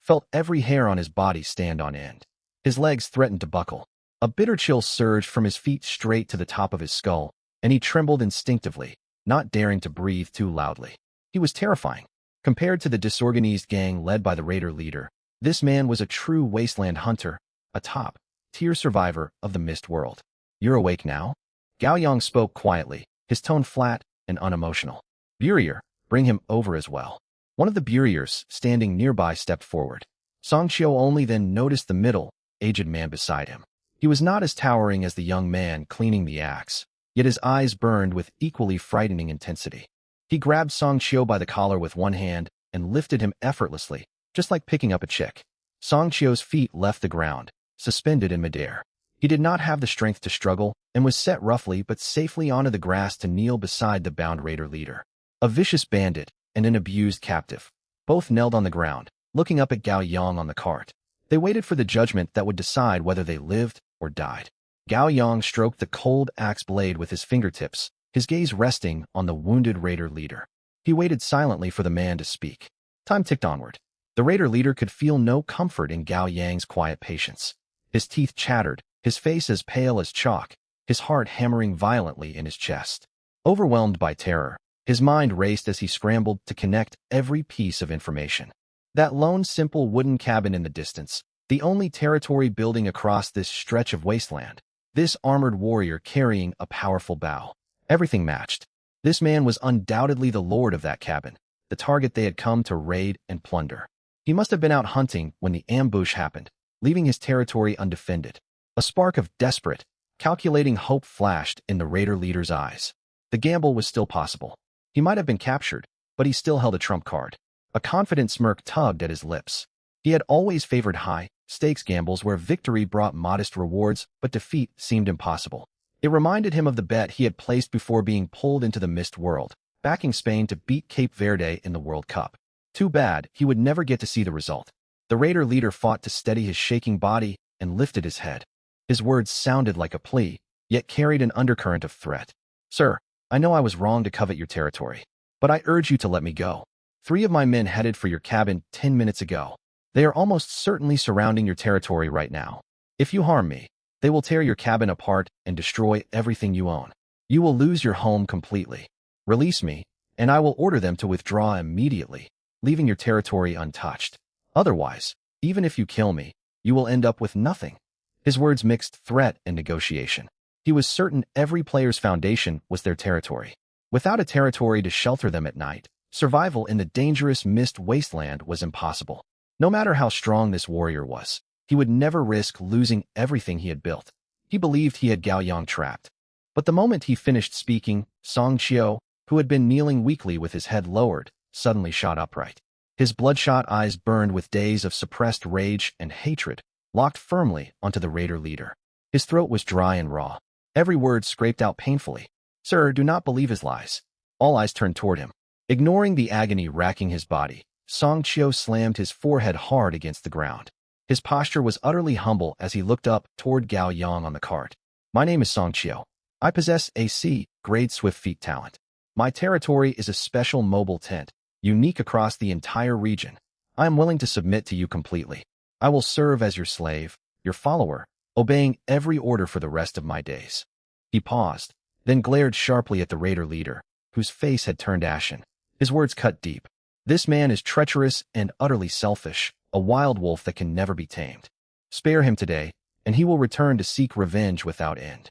felt every hair on his body stand on end. His legs threatened to buckle. A bitter chill surged from his feet straight to the top of his skull, and he trembled instinctively, not daring to breathe too loudly. He was terrifying. Compared to the disorganized gang led by the raider leader, this man was a true wasteland hunter, a top-tier survivor of the Mist World. "You're awake now?" Gao Yang spoke quietly, his tone flat and unemotional. "Burier, bring him over as well." One of the Buriers, standing nearby, stepped forward. Song Qiu only then noticed the middle-aged man beside him. He was not as towering as the young man cleaning the axe, yet his eyes burned with equally frightening intensity. He grabbed Song Qiu by the collar with one hand and lifted him effortlessly, just like picking up a chick. Song Qiu's feet left the ground, suspended in midair. He did not have the strength to struggle and was set roughly but safely onto the grass to kneel beside the bound raider leader. A vicious bandit and an abused captive. Both knelt on the ground, looking up at Gao Yang on the cart. They waited for the judgment that would decide whether they lived or died. Gao Yang stroked the cold axe blade with his fingertips, his gaze resting on the wounded raider leader. He waited silently for the man to speak. Time ticked onward. The raider leader could feel no comfort in Gao Yang's quiet patience. His teeth chattered, his face as pale as chalk, his heart hammering violently in his chest. Overwhelmed by terror, his mind raced as he scrambled to connect every piece of information. That lone simple wooden cabin in the distance, the only territory building across this stretch of wasteland. This armored warrior carrying a powerful bow. Everything matched. This man was undoubtedly the lord of that cabin, the target they had come to raid and plunder. He must have been out hunting when the ambush happened, leaving his territory undefended. A spark of desperate, calculating hope flashed in the raider leader's eyes. The gamble was still possible. He might have been captured, but he still held a trump card. A confident smirk tugged at his lips. He had always favored high-stakes gambles where victory brought modest rewards, but defeat seemed impossible. It reminded him of the bet he had placed before being pulled into the Mist World, backing Spain to beat Cape Verde in the World Cup. Too bad he would never get to see the result. The raider leader fought to steady his shaking body and lifted his head. His words sounded like a plea, yet carried an undercurrent of threat. "Sir, I know I was wrong to covet your territory, but I urge you to let me go. 3 of my men headed for your cabin 10 minutes ago. They are almost certainly surrounding your territory right now. If you harm me, they will tear your cabin apart and destroy everything you own. You will lose your home completely. Release me, and I will order them to withdraw immediately, leaving your territory untouched. Otherwise, even if you kill me, you will end up with nothing." His words mixed threat and negotiation. He was certain every player's foundation was their territory. Without a territory to shelter them at night, survival in the dangerous Mist Wasteland was impossible. No matter how strong this warrior was, he would never risk losing everything he had built. He believed he had Gao Yang trapped. But the moment he finished speaking, Song Qiu, who had been kneeling weakly with his head lowered, suddenly shot upright. His bloodshot eyes burned with days of suppressed rage and hatred, locked firmly onto the raider leader. His throat was dry and raw. every word scraped out painfully. Sir, do not believe his lies. All eyes turned toward him. Ignoring the agony racking his body, Song Chio slammed his forehead hard against the ground. His posture was utterly humble as he looked up toward Gao Yang on the cart. My name is Song Chio. I possess a C-grade swift feet talent. My territory is a special mobile tent, unique across the entire region. I am willing to submit to you completely. I will serve as your slave, your follower, obeying every order for the rest of my days. He paused, then glared sharply at the raider leader, whose face had turned ashen. His words cut deep. This man is treacherous and utterly selfish, a wild wolf that can never be tamed. Spare him today, and he will return to seek revenge without end.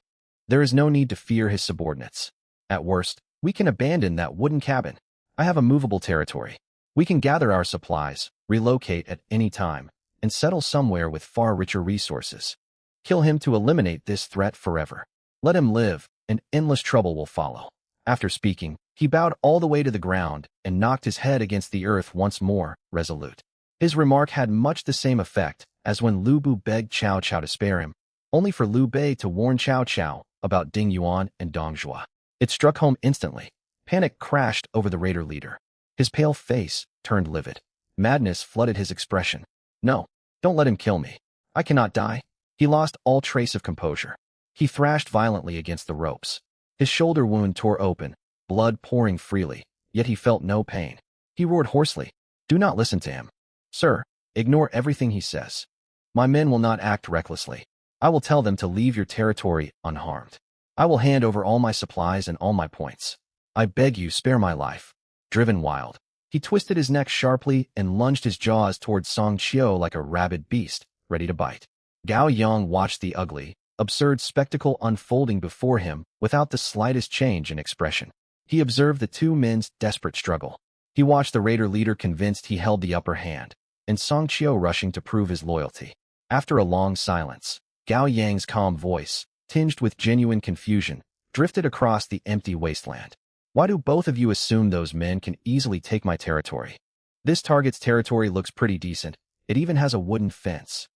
There is no need to fear his subordinates. At worst, we can abandon that wooden cabin. I have a movable territory. We can gather our supplies, relocate at any time, and settle somewhere with far richer resources. Kill him to eliminate this threat forever. Let him live, and endless trouble will follow. After speaking, he bowed all the way to the ground and knocked his head against the earth once more, resolute. His remark had much the same effect as when Lu Bu begged Cao Cao to spare him, only for Liu Bei to warn Cao Cao about Ding Yuan and Dong Zhuo. It struck home instantly. Panic crashed over the raider leader. His pale face turned livid. Madness flooded his expression. No, don't let him kill me. I cannot die. He lost all trace of composure. He thrashed violently against the ropes. His shoulder wound tore open, blood pouring freely, yet he felt no pain. He roared hoarsely. Do not listen to him. Sir, ignore everything he says. My men will not act recklessly. I will tell them to leave your territory unharmed. I will hand over all my supplies and all my points. I beg you, spare my life. Driven wild, he twisted his neck sharply and lunged his jaws toward Song Chio like a rabid beast, ready to bite. Gao Yang watched the ugly, absurd spectacle unfolding before him without the slightest change in expression. He observed the two men's desperate struggle. He watched the raider leader convinced he held the upper hand, and Song Chio rushing to prove his loyalty. After a long silence, Gao Yang's calm voice, tinged with genuine confusion, drifted across the empty wasteland. Why do both of you assume those men can easily take my territory? This target's territory looks pretty decent. It even has a wooden fence.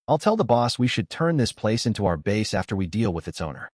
I'll tell the boss we should turn this place into our base after we deal with its owner.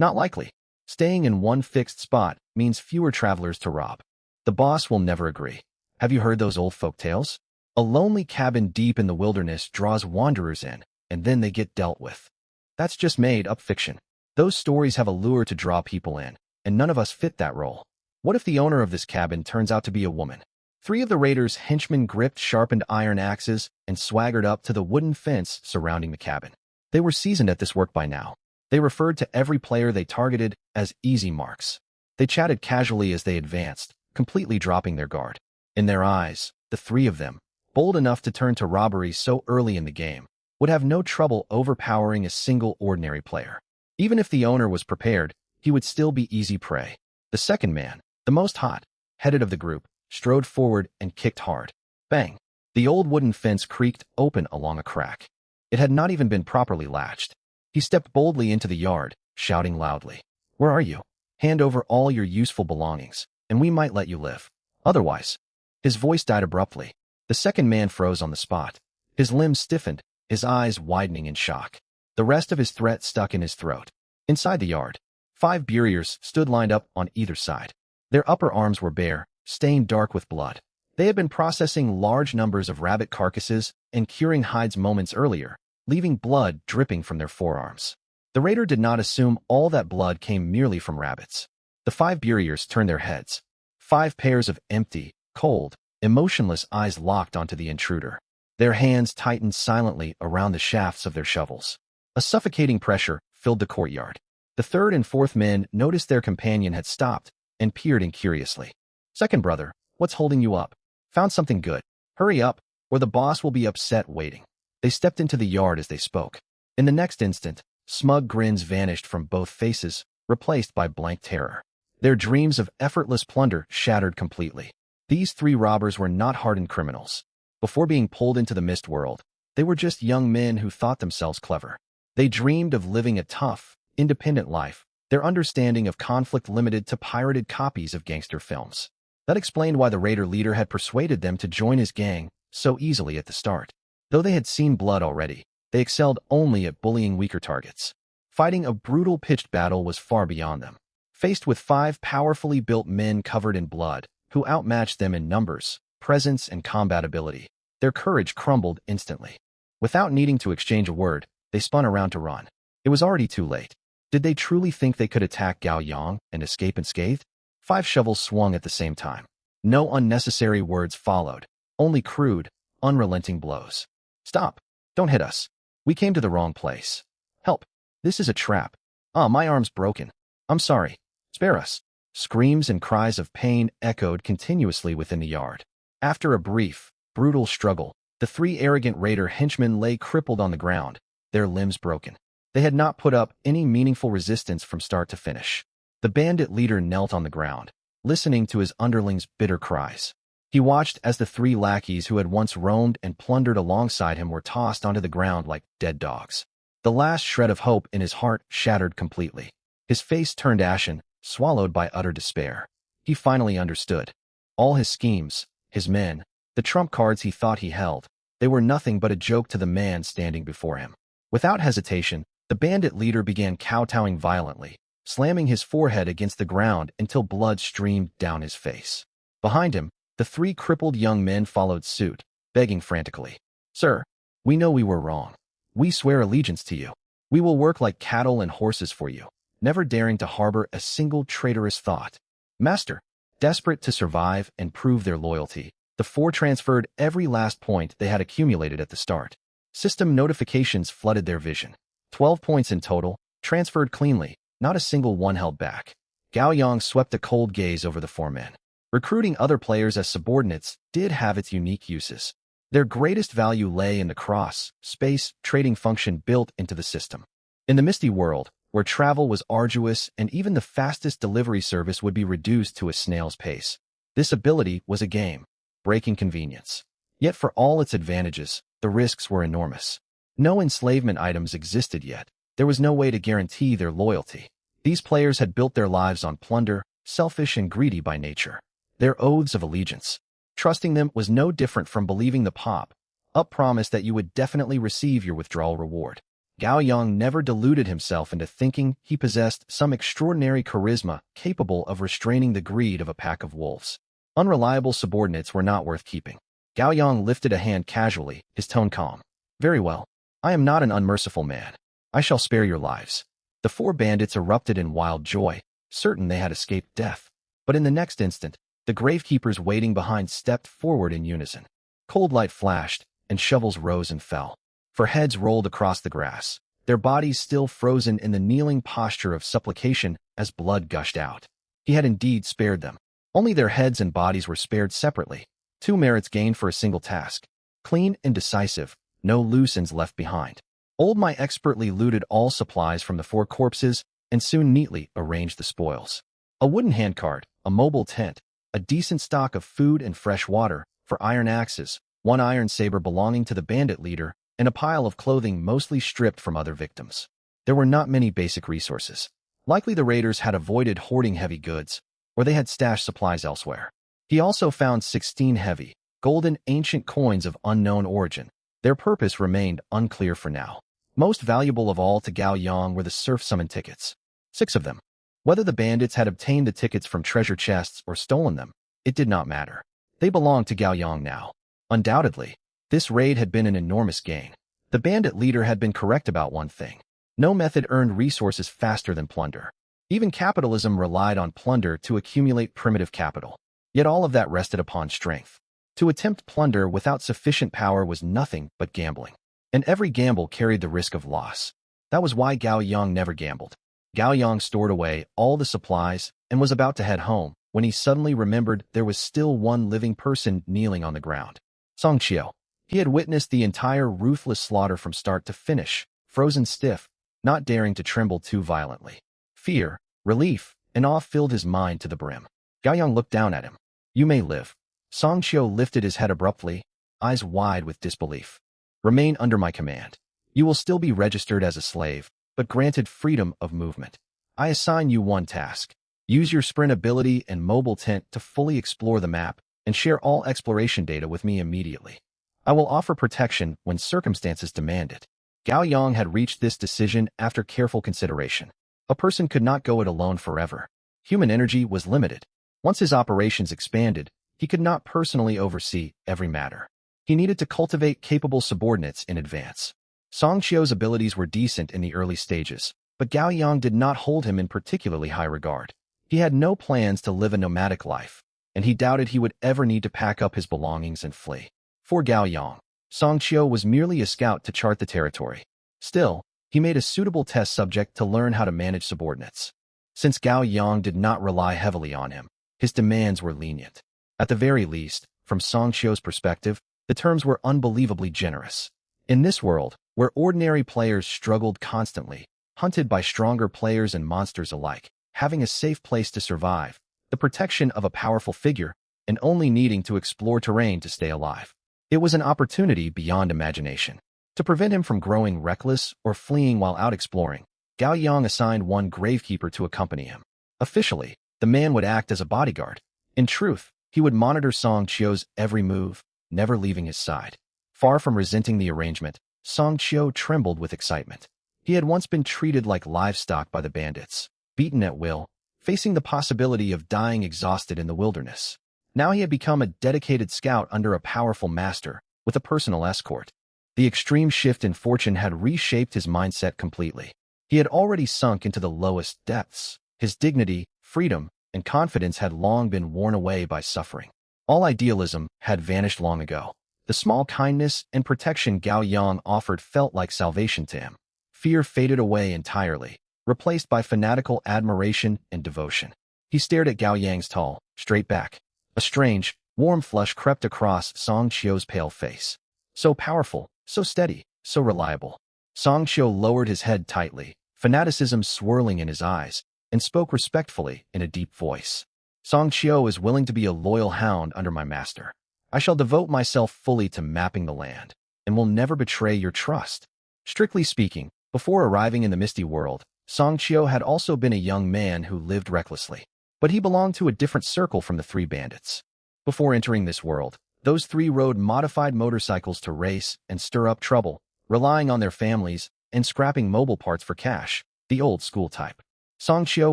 Not likely. Staying in one fixed spot means fewer travelers to rob. The boss will never agree. Have you heard those old folk tales? A lonely cabin deep in the wilderness draws wanderers in, and then they get dealt with. That's just made-up fiction. Those stories have a lure to draw people in, and none of us fit that role. What if the owner of this cabin turns out to be a woman? 3 of the raiders' henchmen gripped sharpened iron axes and swaggered up to the wooden fence surrounding the cabin. They were seasoned at this work by now. They referred to every player they targeted as easy marks. They chatted casually as they advanced, completely dropping their guard. In their eyes, the 3 of them, bold enough to turn to robbery so early in the game, would have no trouble overpowering a single ordinary player. Even if the owner was prepared, he would still be easy prey. The second man, the most hot-headed of the group, strode forward and kicked hard. Bang! The old wooden fence creaked open along a crack. It had not even been properly latched. He stepped boldly into the yard, shouting loudly, "Where are you? Hand over all your useful belongings, and we might let you live. Otherwise..." His voice died abruptly. The second man froze on the spot. His limbs stiffened, his eyes widening in shock. The rest of his threat stuck in his throat. Inside the yard, 5 buriers stood lined up on either side. Their upper arms were bare, stained dark with blood. They had been processing large numbers of rabbit carcasses and curing hides moments earlier, leaving blood dripping from their forearms. The raider did not assume all that blood came merely from rabbits. The 5 buriers turned their heads. 5 pairs of empty, cold, emotionless eyes locked onto the intruder. Their hands tightened silently around the shafts of their shovels. A suffocating pressure filled the courtyard. The 3rd and 4th men noticed their companion had stopped and peered in curiously. "Second brother, what's holding you up? Found something good. Hurry up, or the boss will be upset waiting." They stepped into the yard as they spoke. In the next instant, smug grins vanished from both faces, replaced by blank terror. Their dreams of effortless plunder shattered completely. These 3 robbers were not hardened criminals. Before being pulled into the mist world, they were just young men who thought themselves clever. They dreamed of living a tough, independent life, their understanding of conflict limited to pirated copies of gangster films. That explained why the raider leader had persuaded them to join his gang so easily at the start. Though they had seen blood already, they excelled only at bullying weaker targets. Fighting a brutal pitched battle was far beyond them. Faced with 5 powerfully built men covered in blood, who outmatched them in numbers, presence, and combat ability, their courage crumbled instantly. Without needing to exchange a word, they spun around to run. It was already too late. Did they truly think they could attack Gao Yang and escape unscathed? 5 shovels swung at the same time. No unnecessary words followed, only crude, unrelenting blows. Stop! Don't hit us. We came to the wrong place. Help! This is a trap. Ah, my arm's broken. I'm sorry. Spare us. Screams and cries of pain echoed continuously within the yard. After a brief, brutal struggle, the 3 arrogant raider henchmen lay crippled on the ground, their limbs broken. They had not put up any meaningful resistance from start to finish. The bandit leader knelt on the ground, listening to his underlings' bitter cries. He watched as the 3 lackeys who had once roamed and plundered alongside him were tossed onto the ground like dead dogs. The last shred of hope in his heart shattered completely. His face turned ashen, swallowed by utter despair. He finally understood. All his schemes, his men, the trump cards he thought he held, they were nothing but a joke to the man standing before him. Without hesitation, the bandit leader began kowtowing violently, slamming his forehead against the ground until blood streamed down his face. Behind him, the 3 crippled young men followed suit, begging frantically. Sir, we know we were wrong. We swear allegiance to you. We will work like cattle and horses for you, never daring to harbor a single traitorous thought. Master, desperate to survive and prove their loyalty, the 4 transferred every last point they had accumulated at the start. System notifications flooded their vision. 12 points in total, transferred cleanly, not a single one held back. Gao Yang swept a cold gaze over the 4 men. Recruiting other players as subordinates did have its unique uses. Their greatest value lay in the cross-space trading function built into the system. In the Misty World, where travel was arduous and even the fastest delivery service would be reduced to a snail's pace, this ability was a game-breaking convenience. Yet for all its advantages, the risks were enormous. No enslavement items existed yet. There was no way to guarantee their loyalty. These players had built their lives on plunder, selfish and greedy by nature. Their oaths of allegiance. Trusting them was no different from believing the pop-up promise that you would definitely receive your withdrawal reward. Gao Yang never deluded himself into thinking he possessed some extraordinary charisma capable of restraining the greed of a pack of wolves. Unreliable subordinates were not worth keeping. Gao Yang lifted a hand casually, his tone calm. Very well. I am not an unmerciful man. I shall spare your lives. The 4 bandits erupted in wild joy, certain they had escaped death. But in the next instant, the gravekeepers waiting behind stepped forward in unison. Cold light flashed, and shovels rose and fell. For heads rolled across the grass, their bodies still frozen in the kneeling posture of supplication as blood gushed out. He had indeed spared them. Only their heads and bodies were spared separately. 2 merits gained for a single task. Clean and decisive, no loose ends left behind. Old Mai expertly looted all supplies from the 4 corpses and soon neatly arranged the spoils. A wooden handcart, a mobile tent, a decent stock of food and fresh water, for iron axes, 1 iron saber belonging to the bandit leader, and a pile of clothing mostly stripped from other victims. There were not many basic resources. Likely the raiders had avoided hoarding heavy goods, or they had stashed supplies elsewhere. He also found 16 heavy, golden ancient coins of unknown origin. Their purpose remained unclear for now. Most valuable of all to Gao Yang were the surf summon tickets. 6 of them. Whether the bandits had obtained the tickets from treasure chests or stolen them, it did not matter. They belonged to Gao Yang now. Undoubtedly, this raid had been an enormous gain. The bandit leader had been correct about one thing. No method earned resources faster than plunder. Even capitalism relied on plunder to accumulate primitive capital. Yet all of that rested upon strength. To attempt plunder without sufficient power was nothing but gambling. And every gamble carried the risk of loss. That was why Gao Yang never gambled. Gao Yang stored away all the supplies and was about to head home when he suddenly remembered there was still one living person kneeling on the ground. Song Qiu. He had witnessed the entire ruthless slaughter from start to finish, frozen stiff, not daring to tremble too violently. Fear, relief, and awe filled his mind to the brim. Gao Yang looked down at him. You may live. Song Qiu lifted his head abruptly, eyes wide with disbelief. Remain under my command. You will still be registered as a slave, but granted freedom of movement. I assign you one task. Use your sprint ability and mobile tent to fully explore the map and share all exploration data with me immediately. I will offer protection when circumstances demand it. Gao Yang had reached this decision after careful consideration. A person could not go it alone forever. Human energy was limited. Once his operations expanded, he could not personally oversee every matter. He needed to cultivate capable subordinates in advance. Song Qiu's abilities were decent in the early stages, but Gao Yang did not hold him in particularly high regard. He had no plans to live a nomadic life, and he doubted he would ever need to pack up his belongings and flee. For Gao Yang, Song Qiu was merely a scout to chart the territory. Still, he made a suitable test subject to learn how to manage subordinates. Since Gao Yang did not rely heavily on him, his demands were lenient. At the very least, from Song Qiu's perspective, the terms were unbelievably generous. In this world, where ordinary players struggled constantly, hunted by stronger players and monsters alike, having a safe place to survive, the protection of a powerful figure, and only needing to explore terrain to stay alive. It was an opportunity beyond imagination. To prevent him from growing reckless or fleeing while out exploring, Gao Yang assigned one gravekeeper to accompany him. Officially, the man would act as a bodyguard. In truth, he would monitor Song Qiu's every move, never leaving his side. Far from resenting the arrangement, Song Qiu trembled with excitement. He had once been treated like livestock by the bandits, beaten at will, facing the possibility of dying exhausted in the wilderness. Now he had become a dedicated scout under a powerful master, with a personal escort. The extreme shift in fortune had reshaped his mindset completely. He had already sunk into the lowest depths. His dignity, freedom, and confidence had long been worn away by suffering. All idealism had vanished long ago. The small kindness and protection Gao Yang offered felt like salvation to him. Fear faded away entirely, replaced by fanatical admiration and devotion. He stared at Gao Yang's tall, straight back. A strange, warm flush crept across Song Qiu's pale face. So powerful, so steady, so reliable. Song Qiu lowered his head tightly, fanaticism swirling in his eyes, and spoke respectfully in a deep voice. Song Qiu is willing to be a loyal hound under my master. I shall devote myself fully to mapping the land, and will never betray your trust. Strictly speaking, before arriving in the Misty World, Song Qiu had also been a young man who lived recklessly. But he belonged to a different circle from the three bandits. Before entering this world, those three rode modified motorcycles to race and stir up trouble, relying on their families and scrapping mobile parts for cash, the old school type. Song Qiu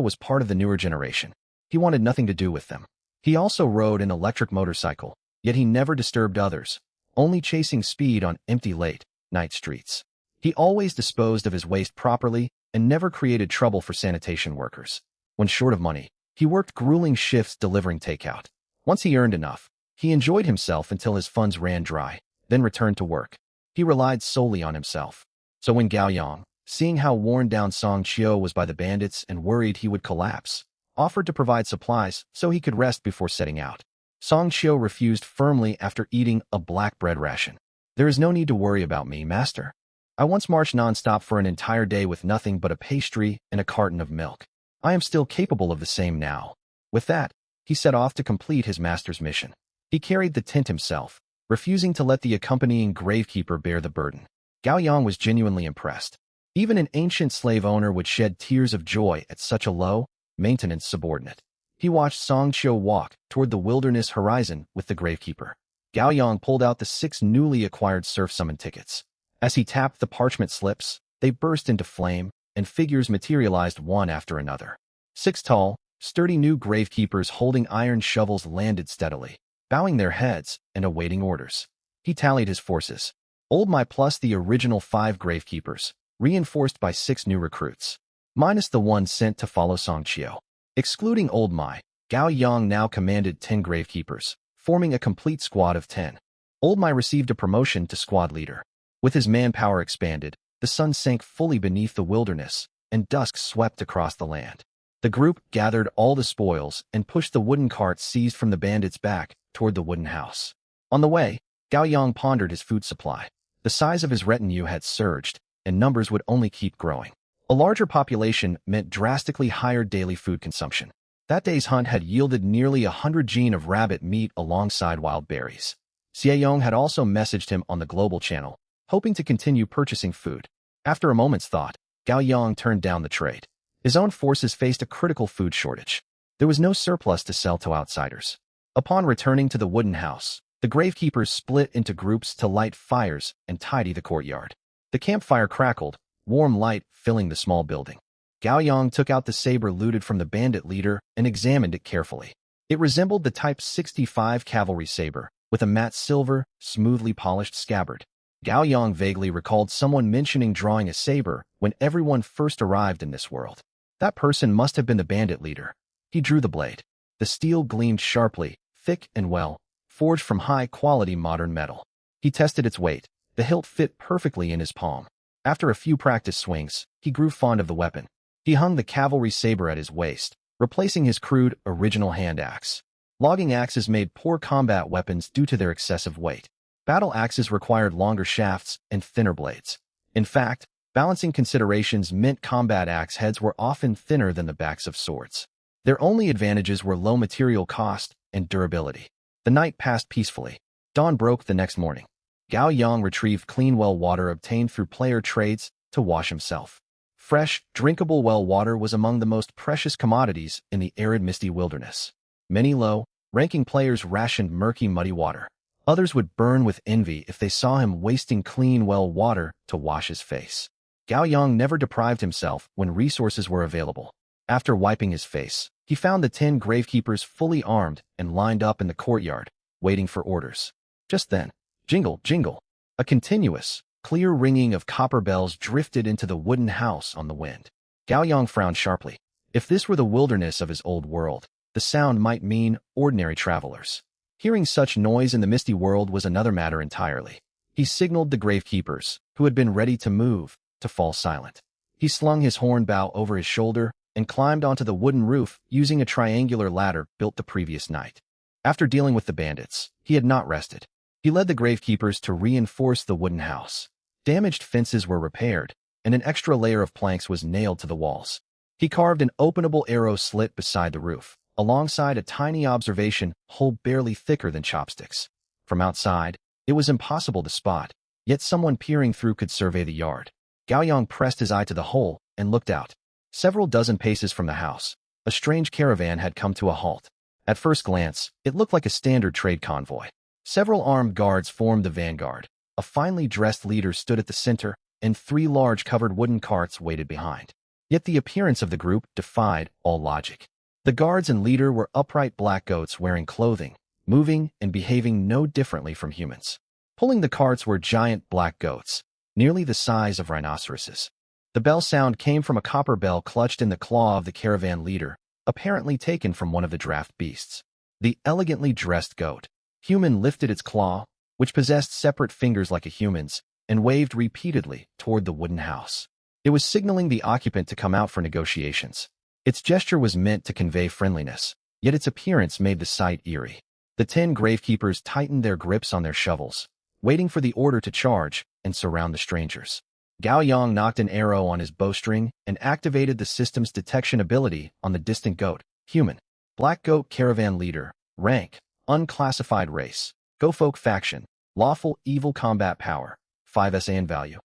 was part of the newer generation. He wanted nothing to do with them. He also rode an electric motorcycle, yet he never disturbed others, only chasing speed on empty late-night streets. He always disposed of his waste properly and never created trouble for sanitation workers. When short of money, he worked grueling shifts delivering takeout. Once he earned enough, he enjoyed himself until his funds ran dry, then returned to work. He relied solely on himself. So when Gao Yang, seeing how worn down Song Qiu was by the bandits and worried he would collapse, offered to provide supplies so he could rest before setting out, Song Qiu refused firmly after eating a black bread ration. There is no need to worry about me, master. I once marched non-stop for an entire day with nothing but a pastry and a carton of milk. I am still capable of the same now. With that, he set off to complete his master's mission. He carried the tent himself, refusing to let the accompanying gravekeeper bear the burden. Gao Yang was genuinely impressed. Even an ancient slave owner would shed tears of joy at such a low-maintenance subordinate. He watched Song Qiu walk toward the wilderness horizon with the gravekeeper. Gao Yang pulled out the 6 newly acquired surf summon tickets. As he tapped the parchment slips, they burst into flame, and figures materialized one after another. 6 tall, sturdy new gravekeepers holding iron shovels landed steadily, bowing their heads and awaiting orders. He tallied his forces. Old Mai plus the original 5 gravekeepers, reinforced by 6 new recruits, minus the one sent to follow Song Qiu. Excluding Old Mai, Gao Yang now commanded 10 gravekeepers, forming a complete squad of 10. Old Mai received a promotion to squad leader. With his manpower expanded, the sun sank fully beneath the wilderness, and dusk swept across the land. The group gathered all the spoils and pushed the wooden cart seized from the bandits back toward the wooden house. On the way, Gao Yang pondered his food supply. The size of his retinue had surged, and numbers would only keep growing. A larger population meant drastically higher daily food consumption. That day's hunt had yielded nearly 100 gene of rabbit meat alongside wild berries. Xie Yong had also messaged him on the global channel, hoping to continue purchasing food. After a moment's thought, Gao Yang turned down the trade. His own forces faced a critical food shortage. There was no surplus to sell to outsiders. Upon returning to the wooden house, the gravekeepers split into groups to light fires and tidy the courtyard. The campfire crackled, warm light filling the small building. Gao Yang took out the saber looted from the bandit leader and examined it carefully. It resembled the Type 65 cavalry saber, with a matte silver, smoothly polished scabbard. Gao Yang vaguely recalled someone mentioning drawing a saber when everyone first arrived in this world. That person must have been the bandit leader. He drew the blade. The steel gleamed sharply, thick and well, forged from high-quality modern metal. He tested its weight. The hilt fit perfectly in his palm. After a few practice swings, he grew fond of the weapon. He hung the cavalry saber at his waist, replacing his crude, original hand axe. Logging axes made poor combat weapons due to their excessive weight. Battle axes required longer shafts and thinner blades. In fact, balancing considerations meant combat axe heads were often thinner than the backs of swords. Their only advantages were low material cost and durability. The night passed peacefully. Dawn broke the next morning. Gao Yang retrieved clean well water obtained through player trades to wash himself. Fresh, drinkable well water was among the most precious commodities in the arid, misty wilderness. Many low-ranking players rationed murky, muddy water. Others would burn with envy if they saw him wasting clean well water to wash his face. Gao Yang never deprived himself when resources were available. After wiping his face, he found the 10 gravekeepers fully armed and lined up in the courtyard, waiting for orders. Just then, jingle, jingle, a continuous, clear ringing of copper bells drifted into the wooden house on the wind. Gao Yang frowned sharply. If this were the wilderness of his old world, the sound might mean ordinary travelers. Hearing such noise in the misty world was another matter entirely. He signaled the gravekeepers, who had been ready to move, to fall silent. He slung his horn bow over his shoulder and climbed onto the wooden roof using a triangular ladder built the previous night. After dealing with the bandits, he had not rested. He led the gravekeepers to reinforce the wooden house. Damaged fences were repaired, and an extra layer of planks was nailed to the walls. He carved an openable arrow slit beside the roof, alongside a tiny observation hole barely thicker than chopsticks. From outside, it was impossible to spot, yet someone peering through could survey the yard. Gao Yang pressed his eye to the hole and looked out. Several dozen paces from the house, a strange caravan had come to a halt. At first glance, it looked like a standard trade convoy. Several armed guards formed the vanguard. A finely dressed leader stood at the center, and 3 large covered wooden carts waited behind. Yet the appearance of the group defied all logic. The guards and leader were upright black goats wearing clothing, moving and behaving no differently from humans. Pulling the carts were giant black goats, nearly the size of rhinoceroses. The bell sound came from a copper bell clutched in the claw of the caravan leader, apparently taken from one of the draft beasts. The elegantly dressed goat, human, lifted its claw, which possessed separate fingers like a human's, and waved repeatedly toward the wooden house. It was signaling the occupant to come out for negotiations. Its gesture was meant to convey friendliness, yet its appearance made the sight eerie. The 10 gravekeepers tightened their grips on their shovels, waiting for the order to charge and surround the strangers. Gao Yang knocked an arrow on his bowstring and activated the system's detection ability on the distant goat, human. Black goat caravan leader, rank, unclassified race, Godlike faction, lawful evil combat power, 5 SAN value.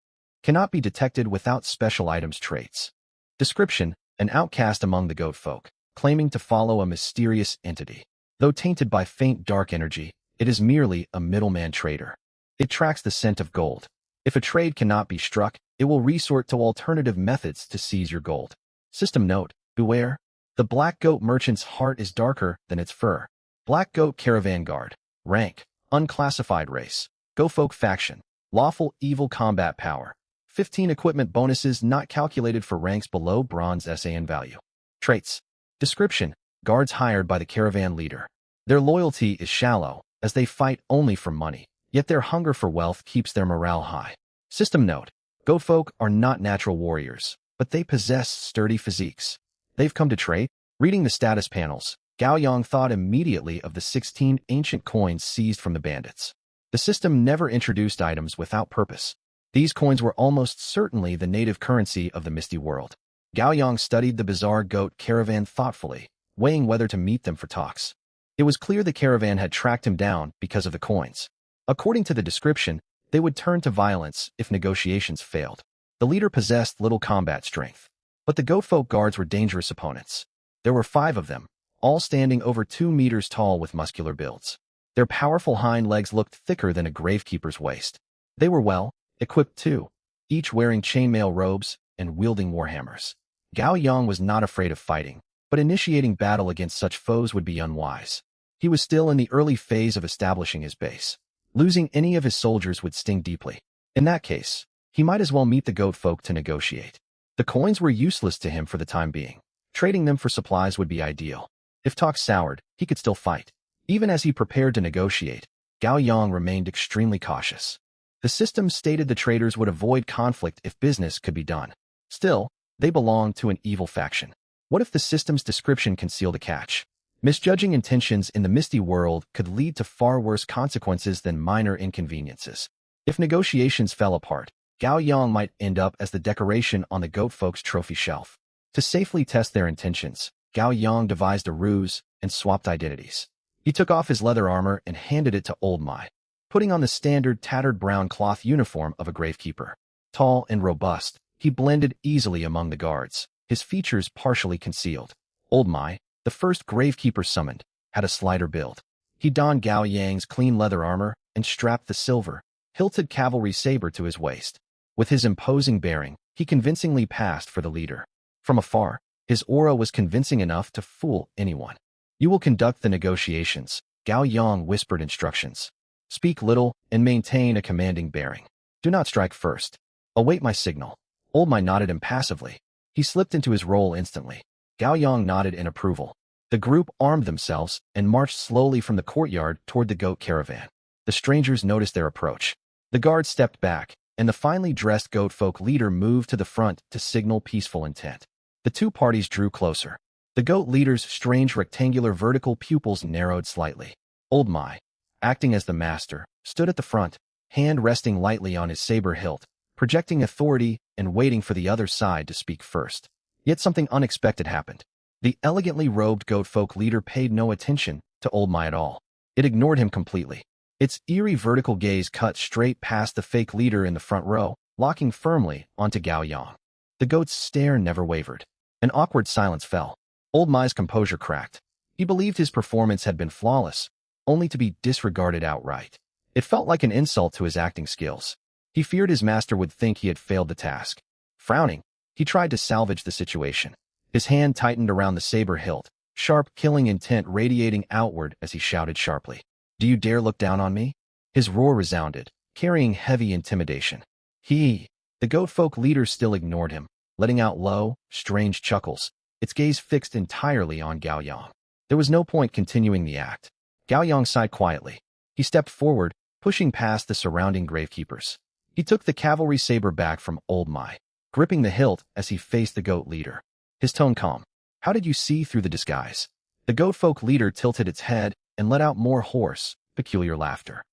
Cannot be detected without special items traits. Description: an outcast among the goat folk, claiming to follow a mysterious entity. Though tainted by faint dark energy, it is merely a middleman trader. It tracks the scent of gold. If a trade cannot be struck, it will resort to alternative methods to seize your gold. System note: beware. The black goat merchant's heart is darker than its fur. Black goat caravan guard, rank, unclassified race, Godlike faction, lawful evil combat power. 15 equipment bonuses not calculated for ranks below bronze SAN value. Traits. Description: guards hired by the caravan leader. Their loyalty is shallow, as they fight only for money, yet their hunger for wealth keeps their morale high. System note: goat folk are not natural warriors, but they possess sturdy physiques. They've come to trade. Reading the status panels, Gao Yang thought immediately of the 16 ancient coins seized from the bandits. The system never introduced items without purpose. These coins were almost certainly the native currency of the misty world. Gao Yang studied the bizarre goat caravan thoughtfully, weighing whether to meet them for talks. It was clear the caravan had tracked him down because of the coins. According to the description, they would turn to violence if negotiations failed. The leader possessed little combat strength, but the goatfolk guards were dangerous opponents. There were 5 of them, all standing over 2 meters tall with muscular builds. Their powerful hind legs looked thicker than a gravekeeper's waist. They were well equipped too. each wearing chainmail robes and wielding warhammers. Gao Yang was not afraid of fighting, but initiating battle against such foes would be unwise. He was still in the early phase of establishing his base. Losing any of his soldiers would sting deeply. In that case, he might as well meet the goat folk to negotiate. The coins were useless to him for the time being. Trading them for supplies would be ideal. If talk soured, he could still fight. Even as he prepared to negotiate, Gao Yang remained extremely cautious. The system stated the traders would avoid conflict if business could be done. Still, they belonged to an evil faction. What if the system's description concealed a catch? Misjudging intentions in the misty world could lead to far worse consequences than minor inconveniences. If negotiations fell apart, Gao Yang might end up as the decoration on the goat folk's trophy shelf. To safely test their intentions, Gao Yang devised a ruse and swapped identities. He took off his leather armor and handed it to Old Mai, putting on the standard tattered brown cloth uniform of a gravekeeper. Tall and robust, he blended easily among the guards, his features partially concealed. Old Mai, the first gravekeeper summoned, had a slighter build. He donned Gao Yang's clean leather armor and strapped the silver, hilted cavalry saber to his waist. With his imposing bearing, he convincingly passed for the leader. From afar, his aura was convincing enough to fool anyone. "You will conduct the negotiations," Gao Yang whispered instructions. "Speak little and maintain a commanding bearing. Do not strike first. Await my signal." Old Mai nodded impassively. He slipped into his role instantly. Gao Yang nodded in approval. The group armed themselves and marched slowly from the courtyard toward the goat caravan. The strangers noticed their approach. The guards stepped back, and the finely dressed goat folk leader moved to the front to signal peaceful intent. The two parties drew closer. The goat leader's strange rectangular vertical pupils narrowed slightly. Old Mai, acting as the master, stood at the front, hand resting lightly on his saber hilt, projecting authority and waiting for the other side to speak first. Yet something unexpected happened. The elegantly robed goat folk leader paid no attention to Old Mai at all. It ignored him completely. Its eerie vertical gaze cut straight past the fake leader in the front row, locking firmly onto Gao Yang. The goat's stare never wavered. An awkward silence fell. Old Mai's composure cracked. He believed his performance had been flawless, only to be disregarded outright. It felt like an insult to his acting skills. He feared his master would think he had failed the task. Frowning, he tried to salvage the situation. His hand tightened around the saber hilt, sharp killing intent radiating outward as he shouted sharply, "Do you dare look down on me?" His roar resounded, carrying heavy intimidation. The goat folk leader still ignored him, letting out low, strange chuckles, its gaze fixed entirely on Gao Yang. There was no point continuing the act. Gao Yang sighed quietly. He stepped forward, pushing past the surrounding gravekeepers. He took the cavalry saber back from Old Mai, gripping the hilt as he faced the goat leader. His tone calm. "How did you see through the disguise?" The goat folk leader tilted its head and let out more hoarse, peculiar laughter.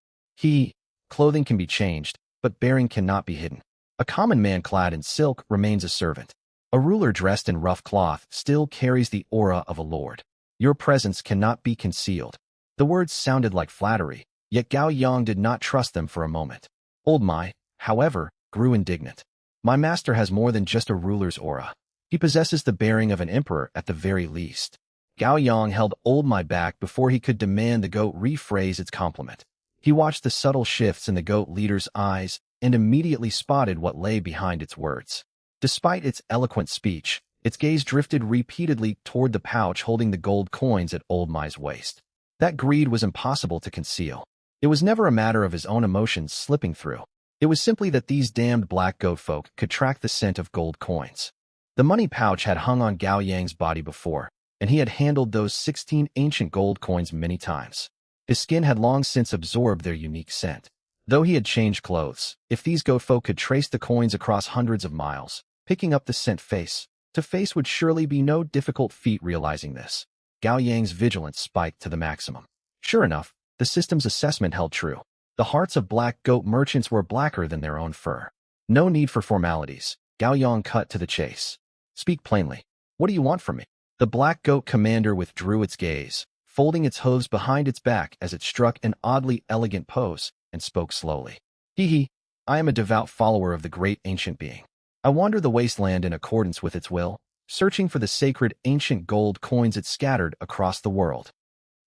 Clothing can be changed, but bearing cannot be hidden. A common man clad in silk remains a servant. A ruler dressed in rough cloth still carries the aura of a lord. Your presence cannot be concealed. The words sounded like flattery, yet Gao Yang did not trust them for a moment. Old Mai, however, grew indignant. "My master has more than just a ruler's aura. He possesses the bearing of an emperor at the very least." Gao Yang held Old Mai back before he could demand the goat rephrase its compliment. He watched the subtle shifts in the goat leader's eyes and immediately spotted what lay behind its words. Despite its eloquent speech, its gaze drifted repeatedly toward the pouch holding the gold coins at Old Mai's waist. That greed was impossible to conceal. It was never a matter of his own emotions slipping through. It was simply that these damned black goat folk could track the scent of gold coins. The money pouch had hung on Gao Yang's body before, and he had handled those 16 ancient gold coins many times. His skin had long since absorbed their unique scent. Though he had changed clothes, if these goat folk could trace the coins across hundreds of miles, picking up the scent face to face would surely be no difficult feat. Realizing this, Gao Yang's vigilance spiked to the maximum. Sure enough, the system's assessment held true. The hearts of black goat merchants were blacker than their own fur. No need for formalities. Gao Yang cut to the chase. "Speak plainly. What do you want from me?" The black goat commander withdrew its gaze, folding its hooves behind its back as it struck an oddly elegant pose, and spoke slowly. I am a devout follower of the great ancient being. I wander the wasteland in accordance with its will, searching for the sacred ancient gold coins it scattered across the world."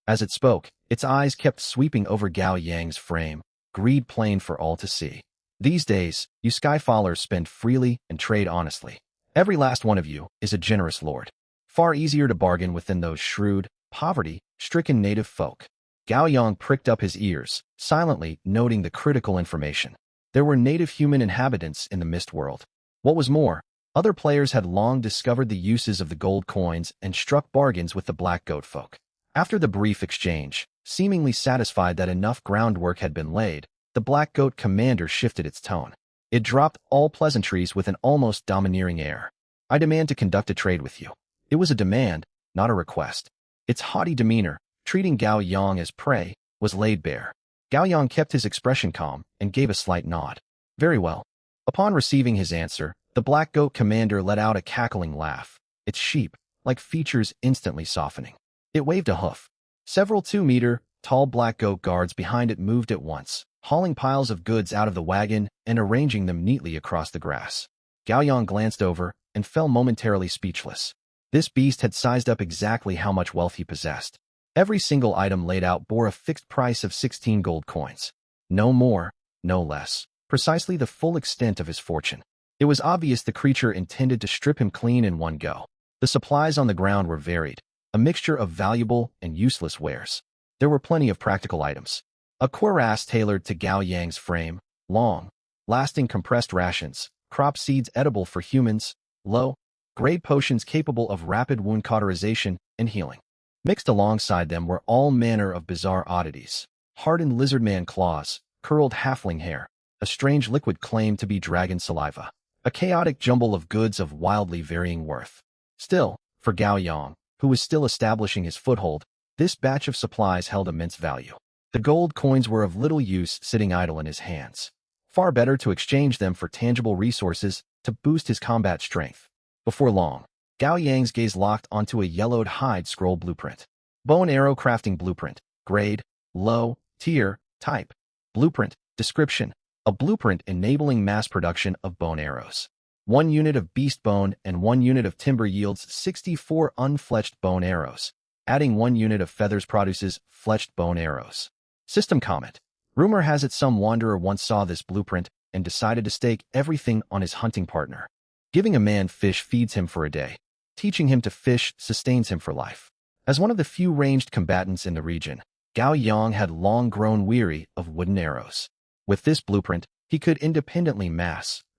As it spoke, its eyes kept sweeping over Gao Yang's frame, greed plain for all to see. These days, you Skyfallers spend freely and trade honestly. Every last one of you is a generous lord. Far easier to bargain with than those shrewd, poverty-stricken native folk. Gao Yang pricked up his ears, silently noting the critical information. There were native human inhabitants in the Mist World. What was more, other players had long discovered the uses of the gold coins and struck bargains with the Black Goat folk. After the brief exchange, seemingly satisfied that enough groundwork had been laid, the Black Goat commander shifted its tone. It dropped all pleasantries with an almost domineering air. I demand to conduct a trade with you. It was a demand, not a request. Its haughty demeanor, treating Gao Yang as prey, was laid bare. Gao Yang kept his expression calm and gave a slight nod. Very well. Upon receiving his answer, the Black Goat commander let out a cackling laugh, its sheep-like features instantly softening. It waved a hoof. Several 2-meter-tall Black Goat guards behind it moved at once, hauling piles of goods out of the wagon and arranging them neatly across the grass. Gao Yang glanced over and fell momentarily speechless. This beast had sized up exactly how much wealth he possessed. Every single item laid out bore a fixed price of 16 gold coins. No more, no less. Precisely the full extent of his fortune. It was obvious the creature intended to strip him clean in one go. The supplies on the ground were varied, a mixture of valuable and useless wares. There were plenty of practical items. A cuirass tailored to Gao Yang's frame, long-lasting compressed rations, crop seeds edible for humans, low-grade potions capable of rapid wound cauterization and healing. Mixed alongside them were all manner of bizarre oddities. Hardened lizardman claws, curled halfling hair, a strange liquid claimed to be dragon saliva. A chaotic jumble of goods of wildly varying worth. Still, for Gao Yang, who was still establishing his foothold, this batch of supplies held immense value. The gold coins were of little use sitting idle in his hands. Far better to exchange them for tangible resources to boost his combat strength. Before long, Gao Yang's gaze locked onto a yellowed hide scroll blueprint. Bow and arrow crafting blueprint. Grade, low, tier, type. Blueprint, description. A blueprint enabling mass production of bone arrows. 1 unit of beast bone and 1 unit of timber yields 64 unfletched bone arrows. Adding 1 unit of feathers produces fletched bone arrows. System comment. Rumor has it some wanderer once saw this blueprint and decided to stake everything on his hunting partner. Giving a man fish feeds him for a day. Teaching him to fish sustains him for life. As one of the few ranged combatants in the region, Gao Yang had long grown weary of wooden arrows. With this blueprint, he could independently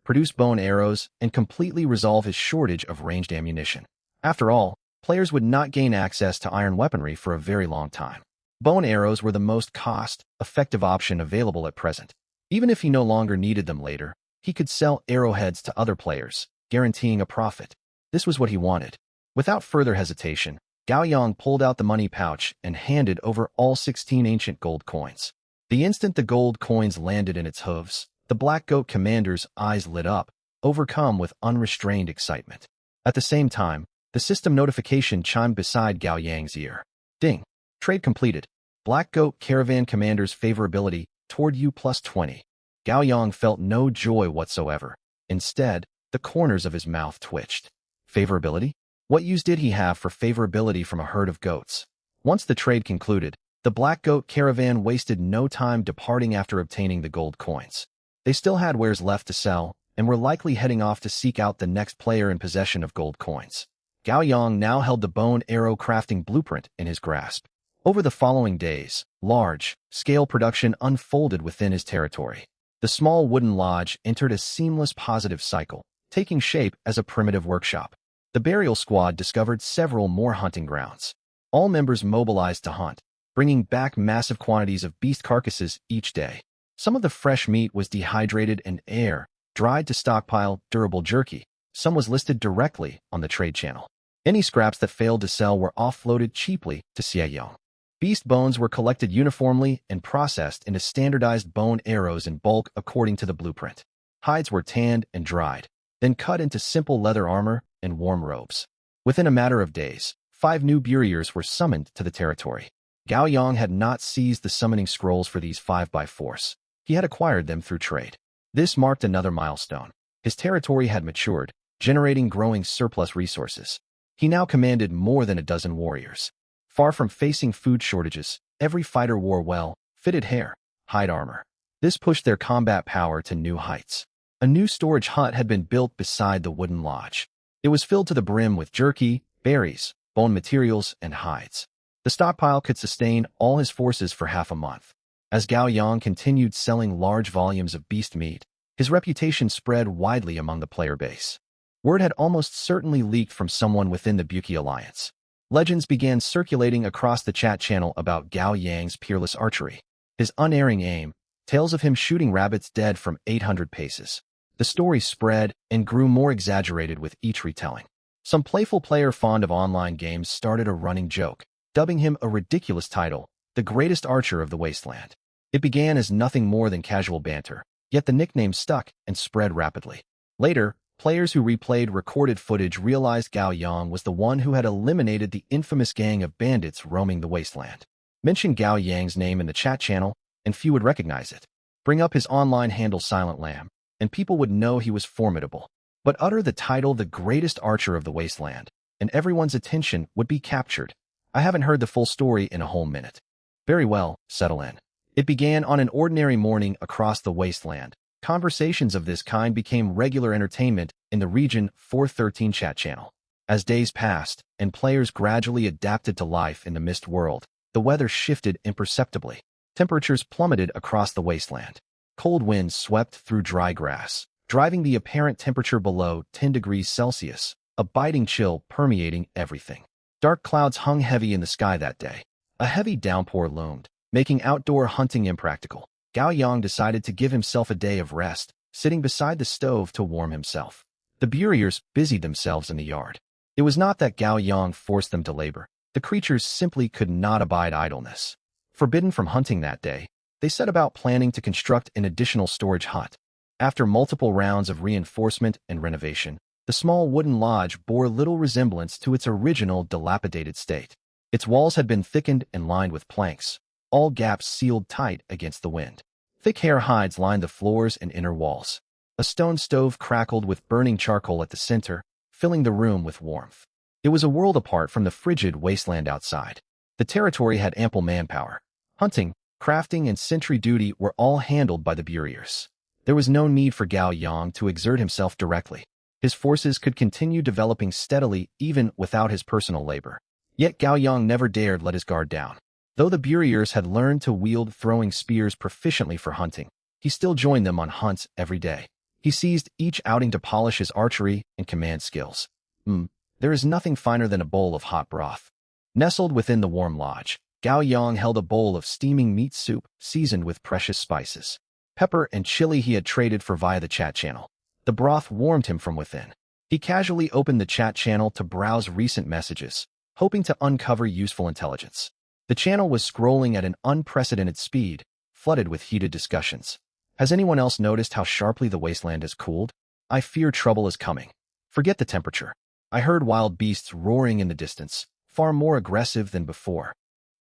produce bone arrows and completely resolve his shortage of ranged ammunition. After all, players would not gain access to iron weaponry for a very long time. Bone arrows were the most cost-effective option available at present. Even if he no longer needed them later, he could sell arrowheads to other players, guaranteeing a profit. This was what he wanted. Without further hesitation, Gao Yang pulled out the money pouch and handed over all 16 ancient gold coins. The instant the gold coins landed in its hooves, the Black Goat commander's eyes lit up, overcome with unrestrained excitement. At the same time, the system notification chimed beside Gao Yang's ear. Ding. Trade completed. Black Goat caravan commander's favorability toward you +20. Gao Yang felt no joy whatsoever. Instead, the corners of his mouth twitched. Favorability? What use did he have for favorability from a herd of goats? Once the trade concluded, the Black Goat caravan wasted no time departing after obtaining the gold coins. They still had wares left to sell, and were likely heading off to seek out the next player in possession of gold coins. Gao Yang now held the bone arrow crafting blueprint in his grasp. Over the following days, large-scale production unfolded within his territory. The small wooden lodge entered a seamless positive cycle, taking shape as a primitive workshop. The burial squad discovered several more hunting grounds. All members mobilized to hunt, bringing back massive quantities of beast carcasses each day. Some of the fresh meat was dehydrated and dried to stockpile durable jerky. Some was listed directly on the trade channel. Any scraps that failed to sell were offloaded cheaply to Xieyong. Beast bones were collected uniformly and processed into standardized bone arrows in bulk according to the blueprint. Hides were tanned and dried, then cut into simple leather armor and warm robes. Within a matter of days, 5 new buriers were summoned to the territory. Gao Yang had not seized the summoning scrolls for these 5 by force. He had acquired them through trade. This marked another milestone. His territory had matured, generating growing surplus resources. He now commanded more than a dozen warriors. Far from facing food shortages, every fighter wore well-fitted hair, hide armor, This pushed their combat power to new heights. A new storage hut had been built beside the wooden lodge. It was filled to the brim with jerky, berries, bone materials, and hides. The stockpile could sustain all his forces for half a month. As Gao Yang continued selling large volumes of beast meat, his reputation spread widely among the player base. Word had almost certainly leaked from someone within the Buki Alliance. Legends began circulating across the chat channel about Gao Yang's peerless archery. His unerring aim, tales of him shooting rabbits dead from 800 paces. The story spread and grew more exaggerated with each retelling. Some playful player fond of online games started a running joke, dubbing him a ridiculous title, the greatest archer of the wasteland. It began as nothing more than casual banter, yet the nickname stuck and spread rapidly. Later, players who replayed recorded footage realized Gao Yang was the one who had eliminated the infamous gang of bandits roaming the wasteland. Mention Gao Yang's name in the chat channel, and few would recognize it. Bring up his online handle Silent Lamb, and people would know he was formidable. But utter the title the greatest archer of the wasteland, and everyone's attention would be captured. I haven't heard the full story in a whole minute. Very well, settle in. It began on an ordinary morning across the wasteland. Conversations of this kind became regular entertainment in the Region 413 chat channel. As days passed, and players gradually adapted to life in the Mist world, the weather shifted imperceptibly. Temperatures plummeted across the wasteland. Cold winds swept through dry grass, driving the apparent temperature below 10 degrees Celsius, a biting chill permeating everything. Dark clouds hung heavy in the sky that day. A heavy downpour loomed, making outdoor hunting impractical. Gao Yang decided to give himself a day of rest, sitting beside the stove to warm himself. The Buriers busied themselves in the yard. It was not that Gao Yang forced them to labor. The creatures simply could not abide idleness. Forbidden from hunting that day, they set about planning to construct an additional storage hut. After multiple rounds of reinforcement and renovation, the small wooden lodge bore little resemblance to its original dilapidated state. Its walls had been thickened and lined with planks, all gaps sealed tight against the wind. Thick hair hides lined the floors and inner walls. A stone stove crackled with burning charcoal at the center, filling the room with warmth. It was a world apart from the frigid wasteland outside. The territory had ample manpower. Hunting, crafting, and sentry duty were all handled by the Buriers. There was no need for Gao Yang to exert himself directly. His forces could continue developing steadily even without his personal labor. Yet Gao Yang never dared let his guard down. Though the Buriers had learned to wield throwing spears proficiently for hunting, he still joined them on hunts every day. He seized each outing to polish his archery and command skills. There is nothing finer than a bowl of hot broth. Nestled within the warm lodge, Gao Yang held a bowl of steaming meat soup seasoned with precious spices. Pepper and chili he had traded for via the chat channel. The broth warmed him from within. He casually opened the chat channel to browse recent messages, hoping to uncover useful intelligence. The channel was scrolling at an unprecedented speed, flooded with heated discussions. Has anyone else noticed how sharply the wasteland has cooled? I fear trouble is coming. Forget the temperature. I heard wild beasts roaring in the distance, far more aggressive than before.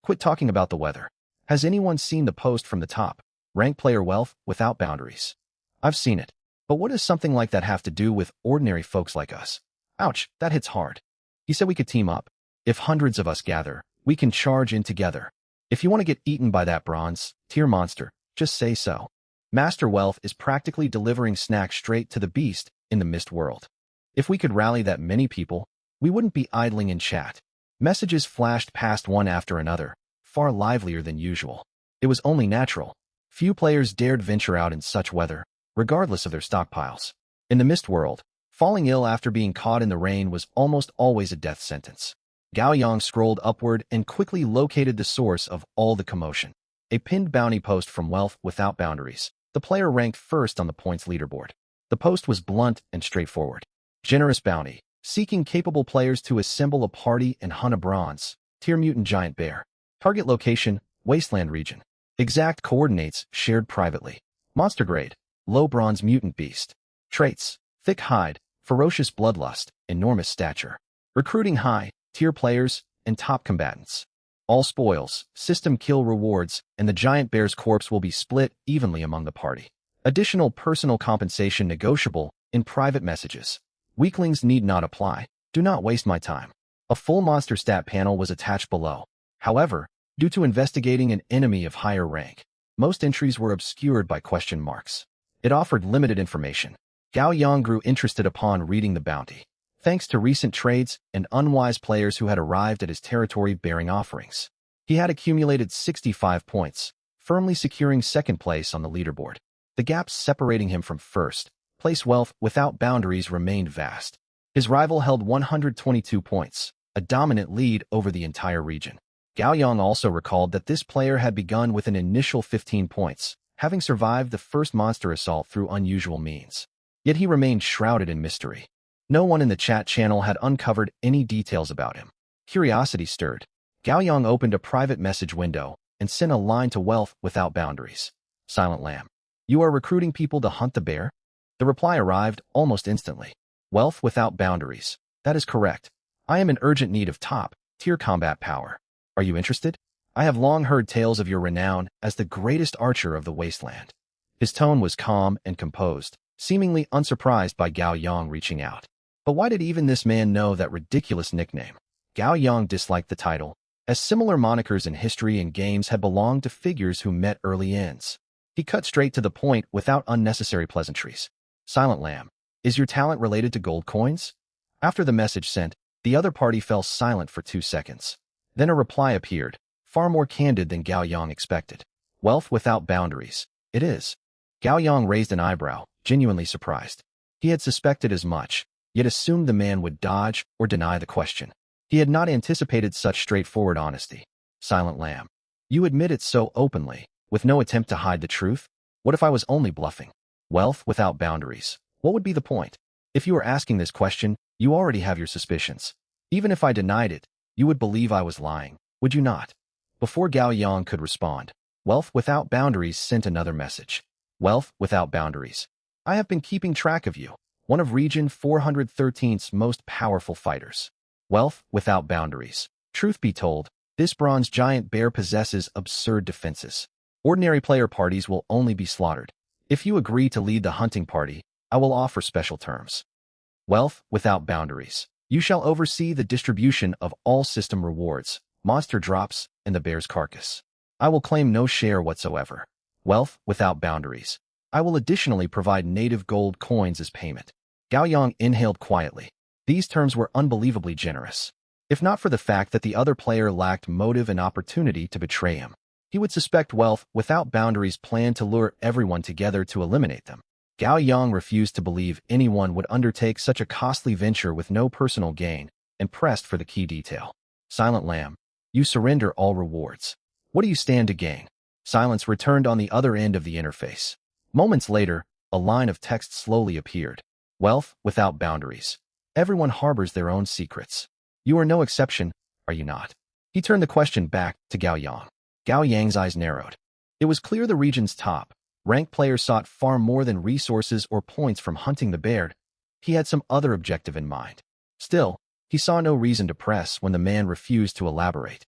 Quit talking about the weather. Has anyone seen the post from the top? Rank player wealth without boundaries. I've seen it. But what does something like that have to do with ordinary folks like us? Ouch, that hits hard. He said we could team up. If hundreds of us gather, we can charge in together. If you want to get eaten by that bronze tier monster, just say so. Master Wealth is practically delivering snacks straight to the beast in the Mist world. If we could rally that many people, we wouldn't be idling in chat. Messages flashed past one after another, far livelier than usual. It was only natural. Few players dared venture out in such weather, regardless of their stockpiles. In the Mist world, falling ill after being caught in the rain was almost always a death sentence. Gao Yang scrolled upward and quickly located the source of all the commotion. A pinned bounty post from Wealth Without Boundaries. The player ranked first on the points leaderboard. The post was blunt and straightforward. Generous bounty, seeking capable players to assemble a party and hunt a bronze tier mutant giant bear. Target location, Wasteland region. Exact coordinates shared privately. Monster grade, low bronze mutant beast. Traits, thick hide, ferocious bloodlust, enormous stature. Recruiting high, tier players, and top combatants. All spoils, system kill rewards, and the giant bear's corpse will be split evenly among the party. Additional personal compensation negotiable in private messages. Weaklings need not apply. Do not waste my time. A full monster stat panel was attached below. However, due to investigating an enemy of higher rank, Most entries were obscured by question marks. It offered limited information. Gao Yang grew interested upon reading the bounty, thanks to recent trades and unwise players who had arrived at his territory bearing offerings. He had accumulated 65 points, firmly securing second place on the leaderboard. The gap separating him from first place wealth without boundaries remained vast. His rival held 122 points, a dominant lead over the entire region. Gao Yang also recalled that this player had begun with an initial 15 points, having survived the first monster assault through unusual means. Yet he remained shrouded in mystery. No one in the chat channel had uncovered any details about him. Curiosity stirred. Gao Yang opened a private message window and sent a line to Wealth Without Boundaries. Silent Lamb. You are recruiting people to hunt the bear? The reply arrived almost instantly. Wealth Without Boundaries. That is correct. I am in urgent need of top-tier combat power. Are you interested? I have long heard tales of your renown as the greatest archer of the wasteland. His tone was calm and composed, seemingly unsurprised by Gao Yang reaching out. But why did even this man know that ridiculous nickname? Gao Yang disliked the title, as similar monikers in history and games had belonged to figures who met early ends. He cut straight to the point without unnecessary pleasantries. Silent Lamb, is your talent related to gold coins? After the message sent, the other party fell silent for 2 seconds. Then a reply appeared, far more candid than Gao Yang expected. Wealth Without Boundaries. It is. Gao Yang raised an eyebrow, genuinely surprised. He had suspected as much, yet assumed the man would dodge or deny the question. He had not anticipated such straightforward honesty. Silent Lamb. You admit it so openly, with no attempt to hide the truth? What if I was only bluffing? Wealth Without Boundaries. What would be the point? If you are asking this question, you already have your suspicions. Even if I denied it, you would believe I was lying, would you not? Before Gao Yang could respond, Wealth Without Boundaries sent another message. Wealth Without Boundaries. I have been keeping track of you, one of Region 413's most powerful fighters. Wealth Without Boundaries. Truth be told, this bronze giant bear possesses absurd defenses. Ordinary player parties will only be slaughtered. If you agree to lead the hunting party, I will offer special terms. Wealth Without Boundaries. You shall oversee the distribution of all system rewards, monster drops, and the bear's carcass. I will claim no share whatsoever. Wealth Without Boundaries. I will additionally provide native gold coins as payment. Gao Yang inhaled quietly. These terms were unbelievably generous. If not for the fact that the other player lacked motive and opportunity to betray him, he would suspect Wealth Without Boundaries planned to lure everyone together to eliminate them. Gao Yang refused to believe anyone would undertake such a costly venture with no personal gain, and pressed for the key detail. Silent Lamb. You surrender all rewards. What do you stand to gain? Silence returned on the other end of the interface. Moments later, a line of text slowly appeared. Wealth Without Boundaries. Everyone harbors their own secrets. You are no exception, are you not? He turned the question back to Gao Yang. Gao Yang's eyes narrowed. It was clear the region's top-ranked player sought far more than resources or points from hunting the bear. He had some other objective in mind. Still, he saw no reason to press when the man refused to elaborate.